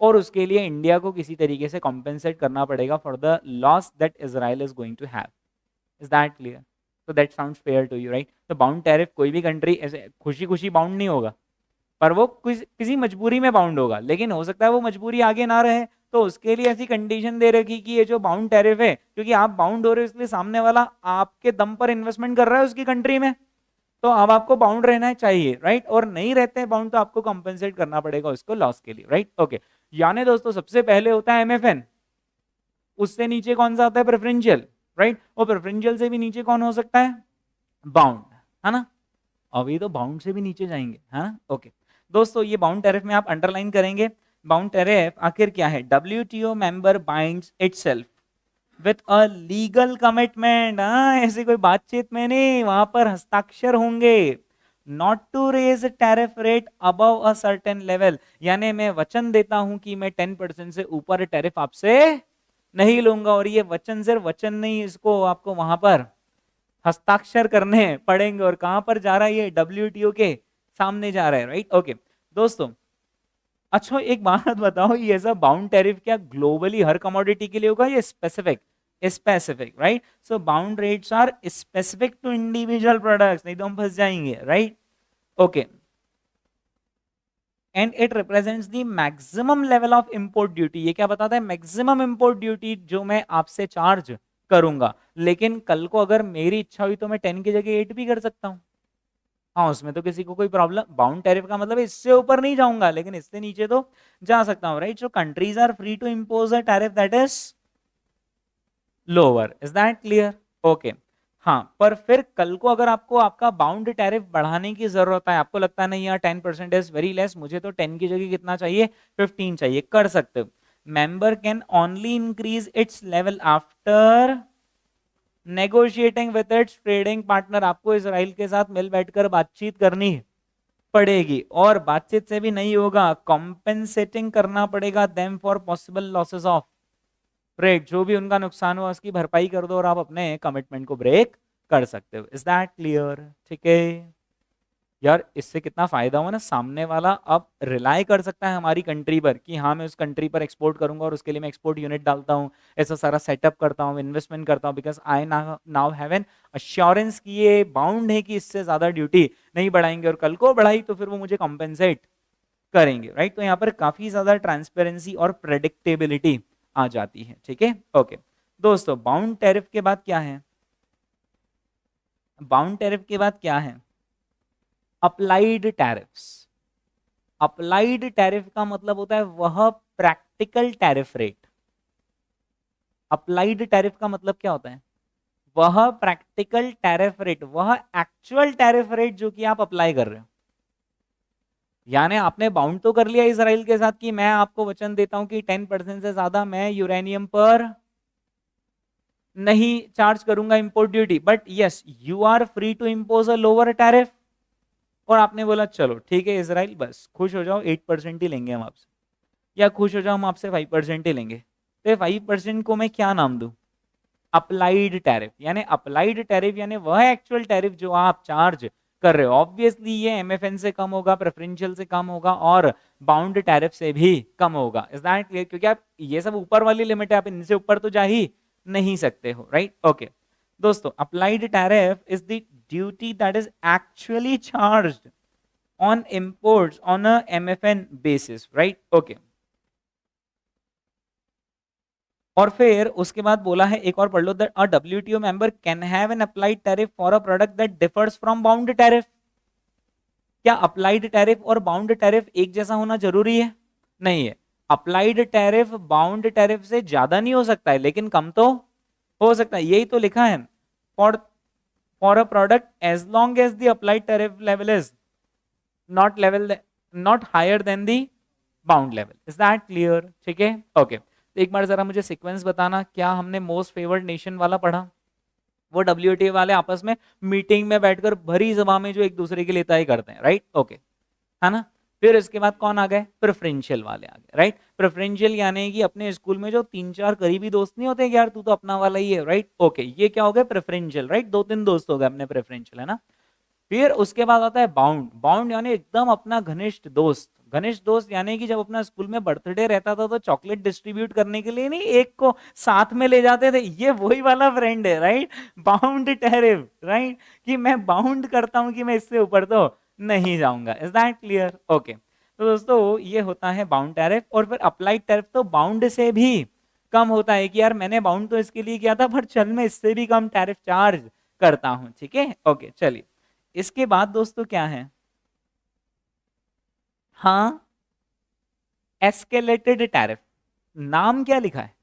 और उसके लिए इंडिया को किसी तरीके से कॉम्पेंसेट करना पड़ेगा for the loss that Israel is going to have. Is that clear? तो that sounds fair to you, right? तो बाउंड टैरिफ कोई भी कंट्री ऐसे खुशी खुशी बाउंड नहीं होगा, पर वो किसी मजबूरी में बाउंड होगा, लेकिन हो सकता है वो मजबूरी आगे ना रहे, तो उसके लिए ऐसी कंडीशन दे रखी कि ये जो बाउंड टैरिफ है, क्योंकि आप बाउंड हो रहे हो इसलिए सामने वाला आपके दम पर इन्वेस्टमेंट कर रहा है उसकी कंट्री में, तो अब आपको बाउंड रहना चाहिए, राइट? और नहीं रहते हैं बाउंड तो आपको कंपेंसेट करना पड़ेगा उसको लॉस के लिए, राइट? ओके, यानी दोस्तों सबसे पहले होता है एमएफएन, उससे नीचे कौन सा आता है? Preferential, right? और प्रेफरेंशियल से भी नीचे कौन हो सकता है? बाउंड, है ना? अभी तो बाउंड से भी नीचे जाएंगे, है ना? ओके, दोस्तों ये बाउंड टैरिफ में आप अंडरलाइन करेंगे, बाउंड टैरिफ आखिर क्या है? WTO member binds itself with a legal commitment. हाँ, ऐसी कोई बातचीत में नहीं, वहां पर हस्ताक्षर होंगे। Not to raise tariff rate above a certain level, यानी मैं वचन देता हूं कि मैं 10% से ऊपर टैरिफ आपसे नहीं लूंगा। और ये वचन सिर्फ वचन नहीं, इसको आपको वहां पर हस्ताक्षर करने पड़ेंगे। और कहां पर जा रहा है ये? WTO के सामने जा रहा है, राइट? ओके दोस्तों, अच्छा एक बात बताओ, ये ऐसा बाउंड टैरिफ क्या ग्लोबली हर कमोडिटी के लिए होगा या specific? Specific, right? So bound rates are specific to individual products, नहीं तो हम फंस जाएंगे, right? Okay, and it represents the maximum level of import duty. ये क्या बताता है? मैक्सिमम इंपोर्ट ड्यूटी जो मैं आपसे चार्ज करूंगा। लेकिन कल को अगर मेरी इच्छा हुई तो मैं 10 की जगह 8 भी कर सकता हूं। हाँ, उसमें तो किसी को कोई प्रॉब्लम, बाउंड टैरिफ का मतलब इससे ऊपर नहीं जाऊंगा, लेकिन इससे नीचे तो जा सकता हूं, right? So countries are free to impose a tariff that is lower. Is that clear? Okay. हाँ, पर फिर कल को अगर आपको आपका बाउंड टैरिफ बढ़ाने की जरूरत है, आपको लगता है नहीं यार 10% इज वेरी लेस, मुझे तो 10 की जगह कितना चाहिए? 15 चाहिए, कर सकते हो। Member can only increase its level after negotiating with its trading partner. आपको इजराइल के साथ मिल बैठकर बातचीत करनी पड़ेगी, और बातचीत से भी नहीं होगा, कॉम्पेंसेटिंग करना पड़ेगा them for possible losses of trade. जो भी उनका नुकसान हुआ उसकी भरपाई कर दो और आप अपने कमिटमेंट को ब्रेक कर सकते हो। Is that clear? ठीक है यार, इससे कितना फायदा हुआ ना, सामने वाला अब रिलाय कर सकता है हमारी कंट्री पर कि हाँ मैं उस कंट्री पर एक्सपोर्ट करूंगा और उसके लिए मैं एक्सपोर्ट यूनिट डालता हूँ, ऐसा सारा सेटअप करता हूँ, इन्वेस्टमेंट करता हूँ, because I now have an assurance कि ये बाउंड है कि इससे ज्यादा ड्यूटी नहीं बढ़ाएंगे, और कल को बढ़ाई तो फिर वो मुझे कॉम्पेंसेट करेंगे, राइट? तो यहाँ पर काफी ज्यादा ट्रांसपेरेंसी और प्रेडिक्टेबिलिटी आ जाती है। ठीक है, ओके दोस्तों, बाउंड टैरिफ के बाद क्या है? बाउंड टैरिफ के बाद क्या है? Applied tariffs. अप्लाइड टैरिफ का मतलब होता है वह practical tariff rate. Applied tariff का मतलब क्या होता है? वह प्रैक्टिकल टैरिफ रेट, वह एक्चुअल टैरिफ रेट जो कि आप अप्लाई कर रहे हो। यानी आपने बाउंड तो कर लिया इसराइल के साथ कि मैं आपको वचन देता हूं कि 10% से ज्यादा मैं यूरेनियम पर नहीं चार्ज करूंगा import duty, but yes you are free to impose a lower tariff. और आपने बोला चलो ठीक है इसराइल, बस खुश हो जाओ, 8% ही लेंगे हम आपसे, या खुश हो जाओ हम आपसे 5% ही लेंगे। तो 5% को मैं क्या नाम दूं? Applied tariff. यानी अप्लाइड टैरिफ यानी वह एक्चुअल टैरिफ जो आप चार्ज कर रहे हो। ऑब्वियसली ये एमएफएन से कम होगा, प्रेफरेंशियल से कम होगा, और बाउंड टैरिफ से भी कम होगा। Is that clear? क्योंकि आप ये सब ऊपर वाली लिमिट है, आप इनसे ऊपर तो जा ही नहीं सकते हो, राइट? ओके दोस्तों, applied tariff is the duty that is actually charged on imports on a MFN basis, right? Okay, और फिर उसके बाद बोला है, एक और पढ़ लो, that a WTO member can have an applied tariff for a product that differs from bound tariff. क्या अप्लाइड टैरिफ और बाउंड टैरिफ एक जैसा होना जरूरी है? नहीं है। अप्लाइड टैरिफ बाउंड टैरिफ से ज्यादा नहीं हो सकता है, लेकिन कम तो हो सकता है। यही तो लिखा है, for for a product as long as the applied tariff level is not higher than the bound level. Is that clear? ठीक है, ओके। तो एक बार जरा मुझे सीक्वेंस बताना, क्या हमने मोस्ट फेवर्ड नेशन वाला पढ़ा? वो WTO वाले आपस में मीटिंग में बैठकर भरी सभा में जो एक दूसरे के लिए तय करते हैं, राइट? ओके, है ना? फिर इसके बाद कौन आ गए? प्रेफरेंशियल वाले आ गए, राइट? प्रेफरेंशियल यानी कि अपने स्कूल में जो 3-4 करीबी दोस्त नहीं होते कि यार तू तो अपना वाला ही है, राइट? ओके, ये क्या हो गया? Preferential, right? 2-3 दोस्त हो गए अपने प्रेफरेंशियल, है ना? फिर उसके बाद आता है बाउंड। बाउंड यानी एकदम अपना घनिष्ठ दोस्त। घनिष्ठ दोस्त यानी कि जब अपना स्कूल में बर्थडे रहता था तो चॉकलेट डिस्ट्रीब्यूट करने के लिए नहीं एक को साथ में ले जाते थे, ये वही वाला फ्रेंड है, राइट? Bound tariff, right? कि मैं बाउंड करता हूं कि मैं इससे ऊपर तो नहीं जाऊंगा। Is that clear? ओके, तो दोस्तों ये होता है बाउंड टैरिफ। और फिर अप्लाइड टैरिफ तो बाउंड से भी कम होता है कि यार मैंने बाउंड तो इसके लिए किया था, पर चल मैं इससे भी कम टैरिफ चार्ज करता हूं। ठीक है, ओके, चलिए इसके बाद दोस्तों क्या है? हाँ, एस्केलेटेड टैरिफ। नाम क्या लिखा है?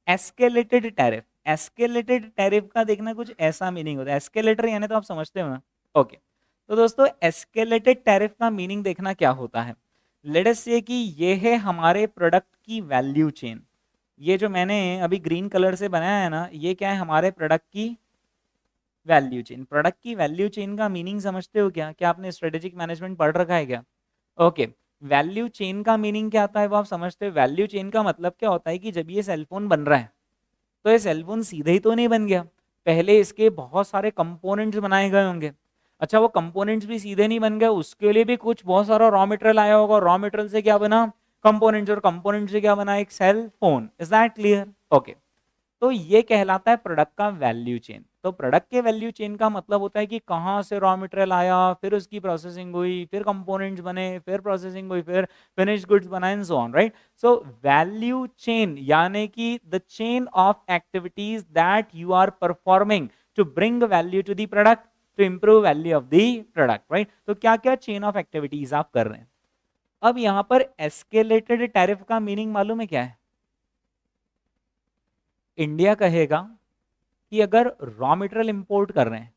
Escalated tariff. एस्केलेटेड टैरिफ का देखना कुछ ऐसा मीनिंग होता है। एस्केलेटर यानी तो आप समझते हो ना? ओके, तो दोस्तों एस्केलेटेड टैरिफ का मीनिंग देखना क्या होता है। लेट अस से कि ये है हमारे प्रोडक्ट की वैल्यू चेन। ये जो मैंने अभी ग्रीन कलर से बनाया है ना, ये क्या है, हमारे प्रोडक्ट की वैल्यू चेन। प्रोडक्ट की वैल्यू चेन का मीनिंग समझते हो क्या? क्या आपने स्ट्रेटेजिक मैनेजमेंट पढ़ रखा है क्या? ओके, वैल्यू चेन का मीनिंग क्या आता है वो आप समझते हो? वैल्यू चेन का मतलब क्या होता है कि जब ये सेलफोन बन रहा है तो ये सेलफोन सीधे ही तो नहीं बन गया, पहले इसके बहुत सारे कंपोनेंट्स बनाए गए होंगे। अच्छा, वो कंपोनेंट्स भी सीधे नहीं बन गए, उसके लिए भी कुछ बहुत सारा रॉ मटेरियल आया होगा, रॉ मटेरियल से क्या बना, कंपोनेंट्स, और कंपोनेंट से क्या बना, एक cell phone. Is that clear? Okay, तो ये कहलाता है प्रोडक्ट का वैल्यू चेन। तो प्रोडक्ट के वैल्यू चेन का मतलब होता है कि कहाँ से रॉ मटेरियल आया, फिर उसकी प्रोसेसिंग हुई, फिर कंपोनेंट्स बने, फिर प्रोसेसिंग हुई, फिर फिनिश गुड्स बनाए, and so on, right. So value chain यानी कि the chain of activities that you are performing to bring value to the product, to improve value of the product, right. तो क्या क्या chain of activities आप कर रहे हैं। अब यहाँ पर एस्केलेटेड टैरिफ का मीनिंग मालूम है क्या है? इंडिया कहेगा कि अगर रॉ मटेरियल इंपोर्ट कर रहे हैं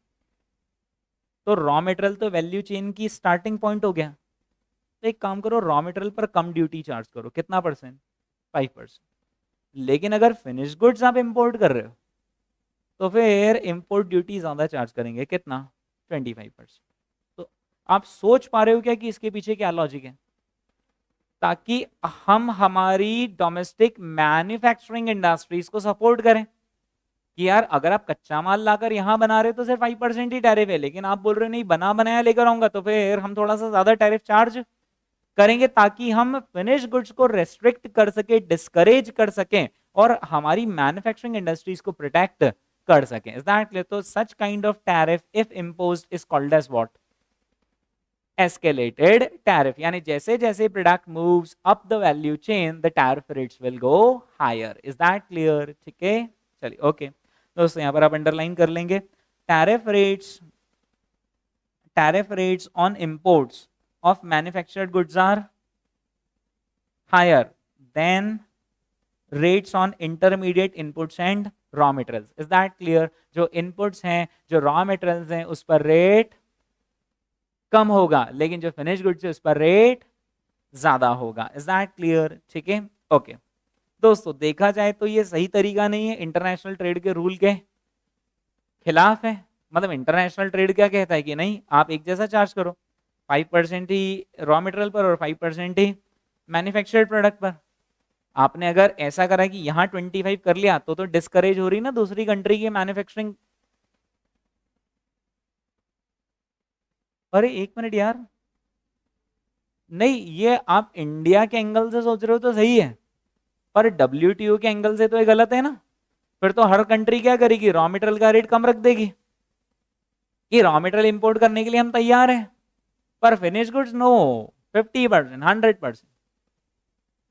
तो रॉ मटेरियल तो वैल्यू चेन की स्टार्टिंग पॉइंट हो गया, तो एक काम करो, रॉ मटेरियल पर कम ड्यूटी चार्ज करो। कितना परसेंट? 5%। लेकिन अगर फिनिश गुड्स आप इंपोर्ट कर रहे हो तो फिर इंपोर्ट ड्यूटी ज्यादा चार्ज करेंगे। कितना? 25%। तो आप सोच पा रहे हो क्या कि इसके पीछे क्या लॉजिक है? ताकि हम हमारी डोमेस्टिक मैन्युफैक्चरिंग इंडस्ट्रीज को सपोर्ट करें कि यार अगर आप कच्चा माल लाकर यहाँ बना रहे हो तो सिर्फ 5% ही टैरिफ है, लेकिन आप बोल रहे हो नहीं बना बनाया लेकर आऊंगा तो फिर हम थोड़ा सा ज्यादा टैरिफ चार्ज करेंगे, ताकि हम फिनिश गुड्स को रेस्ट्रिक्ट कर सके, डिस्करेज कर सकें, और हमारी मैन्युफैक्चरिंग इंडस्ट्रीज को प्रोटेक्ट कर सकें। Is that clear? तो such kind of tariff if imposed is called as what? Escalated tariff. यानी जैसे जैसे product moves up the value chain the tariff rates will go higher. Is that clear? ठीक है, चलिए okay दोस्तों, यहां पर आप अंडरलाइन कर लेंगे। Tariff rates on imports of manufactured goods are higher than rates on intermediate inputs and raw materials. Is that clear? जो inputs हैं, जो raw materials हैं, उस पर रेट कम होगा, लेकिन जो फिनिश गुड्स है उस पर रेट ज्यादा होगा। Is that clear? ठीक है, ओके दोस्तों, देखा जाए तो ये सही तरीका नहीं है, इंटरनेशनल ट्रेड के रूल के खिलाफ है। मतलब इंटरनेशनल ट्रेड क्या कहता है कि नहीं, आप एक जैसा चार्ज करो, 5% ही रॉ मटेरियल पर और 5% ही मैन्युफैक्चर्ड प्रोडक्ट पर। आपने अगर ऐसा करा कि यहाँ 25 कर लिया तो डिस्करेज हो रही ना दूसरी कंट्री की मैन्युफैक्चरिंग। अरे एक मिनट यार, नहीं ये आप इंडिया के एंगल से सोच रहे हो तो सही है, पर WTO के एंगल से तो ये गलत है ना। फिर तो हर कंट्री क्या करेगी, रॉ मटेरियल का रेट कम रख देगी कि रॉ मटेरियल इंपोर्ट करने के लिए हम तैयार हैं, पर फिनिश गुड्स नो, 50%, 100%।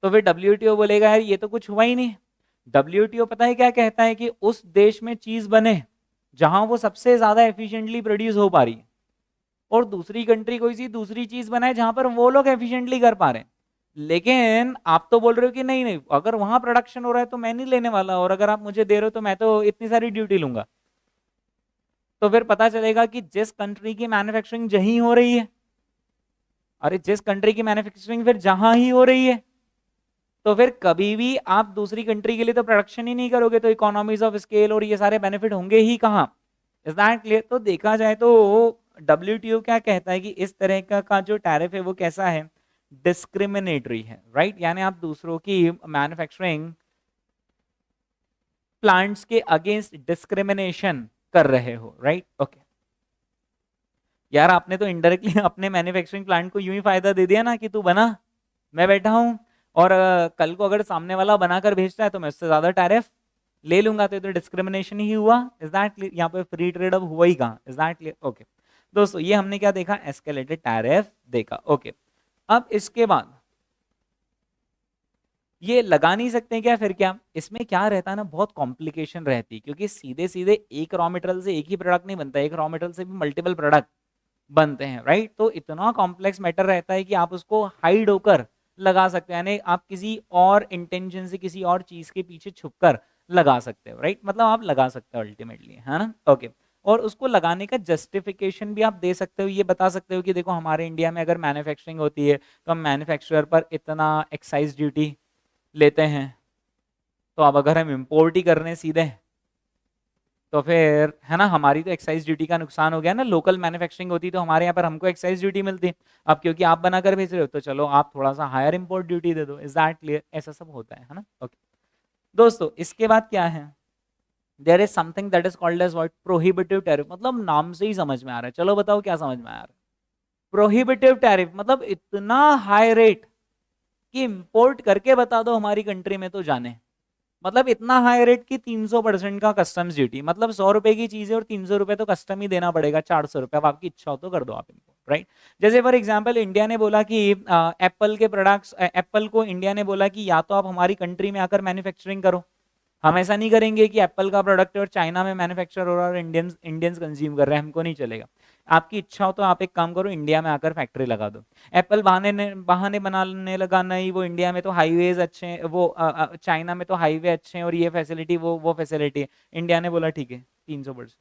तो फिर WTO बोलेगा यार ये तो कुछ हुआ ही नहीं। WTO पता है क्या कहता है कि उस देश में चीज बने जहां वो सबसे ज्यादा एफिशिएंटली प्रोड्यूस हो पा रही है, और दूसरी कंट्री कोई सी दूसरी चीज बनाए जहां पर वो लोग एफिशिएंटली कर पा रहे हैं। लेकिन आप तो बोल रहे हो कि नहीं नहीं, अगर वहां प्रोडक्शन हो रहा है तो मैं नहीं लेने वाला, और अगर आप मुझे दे रहे हो तो मैं तो इतनी सारी ड्यूटी लूंगा। तो फिर पता चलेगा कि जिस कंट्री की मैन्युफैक्चरिंग जहीं हो रही है, अरे जिस कंट्री की मैन्युफैक्चरिंग फिर जहां ही हो रही है, तो फिर कभी भी आप दूसरी कंट्री के लिए तो प्रोडक्शन ही नहीं करोगे, तो इकोनॉमीज ऑफ स्केल और ये सारे बेनिफिट होंगे ही कहाँ। Is that clear? तो देखा जाए तो WTO क्या कहता है कि इस तरह का जो टैरिफ है वो कैसा है, डिस्क्रिमिनेटरी है, राइट। यानी आप दूसरों की मैन्युफैक्चरिंग प्लांट्स के अगेंस्ट डिस्क्रिमिनेशन कर रहे हो, राइट। ओके यार आपने तो इनडायरेक्टली अपने मैन्युफैक्चरिंग प्लांट को यूं ही फायदा दे दिया ना कि तू बना, मैं बैठा हूं, और कल को अगर सामने वाला बनाकर भेजता है तो मैं उससे ज्यादा टैरिफ ले लूंगा, तो डिस्क्रिमिनेशन ही हुआ। Is that clear? यहाँ पे फ्री ट्रेड अब हुआ ही कहाँ। Is that clear? ओके दोस्तों, ये हमने क्या देखा, एस्केलेटेड टैरिफ देखा। ओके अब इसके बाद ये लगा नहीं सकते क्या? फिर क्या इसमें क्या रहता है ना, बहुत कॉम्प्लिकेशन रहती है, क्योंकि सीधे सीधे एक रॉ मटेरियल से एक ही प्रोडक्ट नहीं बनता, एक रॉ मटेरियल से भी मल्टीपल प्रोडक्ट बनते हैं, राइट। तो इतना कॉम्प्लेक्स मैटर रहता है कि आप उसको हाइड होकर लगा सकते हैं, यानी आप किसी और इंटेंशन से किसी और चीज के पीछे छुपकर लगा सकते हो, राइट। मतलब आप लगा सकते हो अल्टीमेटली, है ना। ओके और उसको लगाने का जस्टिफिकेशन भी आप दे सकते हो, ये बता सकते हो कि देखो हमारे इंडिया में अगर मैन्युफैक्चरिंग होती है तो हम मैन्युफैक्चरर पर इतना एक्साइज ड्यूटी लेते हैं, तो अब अगर हम इम्पोर्ट ही करने सीधे तो फिर है ना, हमारी तो एक्साइज ड्यूटी का नुकसान हो गया ना। लोकल मैन्युफैक्चरिंग होती तो हमारे यहाँ पर हमको एक्साइज ड्यूटी मिलती, अब क्योंकि आप बनाकर भेज रहे हो तो चलो आप थोड़ा सा हायर इंपोर्ट ड्यूटी दे दो। Is that clear? ऐसा सब होता है ना। ओके दोस्तों, इसके बाद क्या है, there is something that is called as what, prohibitive tariff. मतलब नाम से ही समझ में आ रहा है, चलो बताओ क्या समझ में आ रहा है। प्रोहिबिटिव टैरिफ मतलब इतना हाई रेट कि इंपोर्ट करके बता दो हमारी कंट्री में तो जाने। मतलब इतना हाई रेट की 300% का कस्टम्स ड्यूटी, मतलब 100 रुपए की चीज है और 300 रुपए तो कस्टम ही देना पड़ेगा, 400 रुपए। अब आपकी इच्छा हो तो कर दो आप इनको, राइट। जैसे फॉर एग्जांपल इंडिया ने बोला कि एप्पल के प्रोडक्ट्स, एप्पल को इंडिया ने बोला कि या तो आप हमारी कंट्री में आकर मैन्युफैक्चरिंग करो, हम ऐसा नहीं करेंगे कि एप्पल का प्रोडक्ट और चाइना में मैन्युफैक्चर हो रहा है और इंडियंस इंडियंस कंज्यूम कर रहे हैं, हमको नहीं चलेगा। आपकी इच्छा हो तो आप एक काम करो, इंडिया में आकर फैक्ट्री लगा दो। एप्पल बहाने बनाने लगा, नहीं वो इंडिया में तो हाईवेज अच्छे हैं, वो चाइना में तो हाईवे अच्छे हैं और ये फैसिलिटी वो फैसिलिटी है। इंडिया ने बोला ठीक है 300%।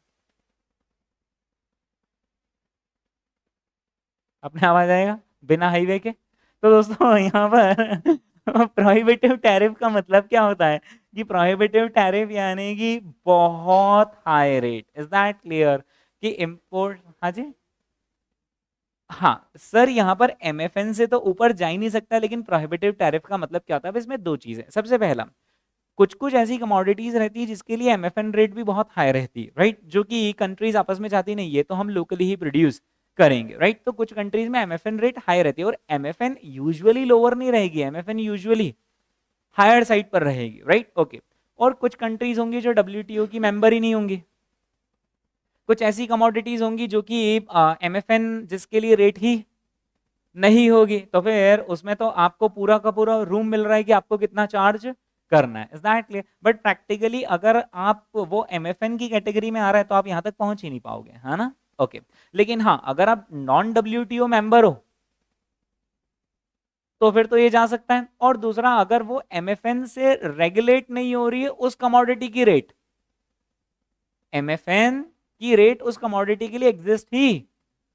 अपने आवाज आएगा बिना हाईवे के। तो दोस्तों यहाँ पर प्रोहिबिटिव टैरिफ का मतलब क्या होता है कि प्रोहिबिटिव टैरिफ यानी कि बहुत high rate. Is that clear? कि इंपोर्ट, हाँ जी, हाँ सर, यहाँ पर एमएफएन से तो ऊपर जा ही नहीं सकता, लेकिन प्रोहिबिटिव टैरिफ का मतलब क्या होता है? अब इसमें दो चीजें। सबसे पहला, कुछ कुछ ऐसी कमोडिटीज रहती है जिसके लिए एमएफएन रेट भी बहुत हाई रहती है, राइट, जो कि कंट्रीज आपस में चाहती नहीं है तो हम लोकली ही प्रोड्यूस करेंगे, राइट। तो कुछ कंट्रीज में एमएफएन रेट हाई रहती है और एमएफएन यूजुअली लोअर नहीं रहेगी, एमएफएन यूजुअली हायर साइड पर रहेगी, राइट। ओके, और कुछ कंट्रीज होंगी जो डब्ल्यूटीओ की मेंबर ही नहीं होंगी। कुछ ऐसी कमोडिटीज होंगी जो कि एमएफएन जिसके लिए रेट ही नहीं होगी, तो फिर उसमें तो आपको पूरा का पूरा रूम मिल रहा है कि आपको कितना चार्ज करना है। Is that clear? But practically अगर आप वो एमएफएन की कैटेगरी में आ रहा है तो आप यहां तक पहुंच ही नहीं पाओगे, है ना। ओके, लेकिन हाँ अगर आप नॉन डब्ल्यूटीओ मेंबर हो तो फिर तो ये जा सकता है। और दूसरा, अगर वो एमएफएन से रेगुलेट नहीं हो रही है उस कमोडिटी की रेट, एमएफएन की रेट उस कमोडिटी के लिए एग्जिस्ट ही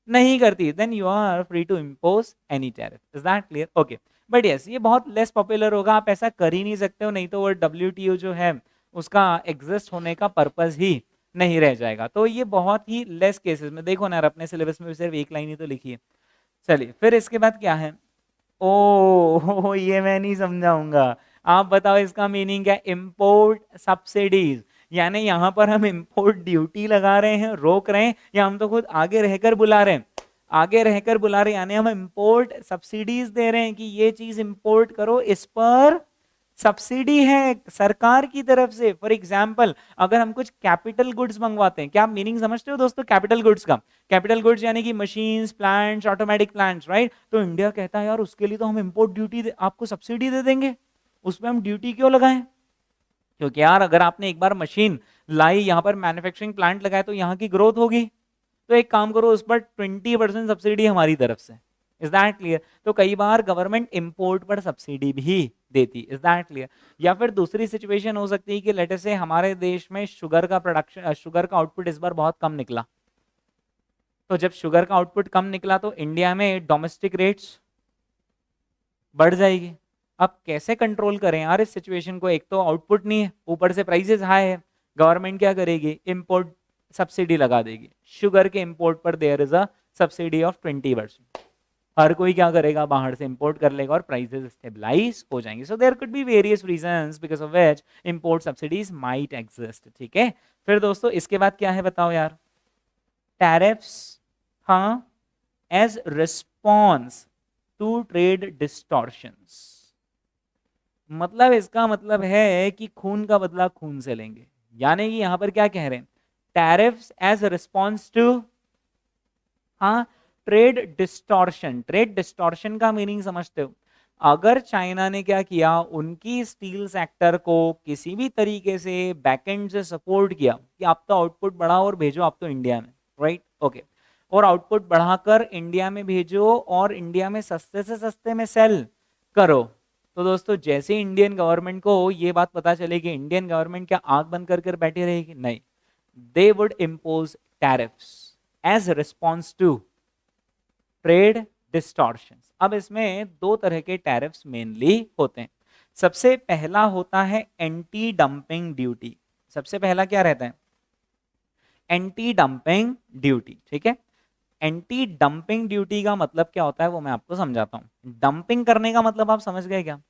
नहीं करती, then you are free to impose any tariff. Is that clear? Okay, but yes ये बहुत लेस पॉपुलर होगा, आप ऐसा कर ही नहीं सकते हो, नहीं तो वो डब्ल्यूटीओ जो है उसका एग्जिस्ट होने का पर्पज ही नहीं रह जाएगा। तो ये बहुत ही लेस केसेस में, देखो ना अपने सिलेबस में भी सिर्फ एक लाइन ही तो लिखी है। चलिए फिर इसके बाद क्या है, ओ ये मैं नहीं समझाऊंगा, आप बताओ इसका मीनिंग क्या? इंपोर्ट सब्सिडीज, यानी यहां पर हम इंपोर्ट ड्यूटी लगा रहे हैं, रोक रहे हैं, या हम तो खुद आगे रहकर बुला रहे हैं, आगे रहकर बुला रहे हैं, यानी हम इंपोर्ट सब्सिडीज दे रहे हैं कि ये चीज इंपोर्ट करो, इस पर सब्सिडी है सरकार की तरफ से। फॉर एग्जाम्पल अगर हम कुछ कैपिटल गुड्स मंगवाते हैं, क्या आप मीनिंग समझते हो दोस्तों कैपिटल गुड्स का? कैपिटल गुड्स यानी कि machines, plants, automatic plants, right. तो इंडिया कहता है यार उसके लिए तो हम इंपोर्ट ड्यूटी आपको सब्सिडी दे देंगे, उसमें हम ड्यूटी क्यों लगाएं? क्योंकि यार अगर आपने एक बार मशीन लाई, यहाँ पर मैन्युफैक्चरिंग प्लांट लगाया तो यहाँ की ग्रोथ होगी, तो एक काम करो उस पर 20% सब्सिडी हमारी तरफ से। Is that clear? तो कई बार गवर्नमेंट इंपोर्ट पर सब्सिडी भी देती। Is that clear? या फिर दूसरी सिचुएशन हो सकती है कि लेट से हमारे देश में शुगर का प्रोडक्शन, शुगर का आउटपुट इस बार बहुत कम निकला, तो जब शुगर का आउटपुट कम निकला तो इंडिया में डोमेस्टिक रेट्स बढ़ जाएगी। अब कैसे कंट्रोल करें यार इस सिचुएशन को? एक तो आउटपुट नहीं है, ऊपर से प्राइसेस हाई है, गवर्नमेंट क्या करेगी? इंपोर्ट सब्सिडी लगा देगी। शुगर के इंपोर्ट पर there is a subsidy of 20%। हर कोई क्या करेगा? बाहर से इंपोर्ट कर लेगा और प्राइसेस स्टेबलाइज हो जाएंगे। So there could be various reasons because of which import subsidies might exist. ठीक है, फिर दोस्तों इसके बाद क्या है बताओ यार? टैरिफ्स, हाँ, as response to trade distortions. मतलब इसका मतलब है कि खून का बदला खून से लेंगे, यानी कि यहां पर क्या कह रहे हैं? टैरिफ्स एज रिस्पॉन्स टू, हाँ, ट्रेड डिस्टॉर्शन। ट्रेड डिस्टॉर्शन का मीनिंग समझते हो? अगर चाइना ने क्या किया, उनकी स्टील सेक्टर को किसी भी तरीके से बैकएंड से सपोर्ट किया कि आप तो आउटपुट बढ़ाओ और भेजो आप तो इंडिया में, राइट, ओके, और आउटपुट बढ़ाकर इंडिया में भेजो और इंडिया में सस्ते से सस्ते में सेल करो। तो दोस्तों जैसे इंडियन गवर्नमेंट को ये बात पता चलेगी, इंडियन गवर्नमेंट क्या आंख बंद कर बैठी रहेगी? नहीं, they would impose tariffs as response to trade distortions. अब इसमें दो तरह के टैरिफ्स मेनली होते हैं. सबसे पहला होता है एंटी डंपिंग ड्यूटी. सबसे पहला क्या रहता है? Anti dumping duty. ठीक है, एंटी डंपिंग ड्यूटी का मतलब क्या होता है वो मैं आपको समझाता हूं. डंपिंग करने का मतलब आप समझ गए क्या?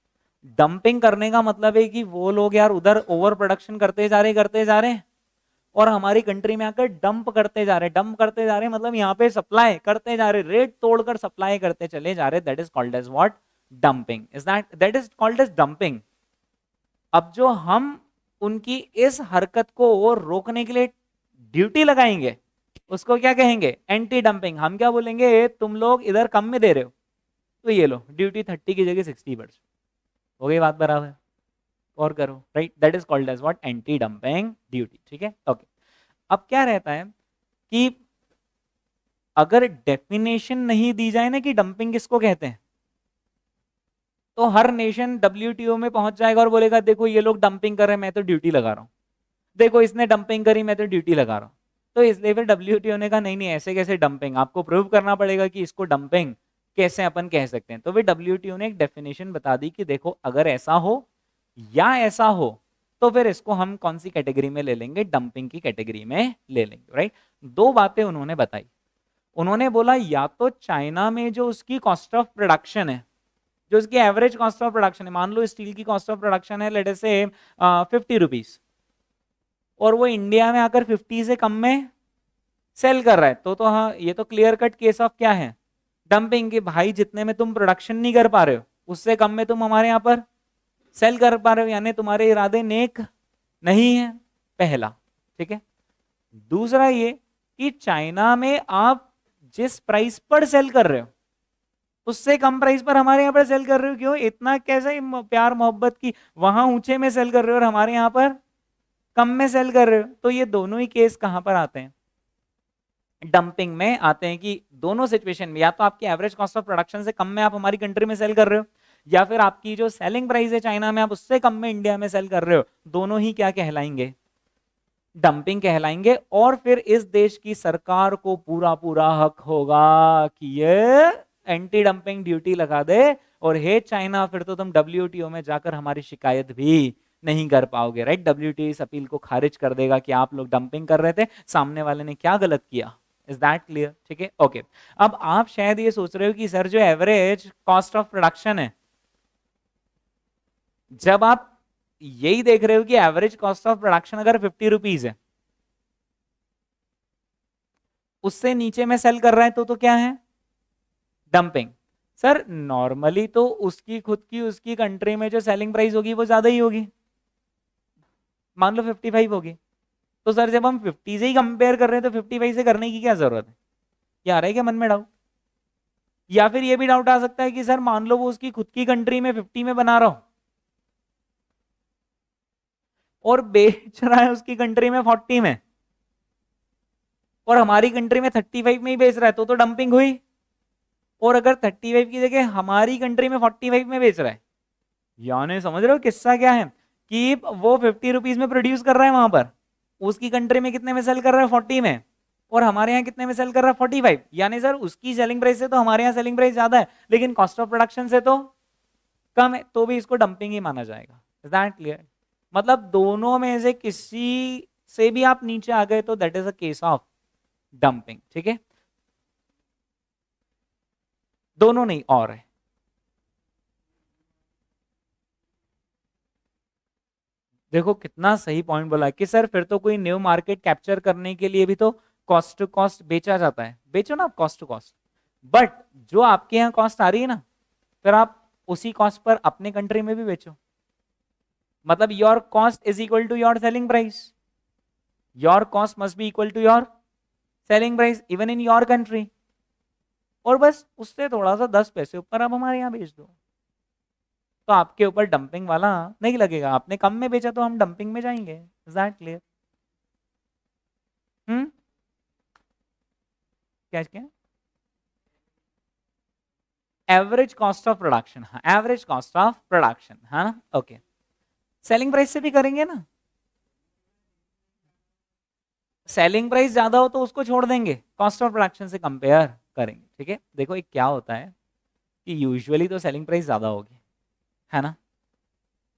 डंपिंग करने का मतलब है कि वो लोग यार उधर ओवर प्रोडक्शन करते जा रहे हैं और हमारी कंट्री में आकर डंप करते जा रहे मतलब यहाँ पे सप्लाई करते जा रहे, रेट तोड़कर सप्लाई करते चले जा रहे. That is called as what? Dumping. Is that is called as dumping. अब जो हम उनकी इस हरकत को रोकने के लिए ड्यूटी लगाएंगे उसको क्या कहेंगे? Anti dumping. हम क्या बोलेंगे? तुम लोग इधर कम में दे रहे हो तो ये लो ड्यूटी 30 की जगह 60%. हो गई बात बराबर? और करो, right? That is called as what? Anti dumping duty. ठीक है, ओके. अब क्या रहता है कि अगर डेफिनेशन नहीं दी जाए ना कि डंपिंग किसको कहते हैं, तो हर नेशन डब्ल्यूटीओ में पहुंच जाएगा और बोलेगा देखो ये लोग डंपिंग कर रहे हैं मैं तो ड्यूटी लगा रहा हूं, देखो इसने डंपिंग करी मैं तो ड्यूटी लगा रहा हूं. तो इसलिए फिर डब्ल्यूटीओ ने कहा नहीं नहीं ऐसे कैसे डंपिंग, आपको प्रूव करना पड़ेगा कि इसको डंपिंग कैसे अपन कह सकते हैं. तो फिर डब्ल्यूटीओ ने एक डेफिनेशन बता दी कि देखो अगर ऐसा हो या ऐसा हो तो फिर इसको हम कौन सी कैटेगरी में ले लेंगे? डंपिंग की कैटेगरी में ले लेंगे, राइट? दो बातें उन्होंने बताई. उन्होंने बोला या तो चाइना में जो उसकी कॉस्ट ऑफ प्रोडक्शन है, जो उसकी एवरेज कॉस्ट ऑफ प्रोडक्शन है, मान लो स्टील की कॉस्ट ऑफ प्रोडक्शन है लेट अस से 50 रुपीज और वो इंडिया में आकर 50 से कम में सेल कर रहा है तो हाँ ये तो क्लियर कट केस ऑफ क्या है? डंपिंग. के भाई जितने में तुम प्रोडक्शन नहीं कर पा रहे हो उससे कम में तुम हमारे यहाँ पर सेल कर पा रहे हो, यानी तुम्हारे इरादे नेक नहीं है. पहला. ठीक है. दूसरा ये कि चाइना में आप जिस प्राइस पर सेल कर रहे हो उससे कम प्राइस पर हमारे यहाँ पर सेल कर रहे हो. क्यों? इतना कैसे प्यार मोहब्बत की, वहां ऊंचे में सेल कर रहे हो और हमारे यहाँ पर कम में सेल कर रहे हो. तो ये दोनों ही केस कहां पर आते हैं? डंपिंग में आते हैं. कि दोनों सिचुएशन में या तो आपकी एवरेज कॉस्ट ऑफ प्रोडक्शन से कम में आप हमारी कंट्री में सेल कर रहे हो या फिर आपकी जो सेलिंग प्राइस है चाइना में आप उससे कम में इंडिया में सेल कर रहे हो. दोनों ही क्या कहलाएंगे? डंपिंग कहलाएंगे. और फिर इस देश की सरकार को पूरा पूरा हक होगा कि ये एंटी डंपिंग ड्यूटी लगा दे और हे चाइना फिर तो तुम डब्ल्यूटीओ में जाकर हमारी शिकायत भी नहीं कर पाओगे, राइट? डब्ल्यूटीओ इस अपील को खारिज कर देगा कि आप लोग डंपिंग कर रहे थे, सामने वाले ने क्या गलत किया. Is that clear? ठीक है, ओके. अब आप शायद ये सोच रहे हो कि सर जो एवरेज कॉस्ट ऑफ प्रोडक्शन है, जब आप यही देख रहे हो कि एवरेज कॉस्ट ऑफ प्रोडक्शन अगर 50 रुपीज है उससे नीचे में सेल कर रहा है तो क्या है? डंपिंग. सर नॉर्मली तो उसकी खुद की उसकी कंट्री में जो सेलिंग प्राइस होगी वो ज्यादा ही होगी, मान लो 55 होगी. तो सर जब हम 50 से ही कंपेयर कर रहे हैं तो 55 से करने की क्या जरूरत है? क्या आ रहा है क्या मन में डाउट? या फिर ये भी डाउट आ सकता है कि सर मान लो वो उसकी खुद की कंट्री में 50 में बना रहा हो और बेच रहा है उसकी कंट्री में 40 में और हमारी कंट्री में 35 में ही बेच रहा है तो डंपिंग हुई. और अगर 35 की जगह हमारी कंट्री में 45 में बेच रहा है, यानी समझ रहे हो किस्सा क्या है? कि वो 50 रुपीज में प्रोड्यूस कर रहा है वहां पर, उसकी कंट्री में कितने में सेल कर रहा है? 40 में. और हमारे यहाँ कितने में सेल कर रहा है? 45. यानी सर उसकी सेलिंग प्राइस से तो हमारे यहाँ सेलिंग प्राइस ज्यादा है लेकिन कॉस्ट ऑफ प्रोडक्शन से तो कम है, तो भी इसको डंपिंग ही माना जाएगा. Is that clear? मतलब दोनों में से किसी से भी आप नीचे आ गए तो that is a case of dumping. ठीक है, दोनों नहीं और है. देखो कितना सही पॉइंट बोला कि सर फिर तो कोई न्यू मार्केट कैप्चर करने के लिए भी तो कॉस्ट टू कॉस्ट बेचा जाता है. बेचो ना आप कॉस्ट टू कॉस्ट, बट जो आपके यहाँ कॉस्ट आ रही है ना फिर आप उसी कॉस्ट पर अपने कंट्री में भी बेचो. मतलब your cost is equal to your selling price, your cost must be equal to your selling price even in your country. और बस उससे थोड़ा सा 10 पैसे ऊपर आप हमारे यहाँ बेच दो तो आपके ऊपर डंपिंग वाला नहीं लगेगा. आपने कम में बेचा तो हम डंपिंग में जाएंगे. Is that clear? क्या क्या? Average cost of production. हाँ, एवरेज कॉस्ट ऑफ प्रोडक्शन. हाँ, ओके. सेलिंग प्राइस से भी करेंगे ना. सेलिंग प्राइस ज्यादा हो तो उसको छोड़ देंगे, कॉस्ट ऑफ प्रोडक्शन से कंपेयर करेंगे। ठीक है, देखो एक क्या होता है कि यूजुअली तो सेलिंग प्राइस ज्यादा होगी, है ना,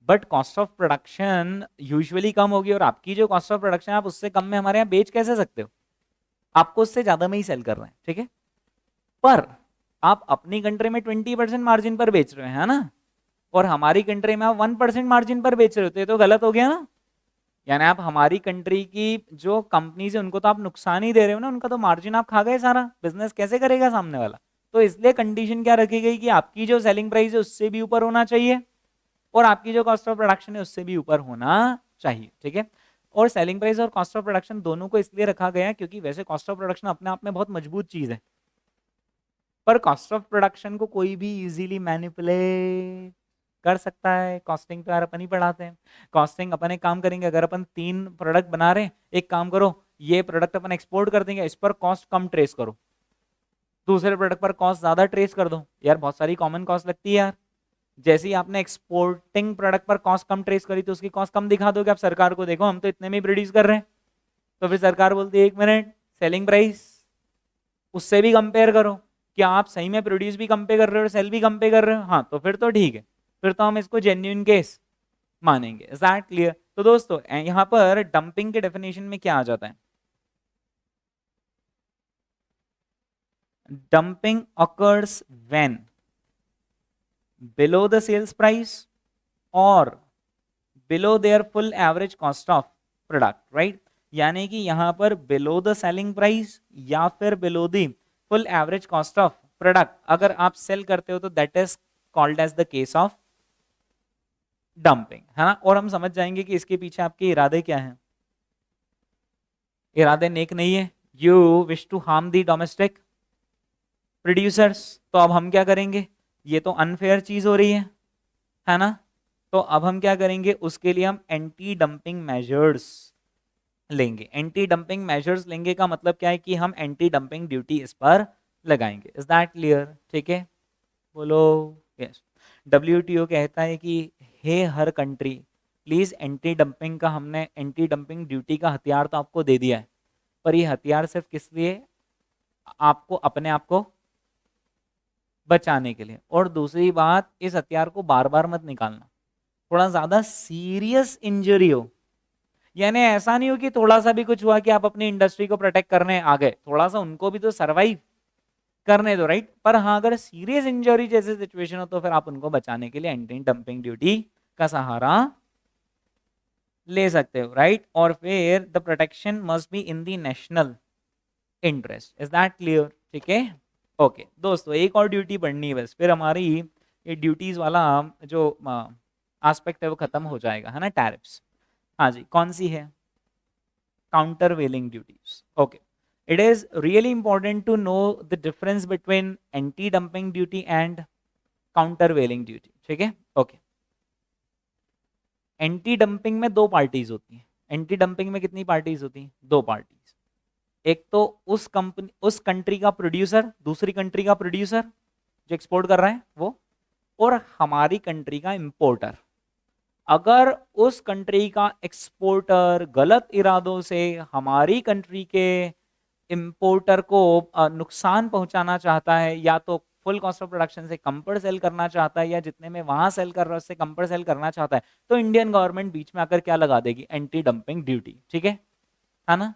but cost of production usually कम होगी, और आपकी जो कॉस्ट ऑफ प्रोडक्शन आप उससे कम में हमारे यहाँ बेच कैसे सकते हो, आपको उससे ज्यादा में ही सेल कर रहे हैं। ठीक है, पर आप अपनी कंट्री में 20% मार्जिन पर बेच रहे हैं, है ना, और हमारी कंट्री में आप 1% मार्जिन पर बेच रहे हो, तो ये तो गलत हो गया ना। यानी आप हमारी कंट्री की जो कंपनीज है उनको तो आप नुकसान ही दे रहे हो ना, उनका तो मार्जिन आप खा गए, सारा बिजनेस कैसे करेगा सामने वाला। तो इसलिए कंडीशन क्या रखी गई कि आपकी जो सेलिंग प्राइस है उससे भी ऊपर होना चाहिए, और आपकी जो कॉस्ट ऑफ प्रोडक्शन है उससे भी ऊपर होना चाहिए। ठीक है, और सेलिंग प्राइस और कॉस्ट ऑफ प्रोडक्शन दोनों को इसलिए रखा गया क्योंकि वैसे कॉस्ट ऑफ प्रोडक्शन अपने आप में बहुत मजबूत चीज है, पर कॉस्ट ऑफ प्रोडक्शन को कोई भी इजीली मैनिपुलेट कर सकता है। कॉस्टिंग पे यार अपन ही पढ़ाते हैं, कॉस्टिंग अपन एक काम करेंगे, अगर अपन 3 प्रोडक्ट बना रहे हैं, एक काम करो, ये प्रोडक्ट अपन एक्सपोर्ट कर देंगे, इस पर कॉस्ट कम ट्रेस करो, दूसरे प्रोडक्ट पर कॉस्ट ज्यादा ट्रेस कर दो, यार बहुत सारी कॉमन कॉस्ट लगती है यार। जैसे ही आपने एक्सपोर्टिंग प्रोडक्ट पर कॉस्ट कम ट्रेस करी तो उसकी कॉस्ट कम दिखा दोगे आप सरकार को, देखो हम तो इतने में ही प्रोड्यूस कर रहे हैं, तो फिर सरकार बोलती है एक मिनट, सेलिंग प्राइस उससे भी कंपेयर करो, क्या आप सही में प्रोड्यूस भी कम पे कर रहे हो और सेल भी कम पे कर रहे हो, हाँ तो फिर तो ठीक है, फिर तो हम इसको जेन्युइन केस मानेंगे। Is that clear. तो दोस्तों यहाँ पर डंपिंग के डेफिनेशन में क्या आ जाता है, dumping occurs when below the sales price or below their full average cost of product, right। यानी कि यहाँ पर below the selling price या फिर below the full average cost of product अगर आप सेल करते हो तो that is called as the case of dumping, है ना। और हम समझ जाएंगे कि इसके पीछे आपके इरादे क्या हैं, इरादे नेक नहीं है, you wish to harm the domestic producers, तो अब हम क्या करेंगे, ये तो अनफेयर चीज हो रही है ना, तो अब हम क्या करेंगे, उसके लिए हम एंटी डंपिंग मेजर्स लेंगे। एंटी डंपिंग मेजर्स लेंगे का मतलब क्या है कि हम एंटी डंपिंग ड्यूटी इस पर लगाएंगे। Is that clear. ठीक है, बोलो यस। डब्ल्यूटीओ कहता है कि हे हर कंट्री प्लीज एंटी डंपिंग का, हमने एंटी डंपिंग ड्यूटी का हथियार तो आपको दे दिया है, पर ये हथियार सिर्फ किस लिए, आपको अपने आप को बचाने के लिए। और दूसरी बात, इस हथियार को बार बार मत निकालना, थोड़ा ज्यादा सीरियस इंजरी हो, यानी ऐसा नहीं हो कि थोड़ा सा भी कुछ हुआ कि आप अपनी इंडस्ट्री को प्रोटेक्ट करने आ गए, थोड़ा सा उनको भी तो सरवाइव करने दो, राइट। पर हाँ अगर सीरियस इंजरी जैसे सिचुएशन हो तो फिर आप उनको बचाने के लिए एंटी डंपिंग ड्यूटी का सहारा ले सकते हो, राइट। और फिर the protection must be in the national interest. Is that clear. ठीक है, ओके दोस्तों एक और ड्यूटी पढ़नी है बस, फिर हमारी ये ड्यूटीज वाला जो एस्पेक्ट है वो खत्म हो जाएगा, है ना, टैरिफ्स। हाँ जी, कौन सी है, countervailing duties. Okay, it is really important to know the difference between anti dumping duty and countervailing duty. ठीक है, ओके। एंटी डंपिंग में 2 पार्टीज होती हैं। एंटी डंपिंग में कितनी पार्टीज होती हैं, 2 पार्टीज। एक तो उस कंपनी, उस कंट्री का प्रोड्यूसर, दूसरी कंट्री का प्रोड्यूसर जो एक्सपोर्ट कर रहा है वो, और हमारी कंट्री का इंपोर्टर। अगर उस कंट्री का एक्सपोर्टर गलत इरादों से हमारी कंट्री के इंपोर्टर को नुकसान पहुंचाना चाहता है, या तो फुल कॉस्ट ऑफ प्रोडक्शन से कम पर सेल करना चाहता है, या जितने में वहां सेल कर रहा है उससे कम पर सेल करना चाहता है, तो इंडियन गवर्नमेंट बीच में आकर क्या लगा देगी, एंटी डंपिंग ड्यूटी। ठीक है ना,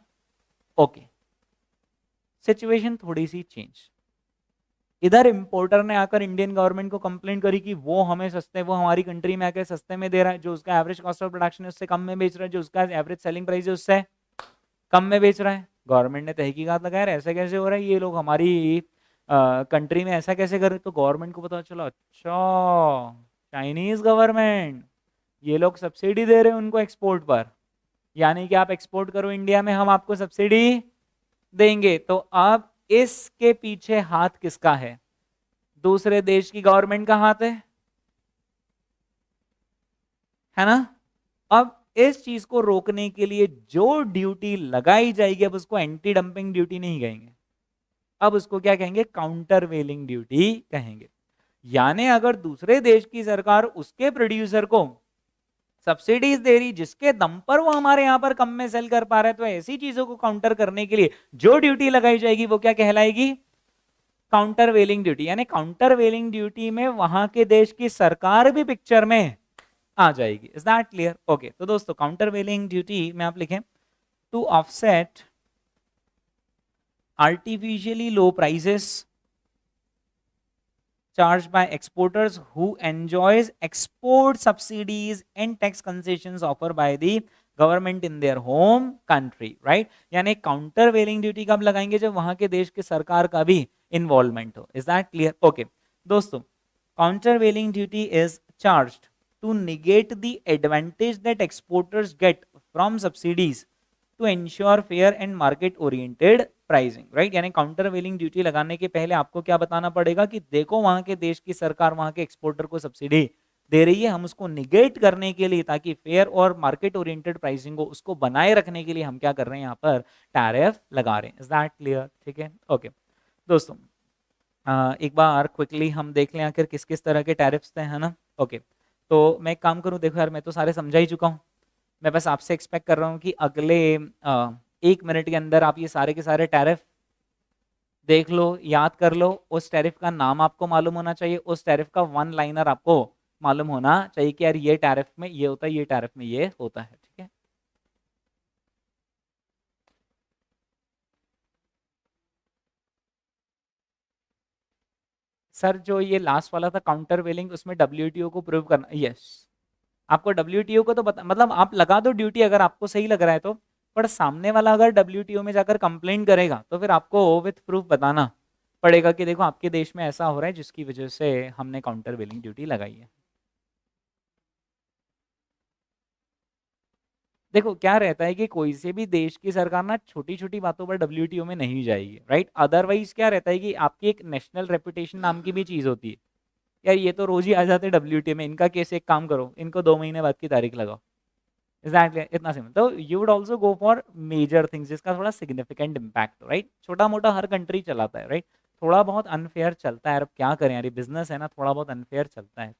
ओके। सिचुएशन थोड़ी सी चेंज, इधर इंपोर्टर ने आकर इंडियन गवर्नमेंट को कंप्लेंट करी कि वो हमें सस्ते, वो हमारी कंट्री में आकर सस्ते में दे रहा है, जो उसका एवरेज कॉस्ट ऑफ प्रोडक्शन है उससे कम में बेच रहा है, जो उसका एवरेज सेलिंग प्राइस है उससे कम में बेच रहा है। गवर्नमेंट ने तहकीकात लगाया ऐसा कैसे हो रहा है, ये लोग हमारी कंट्री में ऐसा कैसे कर रहे, तो गवर्नमेंट को पता चला, अच्छा चाइनीज गवर्नमेंट, ये लोग सब्सिडी दे रहे हैं उनको एक्सपोर्ट पर, यानी कि आप एक्सपोर्ट करो इंडिया में, हम आपको सब्सिडी देंगे। तो अब इसके पीछे हाथ किसका है, दूसरे देश की गवर्नमेंट का हाथ है ना। अब इस चीज को रोकने के लिए जो ड्यूटी लगाई जाएगी, अब उसको एंटी डंपिंग ड्यूटी नहीं कहेंगे, अब उसको क्या कहेंगे, काउंटर वेलिंग ड्यूटी कहेंगे। यानी अगर दूसरे देश की सरकार उसके प्रोड्यूसर को सब्सिडीज दे रही, जिसके दम पर वो हमारे यहाँ पर कम में सेल कर पा रहे हैं। तो ऐसी चीजों को काउंटर करने के लिए जो ड्यूटी लगाई जाएगी वो क्या कहलाएगी? काउंटर वेलिंग ड्यूटी। यानी काउंटर वेलिंग ड्यूटी में वहां के देश की सरकार भी पिक्चर में आ जाएगी। Is that clear? ओके, तो दोस्तों काउंटर वेलिंग ड्यूटी में आप लिखें to offset artificially low prices charged by exporters who enjoys export subsidies and tax concessions offered by the government in their home country, right. यानी countervailing duty कब लगाएंगे? जब वहां के देश की सरकार का भी इन्वॉल्वमेंट हो। Is that clear? ओके दोस्तों, countervailing duty is charged to negate the advantage that exporters get from subsidies to ensure fair and market oriented pricing, right. यानी काउंटर वेलिंग ड्यूटी लगाने के पहले आपको क्या बताना पड़ेगा कि देखो वहां के देश की सरकार वहां के एक्सपोर्टर को सब्सिडी दे रही है, हम उसको निगेट करने के लिए, ताकि फेयर और मार्केट ओरिएंटेड प्राइसिंग को उसको बनाए रखने के लिए हम क्या कर रहे हैं? यहाँ पर टैरिफ लगा रहे हैं। Is that clear? ठीक है, ओके दोस्तों, एक बार क्विकली हम देख लें आखिर किस किस तरह के टैरिफ्स थे, है ना। ओके, तो मैं एक काम करूं, देखो यार मैं तो सारे समझा ही चुका हूं, मैं बस आपसे एक्सपेक्ट कर रहा हूं कि अगले 1 मिनट के अंदर आप ये सारे के सारे टैरिफ देख लो, याद कर लो। उस टैरिफ का नाम आपको मालूम होना चाहिए, उस टैरिफ का वन लाइनर आपको मालूम होना चाहिए कि यार ये टैरिफ में ये होता है, ये टैरिफ में ये होता है। ठीक है, सर जो ये लास्ट वाला था काउंटर वेलिंग, उसमें डब्ल्यूटीओ को प्रूव करना। यस, आपको डब्ल्यूटीओ को तो मतलब आप लगा दो ड्यूटी अगर आपको सही लग रहा है तो, पर सामने वाला अगर डब्ल्यूटीओ में जाकर कंप्लेंट करेगा तो फिर आपको विथ प्रूफ बताना पड़ेगा कि देखो आपके देश में ऐसा हो रहा है जिसकी वजह से हमने काउंटर वेलिंग ड्यूटी लगाई है। देखो क्या रहता है कि कोई से भी देश की सरकार ना छोटी छोटी बातों पर डब्ल्यूटीओ में नहीं जाएगी, राइट। अदरवाइज क्या रहता है कि आपकी एक नेशनल रेपुटेशन नाम की भी चीज होती है। यार ये तो रोज ही आ जाते हैं डब्ल्यूटीओ में, इनका केस एक काम करो, इनको 2 महीने बाद की तारीख लगाओ। एग्जैक्टली इतना सिंपल। तो you would also go for major things जिसका थोड़ा सिग्निफिकेंट इम्पैक्ट, राइट। छोटा मोटा हर कंट्री चलाता है, राइट। थोड़ा बहुत अनफेयर चलता है, अब क्या करें यार, ये बिजनेस है ना, थोड़ा बहुत अनफेयर चलता है।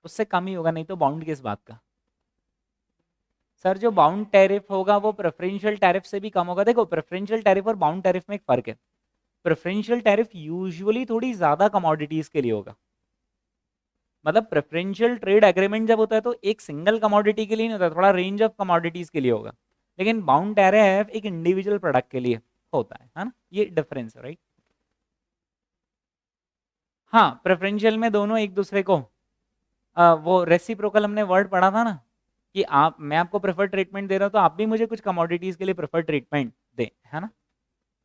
उससे कम ही होगा, नहीं तो बाउंड किस बात का? सर जो बाउंड टैरिफ होगा वो प्रेफरेंशियल टैरिफ से भी कम होगा। देखो प्रेफरेंशियल टैरिफ और बाउंड टैरिफ में एक फर्क है। प्रेफरेंशियल टैरिफ यूजुअली थोड़ी ज्यादा कमोडिटीज के लिए होगा। मतलब प्रेफरेंशियल ट्रेड एग्रीमेंट जब होता है तो एक सिंगल कमोडिटी के लिए नहीं होता, थोड़ा रेंज ऑफ कमोडिटीज के लिए होगा। लेकिन बाउंड टैरिफ एक इंडिविजुअल प्रोडक्ट के लिए होता है ना, ये डिफरेंस है, राइट। हाँ, प्रेफरेंशियल में दोनों एक दूसरे को वो रेसिप्रोकल हमने वर्ड पढ़ा था ना, कि आप, मैं आपको प्रेफर ट्रीटमेंट दे रहा हूँ तो आप भी मुझे कुछ कमोडिटीज के लिए प्रेफर ट्रीटमेंट दें, है ना।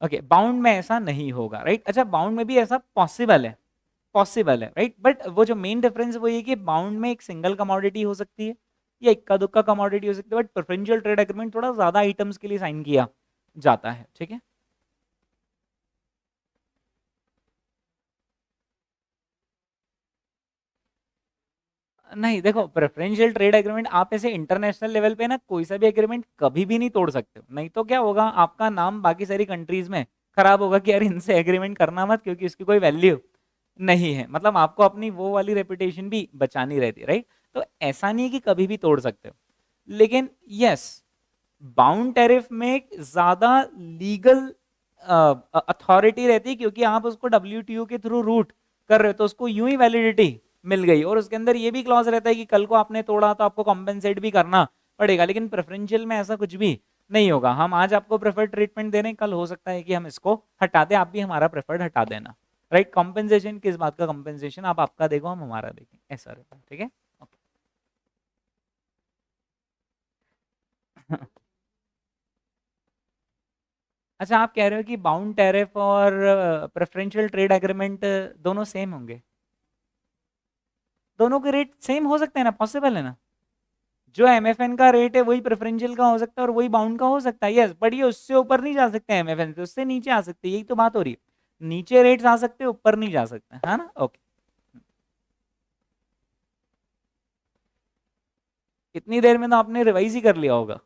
ओके, बाउंड में ऐसा नहीं होगा, राइट। अच्छा, बाउंड में भी ऐसा पॉसिबल है, पॉसिबल है, राइट। बट वो जो मेन डिफरेंस वो ये कि बाउंड में एक सिंगल कमोडिटी हो सकती है या इक्का दुक्का कमोडिटी हो सकती है, बट प्रेफरेंशियल ट्रेड एग्रीमेंट थोड़ा ज्यादा आइटम्स के लिए साइन किया जाता है। ठीक है, नहीं देखो प्रेफरेंशियल ट्रेड एग्रीमेंट आप ऐसे इंटरनेशनल लेवल पे ना कोई सा भी एग्रीमेंट कभी भी नहीं तोड़ सकते हो, नहीं तो क्या होगा, आपका नाम बाकी सारी कंट्रीज में खराब होगा कि यार इनसे एग्रीमेंट करना मत क्योंकि इसकी कोई वैल्यू नहीं है। मतलब आपको अपनी वो वाली रेपुटेशन भी बचानी रहती है, राइट। तो ऐसा नहीं है कि कभी भी तोड़ सकते हो, लेकिन यस, बाउंड टैरिफ में ज्यादा लीगल अथॉरिटी रहती है क्योंकि आप उसको डब्ल्यूटीओ के थ्रू रूट कर रहे हो, तो उसको यूं ही वैलिडिटी मिल गई। और उसके अंदर ये भी क्लॉज रहता है कि कल को आपने तोड़ा तो आपको कॉम्पेंसेट भी करना पड़ेगा। लेकिन प्रेफरेंशियल में ऐसा कुछ भी नहीं होगा। हम आज आपको प्रेफर्ड ट्रीटमेंट दे रहे हैं, कल हो सकता है कि हम इसको हटा दें, आप भी हमारा प्रेफर्ड हटा देना, राइट। कॉम्पेंसेशन किस बात का कॉम्पेंसेशन? आप आपका देखो, हम हमारा देखें, ऐसा रहता है। ठीक है, अच्छा आप कह रहे हो कि बाउंड टैरिफ और प्रेफरेंशियल ट्रेड एग्रीमेंट दोनों सेम होंगे? दोनों के रेट सेम हो सकते हैं ना, पॉसिबल है ना। जो एमएफएन का रेट है वही प्रेफरेंशियल का हो सकता है और वही बाउंड का हो सकता है, यस। बट ये उससे ऊपर नहीं जा सकते एमएफएन से, उससे नीचे आ सकते हैं, यही तो बात हो रही है। नीचे रेट्स आ सकते हैं, ऊपर नहीं जा सकते, है ना। ओके, इतनी देर में तो आपने रिवाइज ही कर लिया होगा।